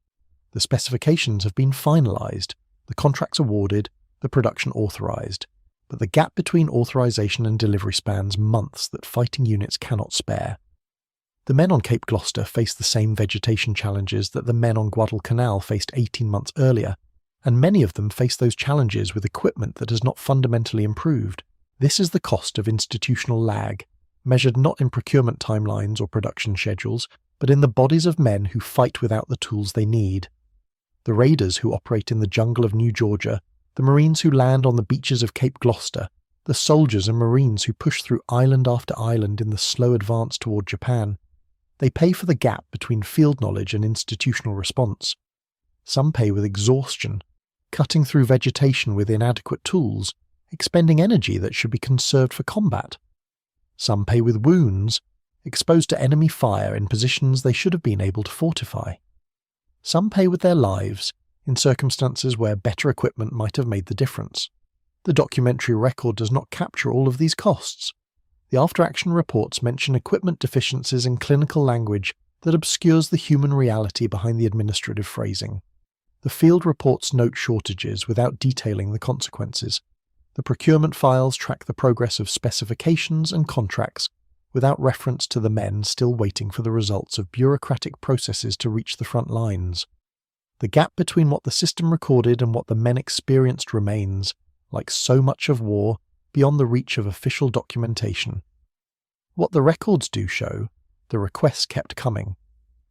The specifications have been finalized, the contracts awarded, the production authorized, but the gap between authorization and delivery spans months that fighting units cannot spare. The men on Cape Gloucester face the same vegetation challenges that the men on Guadalcanal faced 18 months earlier, and many of them face those challenges with equipment that has not fundamentally improved. This is the cost of institutional lag, measured not in procurement timelines or production schedules, but in the bodies of men who fight without the tools they need. The raiders who operate in the jungle of New Georgia, the Marines who land on the beaches of Cape Gloucester, the soldiers and Marines who push through island after island in the slow advance toward Japan. They pay for the gap between field knowledge and institutional response. Some pay with exhaustion, cutting through vegetation with inadequate tools, expending energy that should be conserved for combat. Some pay with wounds, exposed to enemy fire in positions they should have been able to fortify. Some pay with their lives, in circumstances where better equipment might have made the difference. The documentary record does not capture all of these costs. The after-action reports mention equipment deficiencies in clinical language that obscures the human reality behind the administrative phrasing. The field reports note shortages without detailing the consequences. The procurement files track the progress of specifications and contracts without reference to the men still waiting for the results of bureaucratic processes to reach the front lines. The gap between what the system recorded and what the men experienced remains, like so much of war, beyond the reach of official documentation. What the records do show, the requests kept coming.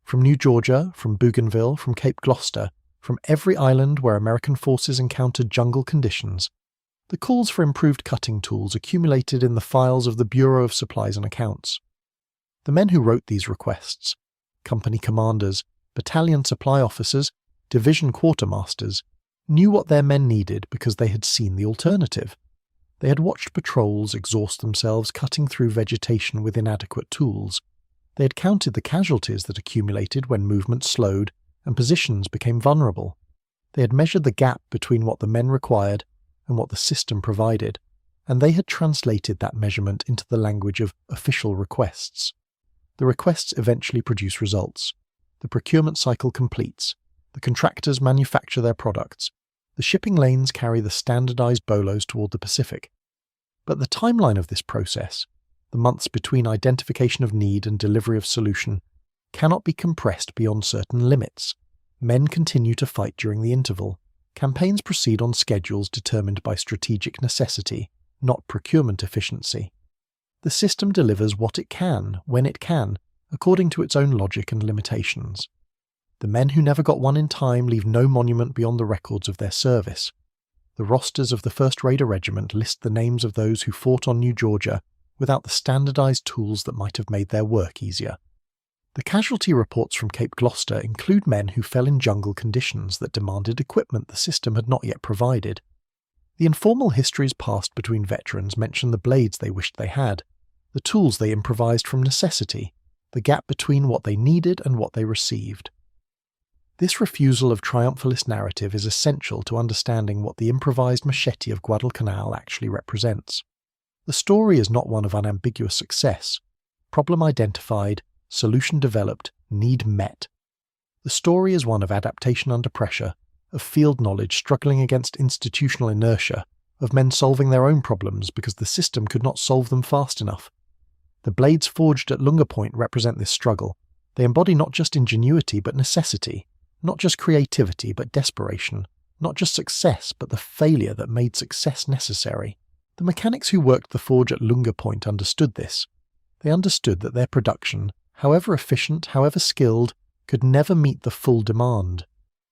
From New Georgia, from Bougainville, from Cape Gloucester, from every island where American forces encountered jungle conditions, the calls for improved cutting tools accumulated in the files of the Bureau of Supplies and Accounts. The men who wrote these requests, company commanders, battalion supply officers, division quartermasters, knew what their men needed because they had seen the alternative. They had watched patrols exhaust themselves cutting through vegetation with inadequate tools. They had counted the casualties that accumulated when movement slowed and positions became vulnerable. They had measured the gap between what the men required and what the system provided, and they had translated that measurement into the language of official requests. The requests eventually produce results. The procurement cycle completes. The contractors manufacture their products. The shipping lanes carry the standardized bolos toward the Pacific. But the timeline of this process, the months between identification of need and delivery of solution, cannot be compressed beyond certain limits. Men continue to fight during the interval. Campaigns proceed on schedules determined by strategic necessity, not procurement efficiency. The system delivers what it can, when it can, according to its own logic and limitations. The men who never got one in time leave no monument beyond the records of their service. The rosters of the 1st Raider Regiment list the names of those who fought on New Georgia without the standardized tools that might have made their work easier. The casualty reports from Cape Gloucester include men who fell in jungle conditions that demanded equipment the system had not yet provided. The informal histories passed between veterans mention the blades they wished they had, the tools they improvised from necessity, the gap between what they needed and what they received. This refusal of triumphalist narrative is essential to understanding what the improvised machete of Guadalcanal actually represents. The story is not one of unambiguous success. Problem identified, solution developed, need met. The story is one of adaptation under pressure, of field knowledge struggling against institutional inertia, of men solving their own problems because the system could not solve them fast enough. The blades forged at Lunga Point represent this struggle. They embody not just ingenuity but necessity, not just creativity but desperation, not just success but the failure that made success necessary. The mechanics who worked the forge at Lunga Point understood this. They understood that their production, however efficient, however skilled, could never meet the full demand.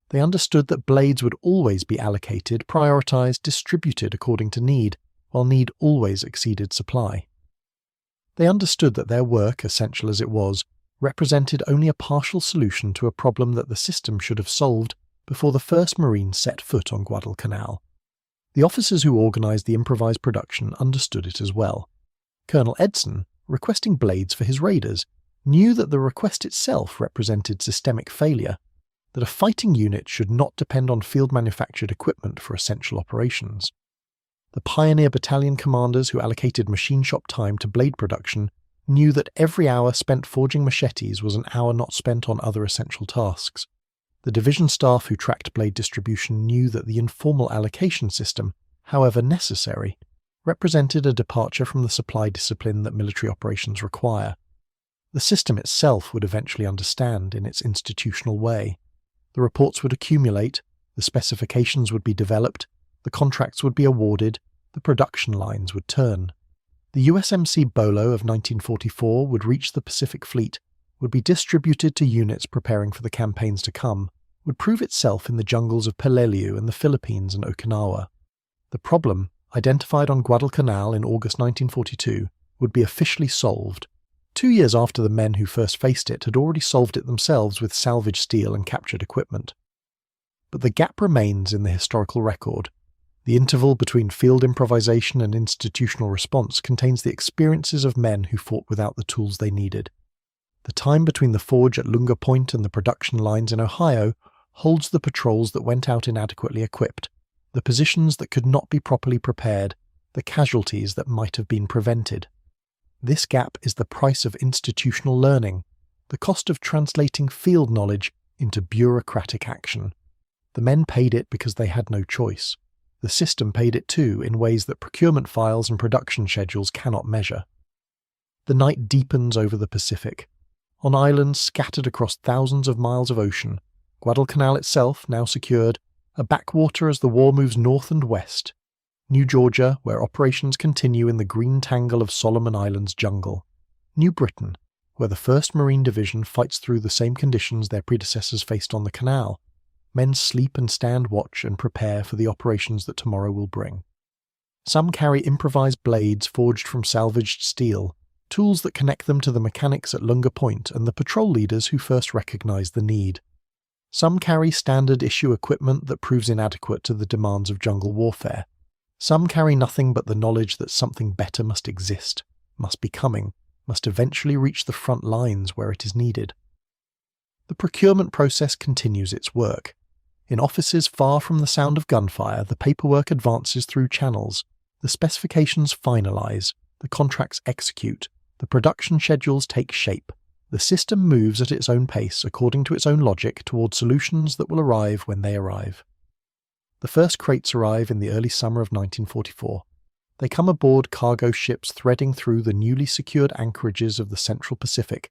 They understood that blades would always be allocated, prioritized, distributed according to need, while need always exceeded supply. They understood that their work, essential as it was, represented only a partial solution to a problem that the system should have solved before the first Marines set foot on Guadalcanal. The officers who organized the improvised production understood it as well. Colonel Edson, requesting blades for his raiders, knew that the request itself represented systemic failure, that a fighting unit should not depend on field-manufactured equipment for essential operations. The pioneer battalion commanders who allocated machine shop time to blade production knew that every hour spent forging machetes was an hour not spent on other essential tasks. The division staff who tracked blade distribution knew that the informal allocation system, however necessary, represented a departure from the supply discipline that military operations require. The system itself would eventually understand in its institutional way. The reports would accumulate, the specifications would be developed, the contracts would be awarded, the production lines would turn. The USMC Bolo of 1944 would reach the Pacific Fleet, would be distributed to units preparing for the campaigns to come, would prove itself in the jungles of Peleliu and the Philippines and Okinawa. The problem, identified on Guadalcanal in August 1942, would be officially solved. 2 years after the men who first faced it had already solved it themselves with salvaged steel and captured equipment. But the gap remains in the historical record. The interval between field improvisation and institutional response contains the experiences of men who fought without the tools they needed. The time between the forge at Lunga Point and the production lines in Ohio holds the patrols that went out inadequately equipped, the positions that could not be properly prepared, the casualties that might have been prevented. This gap is the price of institutional learning, the cost of translating field knowledge into bureaucratic action. The men paid it because they had no choice. The system paid it too in ways that procurement files and production schedules cannot measure. The night deepens over the Pacific. On islands scattered across thousands of miles of ocean, Guadalcanal itself, now secured, a backwater as the war moves north and west. New Georgia, where operations continue in the green tangle of Solomon Islands jungle. New Britain, where the 1st Marine Division fights through the same conditions their predecessors faced on the canal. Men sleep and stand watch and prepare for the operations that tomorrow will bring. Some carry improvised blades forged from salvaged steel, tools that connect them to the mechanics at Lunga Point and the patrol leaders who first recognized the need. Some carry standard issue equipment that proves inadequate to the demands of jungle warfare. Some carry nothing but the knowledge that something better must exist, must be coming, must eventually reach the front lines where it is needed. The procurement process continues its work. In offices far from the sound of gunfire, the paperwork advances through channels, the specifications finalize, the contracts execute, the production schedules take shape. The system moves at its own pace according to its own logic toward solutions that will arrive when they arrive. The first crates arrive in the early summer of 1944. They come aboard cargo ships threading through the newly secured anchorages of the Central Pacific,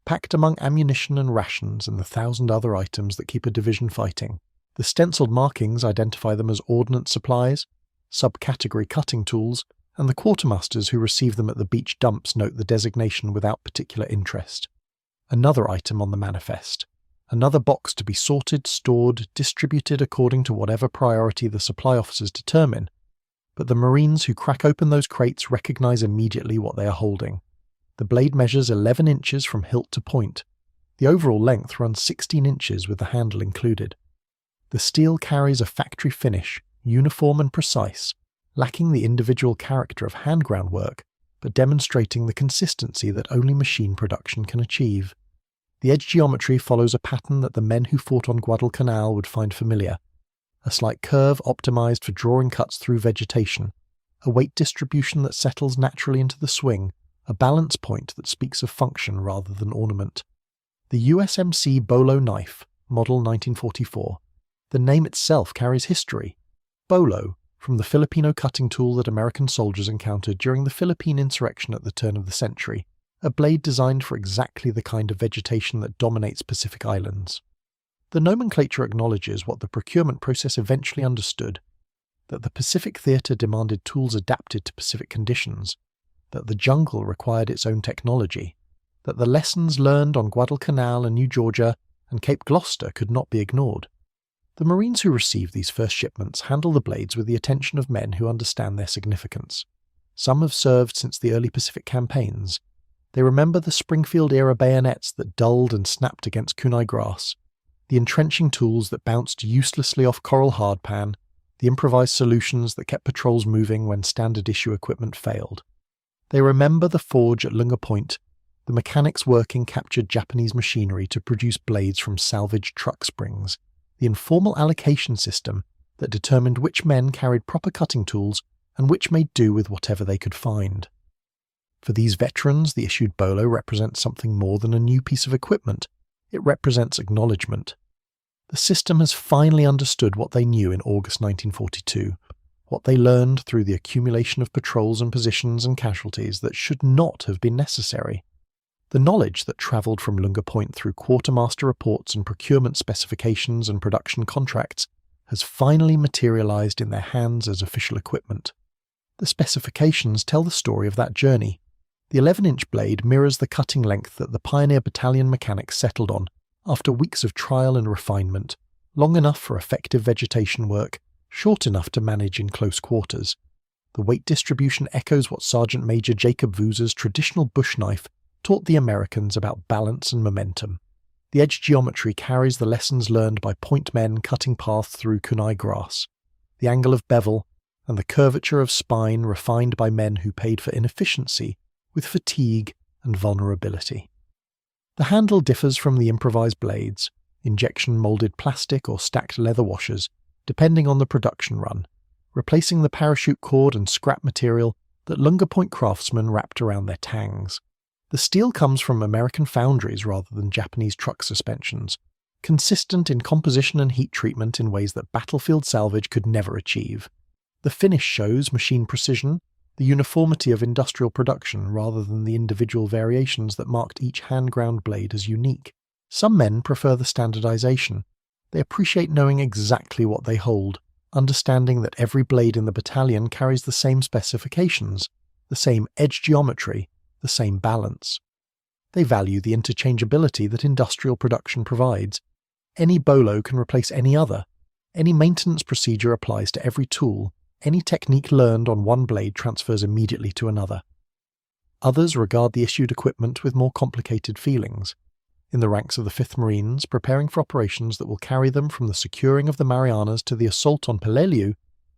packed among ammunition and rations and the 1,000 other items that keep a division fighting. The stenciled markings identify them as ordnance supplies, subcategory cutting tools, and the quartermasters who receive them at the beach dumps note the designation without particular interest. Another item on the manifest. Another box to be sorted, stored, distributed according to whatever priority the supply officers determine. But the Marines who crack open those crates recognize immediately what they are holding. The blade measures 11 inches from hilt to point. The overall length runs 16 inches with the handle included. The steel carries a factory finish, uniform and precise, lacking the individual character of hand-ground work, but demonstrating the consistency that only machine production can achieve. The edge geometry follows a pattern that the men who fought on Guadalcanal would find familiar. A slight curve optimized for drawing cuts through vegetation, a weight distribution that settles naturally into the swing, a balance point that speaks of function rather than ornament. The USMC Bolo knife, model 1944. The name itself carries history. Bolo, from the Filipino cutting tool that American soldiers encountered during the Philippine insurrection at the turn of the century, a blade designed for exactly the kind of vegetation that dominates Pacific Islands. The nomenclature acknowledges what the procurement process eventually understood, that the Pacific theatre demanded tools adapted to Pacific conditions, that the jungle required its own technology, that the lessons learned on Guadalcanal and New Georgia and Cape Gloucester could not be ignored. The Marines who receive these first shipments handle the blades with the attention of men who understand their significance. Some have served since the early Pacific campaigns. They remember the Springfield-era bayonets that dulled and snapped against kunai grass, the entrenching tools that bounced uselessly off coral hardpan, the improvised solutions that kept patrols moving when standard issue equipment failed. They remember the forge at Lunga Point, the mechanics working captured Japanese machinery to produce blades from salvaged truck springs, the informal allocation system that determined which men carried proper cutting tools and which made do with whatever they could find. For these veterans, the issued bolo represents something more than a new piece of equipment. It represents acknowledgement. The system has finally understood what they knew in August 1942, what they learned through the accumulation of patrols and positions and casualties that should not have been necessary. The knowledge that travelled from Lunga Point through quartermaster reports and procurement specifications and production contracts has finally materialised in their hands as official equipment. The specifications tell the story of that journey. The 11-inch blade mirrors the cutting length that the Pioneer Battalion mechanics settled on, after weeks of trial and refinement, long enough for effective vegetation work, short enough to manage in close quarters. The weight distribution echoes what Sergeant Major Jacob Vuza's traditional bush knife taught the Americans about balance and momentum. The edge geometry carries the lessons learned by point men cutting paths through kunai grass, the angle of bevel, and the curvature of spine refined by men who paid for inefficiency with fatigue and vulnerability. The handle differs from the improvised blades, injection-molded plastic or stacked leather washers, depending on the production run, replacing the parachute cord and scrap material that Lunga Point craftsmen wrapped around their tangs. The steel comes from American foundries rather than Japanese truck suspensions, consistent in composition and heat treatment in ways that battlefield salvage could never achieve. The finish shows machine precision, the uniformity of industrial production rather than the individual variations that marked each hand-ground blade as unique. Some men prefer the standardization. They appreciate knowing exactly what they hold, understanding that every blade in the battalion carries the same specifications, the same edge geometry, the same balance. They value the interchangeability that industrial production provides. Any bolo can replace any other. Any maintenance procedure applies to every tool. Any technique learned on one blade transfers immediately to another. Others regard the issued equipment with more complicated feelings. In the ranks of the 5th Marines, preparing for operations that will carry them from the securing of the Marianas to the assault on Peleliu,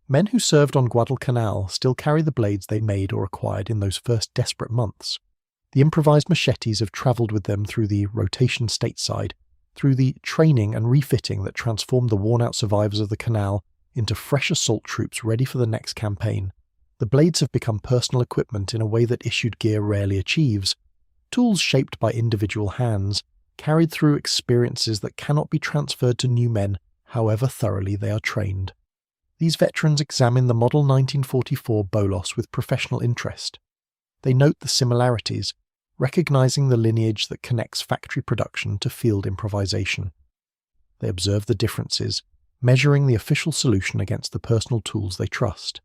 men who served on Guadalcanal still carry the blades they made or acquired in those first desperate months. The improvised machetes have travelled with them through the rotation stateside, through the training and refitting that transformed the worn-out survivors of the canal into fresh assault troops ready for the next campaign. The blades have become personal equipment in a way that issued gear rarely achieves. Tools shaped by individual hands, carried through experiences that cannot be transferred to new men, however thoroughly they are trained. These veterans examine the Model 1944 Bolos with professional interest. They note the similarities, recognizing the lineage that connects factory production to field improvisation. They observe the differences, measuring the official solution against the personal tools they trust.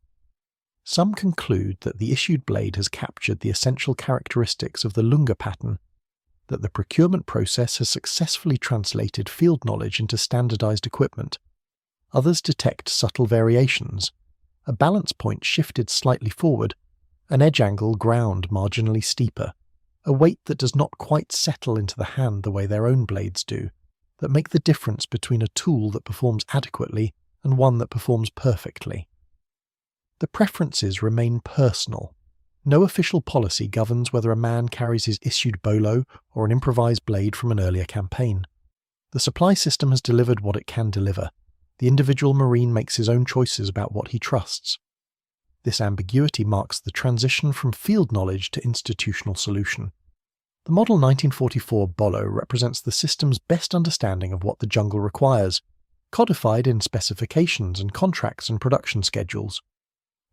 Some conclude that the issued blade has captured the essential characteristics of the Lunga pattern, that the procurement process has successfully translated field knowledge into standardized equipment. Others detect subtle variations, a balance point shifted slightly forward, an edge angle ground marginally steeper, a weight that does not quite settle into the hand the way their own blades do, that make the difference between a tool that performs adequately and one that performs perfectly. The preferences remain personal. No official policy governs whether a man carries his issued bolo or an improvised blade from an earlier campaign. The supply system has delivered what it can deliver. The individual Marine makes his own choices about what he trusts. This ambiguity marks the transition from field knowledge to institutional solution. The Model 1944 Bolo represents the system's best understanding of what the jungle requires, codified in specifications and contracts and production schedules.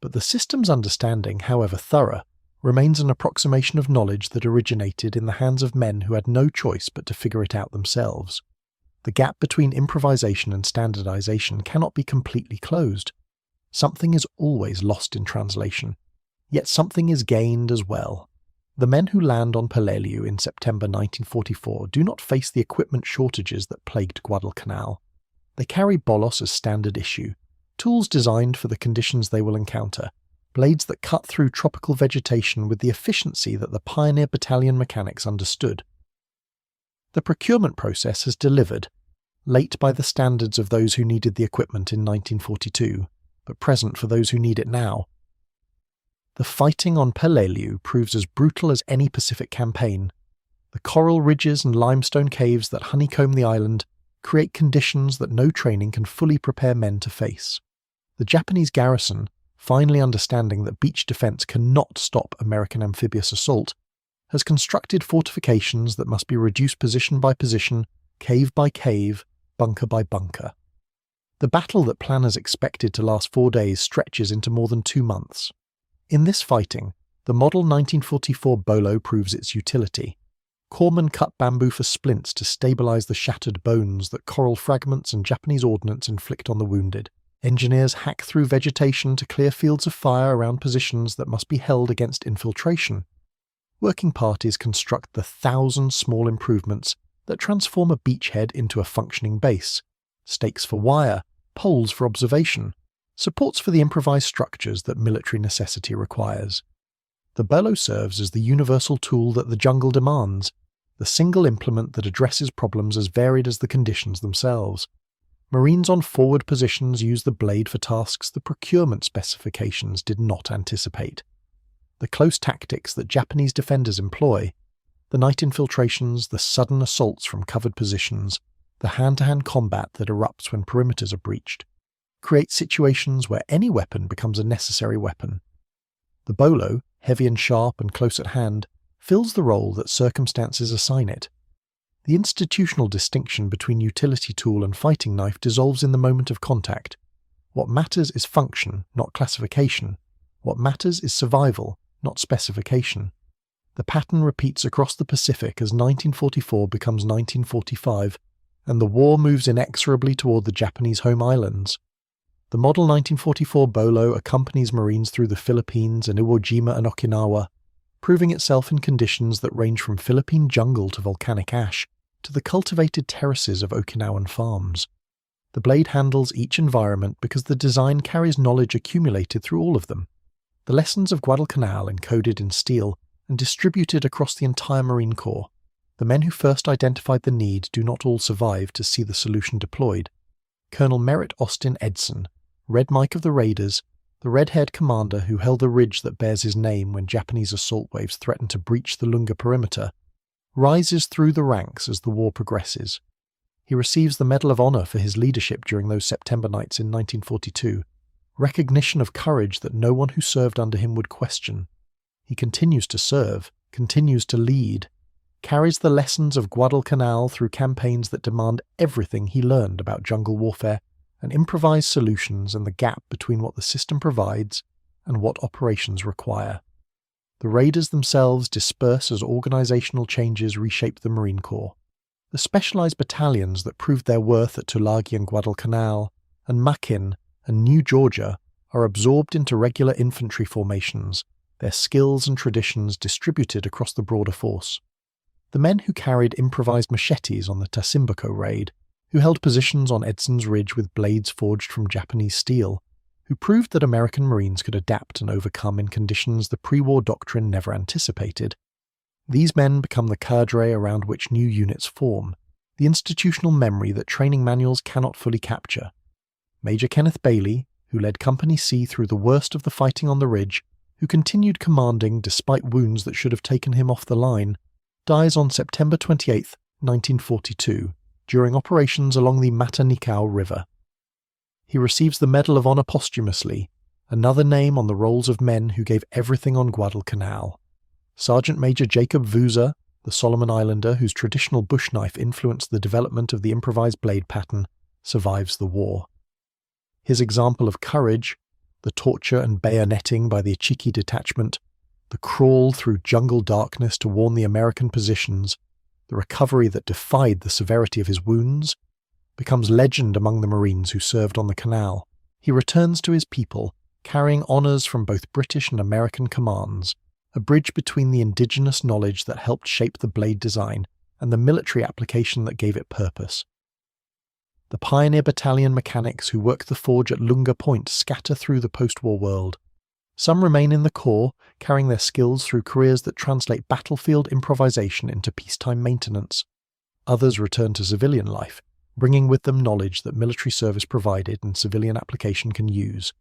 But the system's understanding, however thorough, remains an approximation of knowledge that originated in the hands of men who had no choice but to figure it out themselves. The gap between improvisation and standardization cannot be completely closed. Something is always lost in translation, yet something is gained as well. The men who land on Peleliu in September 1944 do not face the equipment shortages that plagued Guadalcanal. They carry bolos as standard issue, tools designed for the conditions they will encounter, blades that cut through tropical vegetation with the efficiency that the pioneer battalion mechanics understood. The procurement process has delivered, late by the standards of those who needed the equipment in 1942, but present for those who need it now. The fighting on Peleliu proves as brutal as any Pacific campaign. The coral ridges and limestone caves that honeycomb the island create conditions that no training can fully prepare men to face. The Japanese garrison, finally understanding that beach defense cannot stop American amphibious assault, has constructed fortifications that must be reduced position by position, cave by cave, bunker by bunker. The battle that planners expected to last 4 days stretches into more than 2 months. In this fighting, the Model 1944 Bolo proves its utility. Corpsmen cut bamboo for splints to stabilize the shattered bones that coral fragments and Japanese ordnance inflict on the wounded. Engineers hack through vegetation to clear fields of fire around positions that must be held against infiltration. Working parties construct the 1,000 small improvements that transform a beachhead into a functioning base, stakes for wire, poles for observation, supports for the improvised structures that military necessity requires. The bolo serves as the universal tool that the jungle demands, the single implement that addresses problems as varied as the conditions themselves. Marines on forward positions use the blade for tasks the procurement specifications did not anticipate. The close tactics that Japanese defenders employ, the night infiltrations, the sudden assaults from covered positions, the hand-to-hand combat that erupts when perimeters are breached, create situations where any weapon becomes a necessary weapon. The bolo, heavy and sharp and close at hand, fills the role that circumstances assign it. The institutional distinction between utility tool and fighting knife dissolves in the moment of contact. What matters is function, not classification. What matters is survival, not specification. The pattern repeats across the Pacific as 1944 becomes 1945, and the war moves inexorably toward the Japanese home islands. The Model 1944 Bolo accompanies Marines through the Philippines and Iwo Jima and Okinawa, proving itself in conditions that range from Philippine jungle to volcanic ash to the cultivated terraces of Okinawan farms. The blade handles each environment because the design carries knowledge accumulated through all of them. The lessons of Guadalcanal encoded in steel and distributed across the entire Marine Corps. The men who first identified the need do not all survive to see the solution deployed. Colonel Merritt Austin Edson, Red Mike of the Raiders, the red-haired commander who held the ridge that bears his name when Japanese assault waves threatened to breach the Lunga perimeter, rises through the ranks as the war progresses. He receives the Medal of Honor for his leadership during those September nights in 1942, recognition of courage that no one who served under him would question. He continues to serve, continues to lead, carries the lessons of Guadalcanal through campaigns that demand everything he learned about jungle warfare and improvised solutions and the gap between what the system provides and what operations require. The Raiders themselves disperse as organizational changes reshape the Marine Corps. The specialized battalions that proved their worth at Tulagi and Guadalcanal, and Machin and New Georgia are absorbed into regular infantry formations, their skills and traditions distributed across the broader force. The men who carried improvised machetes on the Tasimbaco raid, who held positions on Edson's Ridge with blades forged from Japanese steel, who proved that American Marines could adapt and overcome in conditions the pre-war doctrine never anticipated. These men become the cadre around which new units form, the institutional memory that training manuals cannot fully capture. Major Kenneth Bailey, who led Company C through the worst of the fighting on the ridge, who continued commanding despite wounds that should have taken him off the line, dies on September 28, 1942, during operations along the Matanikau River. He receives the Medal of Honor posthumously, another name on the rolls of men who gave everything on Guadalcanal. Sergeant Major Jacob Vuza, the Solomon Islander whose traditional bush knife influenced the development of the improvised blade pattern, survives the war. His example of courage, the torture and bayoneting by the Achiki detachment, the crawl through jungle darkness to warn the American positions, the recovery that defied the severity of his wounds, becomes legend among the Marines who served on the canal. He returns to his people, carrying honours from both British and American commands, a bridge between the indigenous knowledge that helped shape the blade design and the military application that gave it purpose. The pioneer battalion mechanics who work the forge at Lunga Point scatter through the post-war world. Some remain in the Corps, carrying their skills through careers that translate battlefield improvisation into peacetime maintenance. Others return to civilian life, bringing with them knowledge that military service provided and civilian application can use.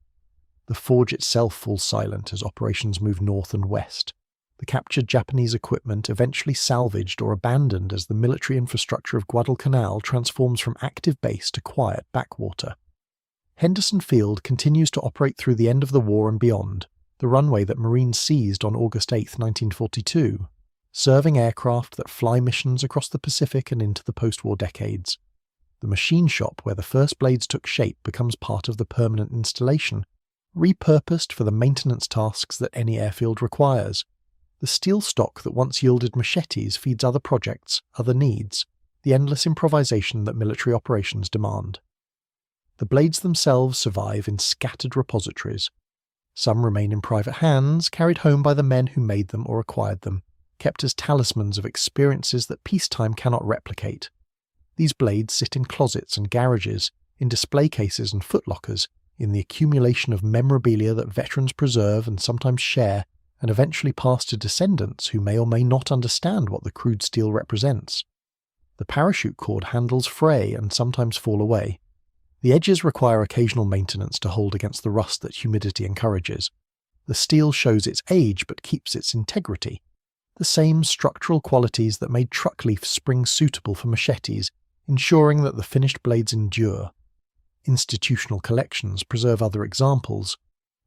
The forge itself falls silent as operations move north and west. The captured Japanese equipment eventually salvaged or abandoned as the military infrastructure of Guadalcanal transforms from active base to quiet backwater. Henderson Field continues to operate through the end of the war and beyond, the runway that Marines seized on August 8, 1942, serving aircraft that fly missions across the Pacific and into the post-war decades. The machine shop where the first blades took shape becomes part of the permanent installation, repurposed for the maintenance tasks that any airfield requires. The steel stock that once yielded machetes feeds other projects, other needs, the endless improvisation that military operations demand. The blades themselves survive in scattered repositories. Some remain in private hands, carried home by the men who made them or acquired them, kept as talismans of experiences that peacetime cannot replicate. These blades sit in closets and garages, in display cases and footlockers, in the accumulation of memorabilia that veterans preserve and sometimes share, and eventually pass to descendants who may or may not understand what the crude steel represents. The parachute cord handles fray and sometimes fall away. The edges require occasional maintenance to hold against the rust that humidity encourages. The steel shows its age but keeps its integrity. The same structural qualities that made truck leaf springs suitable for machetes, ensuring that the finished blades endure. Institutional collections preserve other examples.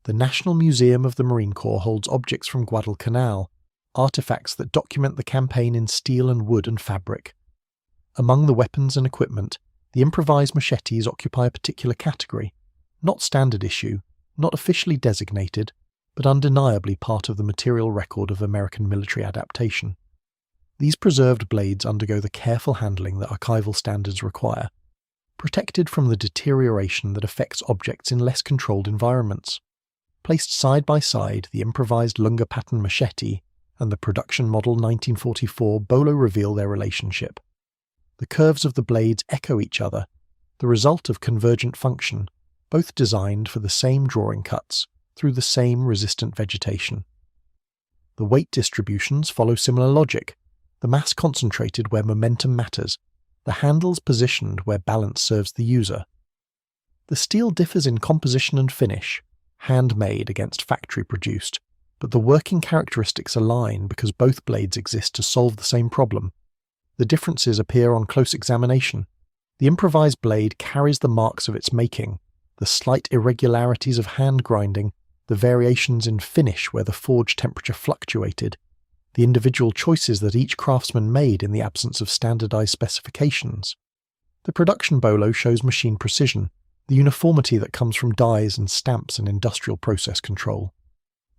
The National Museum of the Marine Corps holds objects from Guadalcanal, artifacts that document the campaign in steel and wood and fabric. Among the weapons and equipment, the improvised machetes occupy a particular category, not standard issue, not officially designated, but undeniably part of the material record of American military adaptation. These preserved blades undergo the careful handling that archival standards require, protected from the deterioration that affects objects in less controlled environments. Placed side by side, the improvised Lunga pattern machete and the production model 1944 bolo reveal their relationship. The curves of the blades echo each other, the result of convergent function, both designed for the same drawing cuts, through the same resistant vegetation. The weight distributions follow similar logic, the mass concentrated where momentum matters, the handles positioned where balance serves the user. The steel differs in composition and finish, handmade against factory-produced, but the working characteristics align because both blades exist to solve the same problem. The differences appear on close examination. The improvised blade carries the marks of its making, the slight irregularities of hand grinding, the variations in finish where the forge temperature fluctuated, the individual choices that each craftsman made in the absence of standardized specifications. The production bolo shows machine precision, the uniformity that comes from dies and stamps and industrial process control.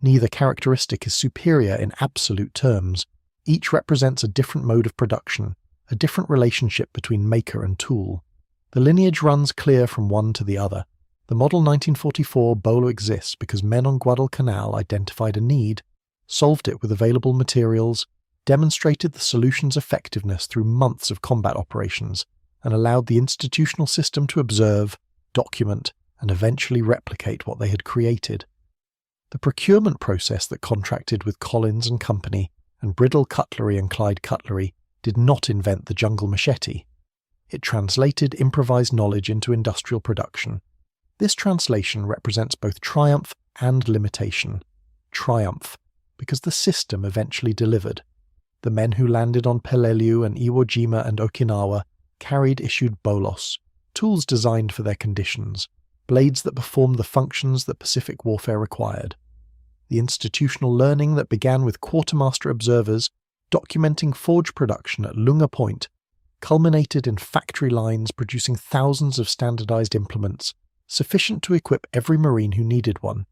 Neither characteristic is superior in absolute terms. Each represents a different mode of production, a different relationship between maker and tool. The lineage runs clear from one to the other. The model 1944 bolo exists because men on Guadalcanal identified a need, solved it with available materials, demonstrated the solution's effectiveness through months of combat operations, and allowed the institutional system to observe, document, and eventually replicate what they had created. The procurement process that contracted with Collins and Company and Bridle Cutlery and Clyde Cutlery did not invent the jungle machete. It translated improvised knowledge into industrial production. This translation represents both triumph and limitation. Triumph, because the system eventually delivered. The men who landed on Peleliu and Iwo Jima and Okinawa carried issued bolos, tools designed for their conditions, blades that performed the functions that Pacific warfare required. The institutional learning that began with quartermaster observers documenting forge production at Lunga Point culminated in factory lines producing thousands of standardized implements, sufficient to equip every Marine who needed one.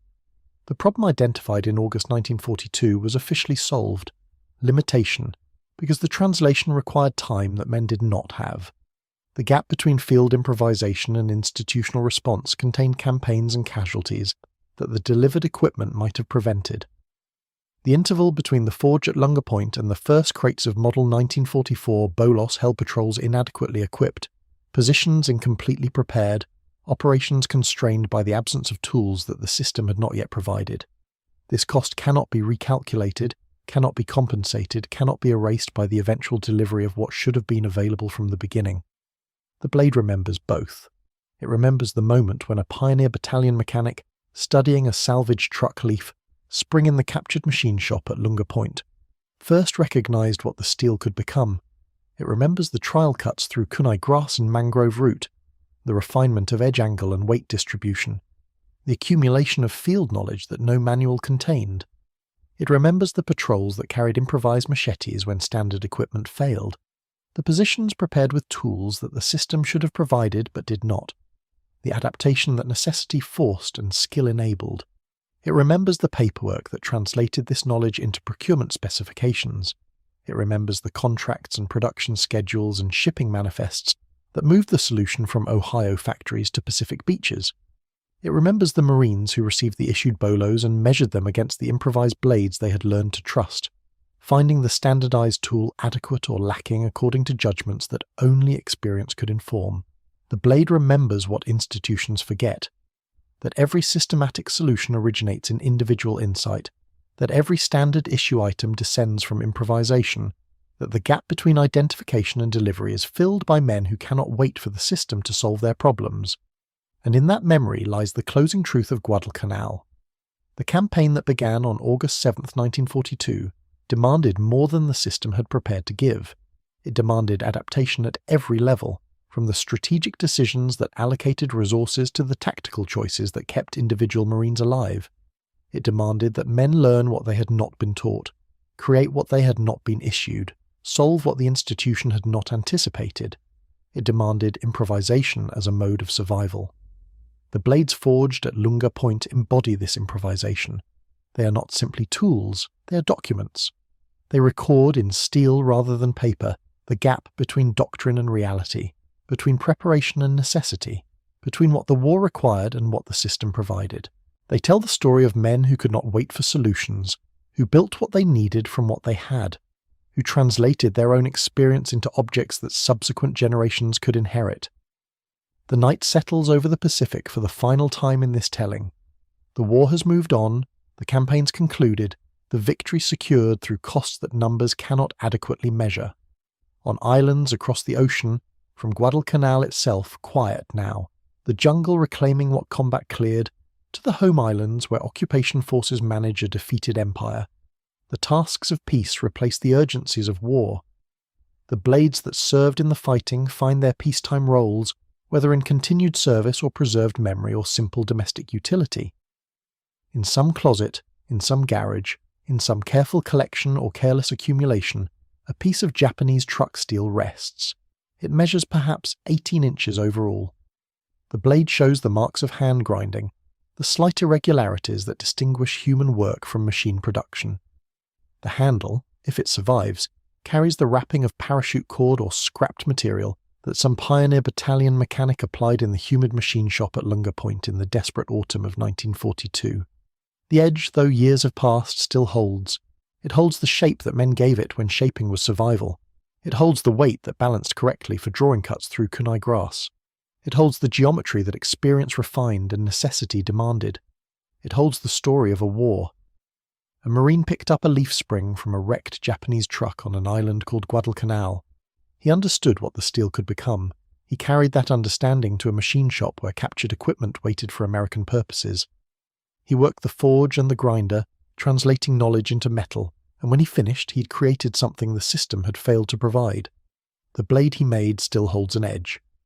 The problem identified in August 1942 was officially solved: limitation, because the translation required time that men did not have. The gap between field improvisation and institutional response contained campaigns and casualties that the delivered equipment might have prevented. The interval between the forge at Lunga Point and the first crates of Model 1944 Bolos held patrols inadequately equipped, positions incompletely prepared, operations constrained by the absence of tools that the system had not yet provided. This cost cannot be recalculated, cannot be compensated, cannot be erased by the eventual delivery of what should have been available from the beginning. The blade remembers both. It remembers the moment when a pioneer battalion mechanic, studying a salvaged truck leaf, spring in the captured machine shop at Lunga Point, first recognized what the steel could become. It remembers the trial cuts through kunai grass and mangrove root, the refinement of edge angle and weight distribution, the accumulation of field knowledge that no manual contained. It remembers the patrols that carried improvised machetes when standard equipment failed, the positions prepared with tools that the system should have provided but did not, the adaptation that necessity forced and skill enabled. It remembers the paperwork that translated this knowledge into procurement specifications. It remembers the contracts and production schedules and shipping manifests that moved the solution from Ohio factories to Pacific beaches. It remembers the Marines who received the issued bolos and measured them against the improvised blades they had learned to trust, finding the standardized tool adequate or lacking according to judgments that only experience could inform. The blade remembers what institutions forget: that every systematic solution originates in individual insight, that every standard issue item descends from improvisation, that the gap between identification and delivery is filled by men who cannot wait for the system to solve their problems. And in that memory lies the closing truth of Guadalcanal. The campaign that began on August 7, 1942, demanded more than the system had prepared to give. It demanded adaptation at every level, from the strategic decisions that allocated resources to the tactical choices that kept individual Marines alive. It demanded that men learn what they had not been taught, create what they had not been issued, solve what the institution had not anticipated. It demanded improvisation as a mode of survival. The blades forged at Lunga Point embody this improvisation. They are not simply tools, they are documents. They record in steel rather than paper the gap between doctrine and reality, between preparation and necessity, between what the war required and what the system provided. They tell the story of men who could not wait for solutions, who built what they needed from what they had, who translated their own experience into objects that subsequent generations could inherit. The night settles over the Pacific for the final time in this telling. The war has moved on, the campaign's concluded, the victory secured through costs that numbers cannot adequately measure. On islands across the ocean, from Guadalcanal itself, quiet now, the jungle reclaiming what combat cleared, to the home islands where occupation forces manage a defeated empire. The tasks of peace replace the urgencies of war. The blades that served in the fighting find their peacetime roles, whether in continued service or preserved memory or simple domestic utility. In some closet, in some garage, in some careful collection or careless accumulation, a piece of Japanese truck steel rests. It measures perhaps 18 inches overall. The blade shows the marks of hand grinding, the slight irregularities that distinguish human work from machine production. The handle, if it survives, carries the wrapping of parachute cord or scrapped material that some pioneer battalion mechanic applied in the humid machine shop at Lunga Point in the desperate autumn of 1942. The edge, though years have passed, still holds. It holds the shape that men gave it when shaping was survival. It holds the weight that balanced correctly for drawing cuts through kunai grass. It holds the geometry that experience refined and necessity demanded. It holds the story of a war. A Marine picked up a leaf spring from a wrecked Japanese truck on an island called Guadalcanal. He understood what the steel could become. He carried that understanding to a machine shop where captured equipment waited for American purposes. He worked the forge and the grinder, translating knowledge into metal, and when he finished, he'd created something the system had failed to provide. The blade he made still holds an edge.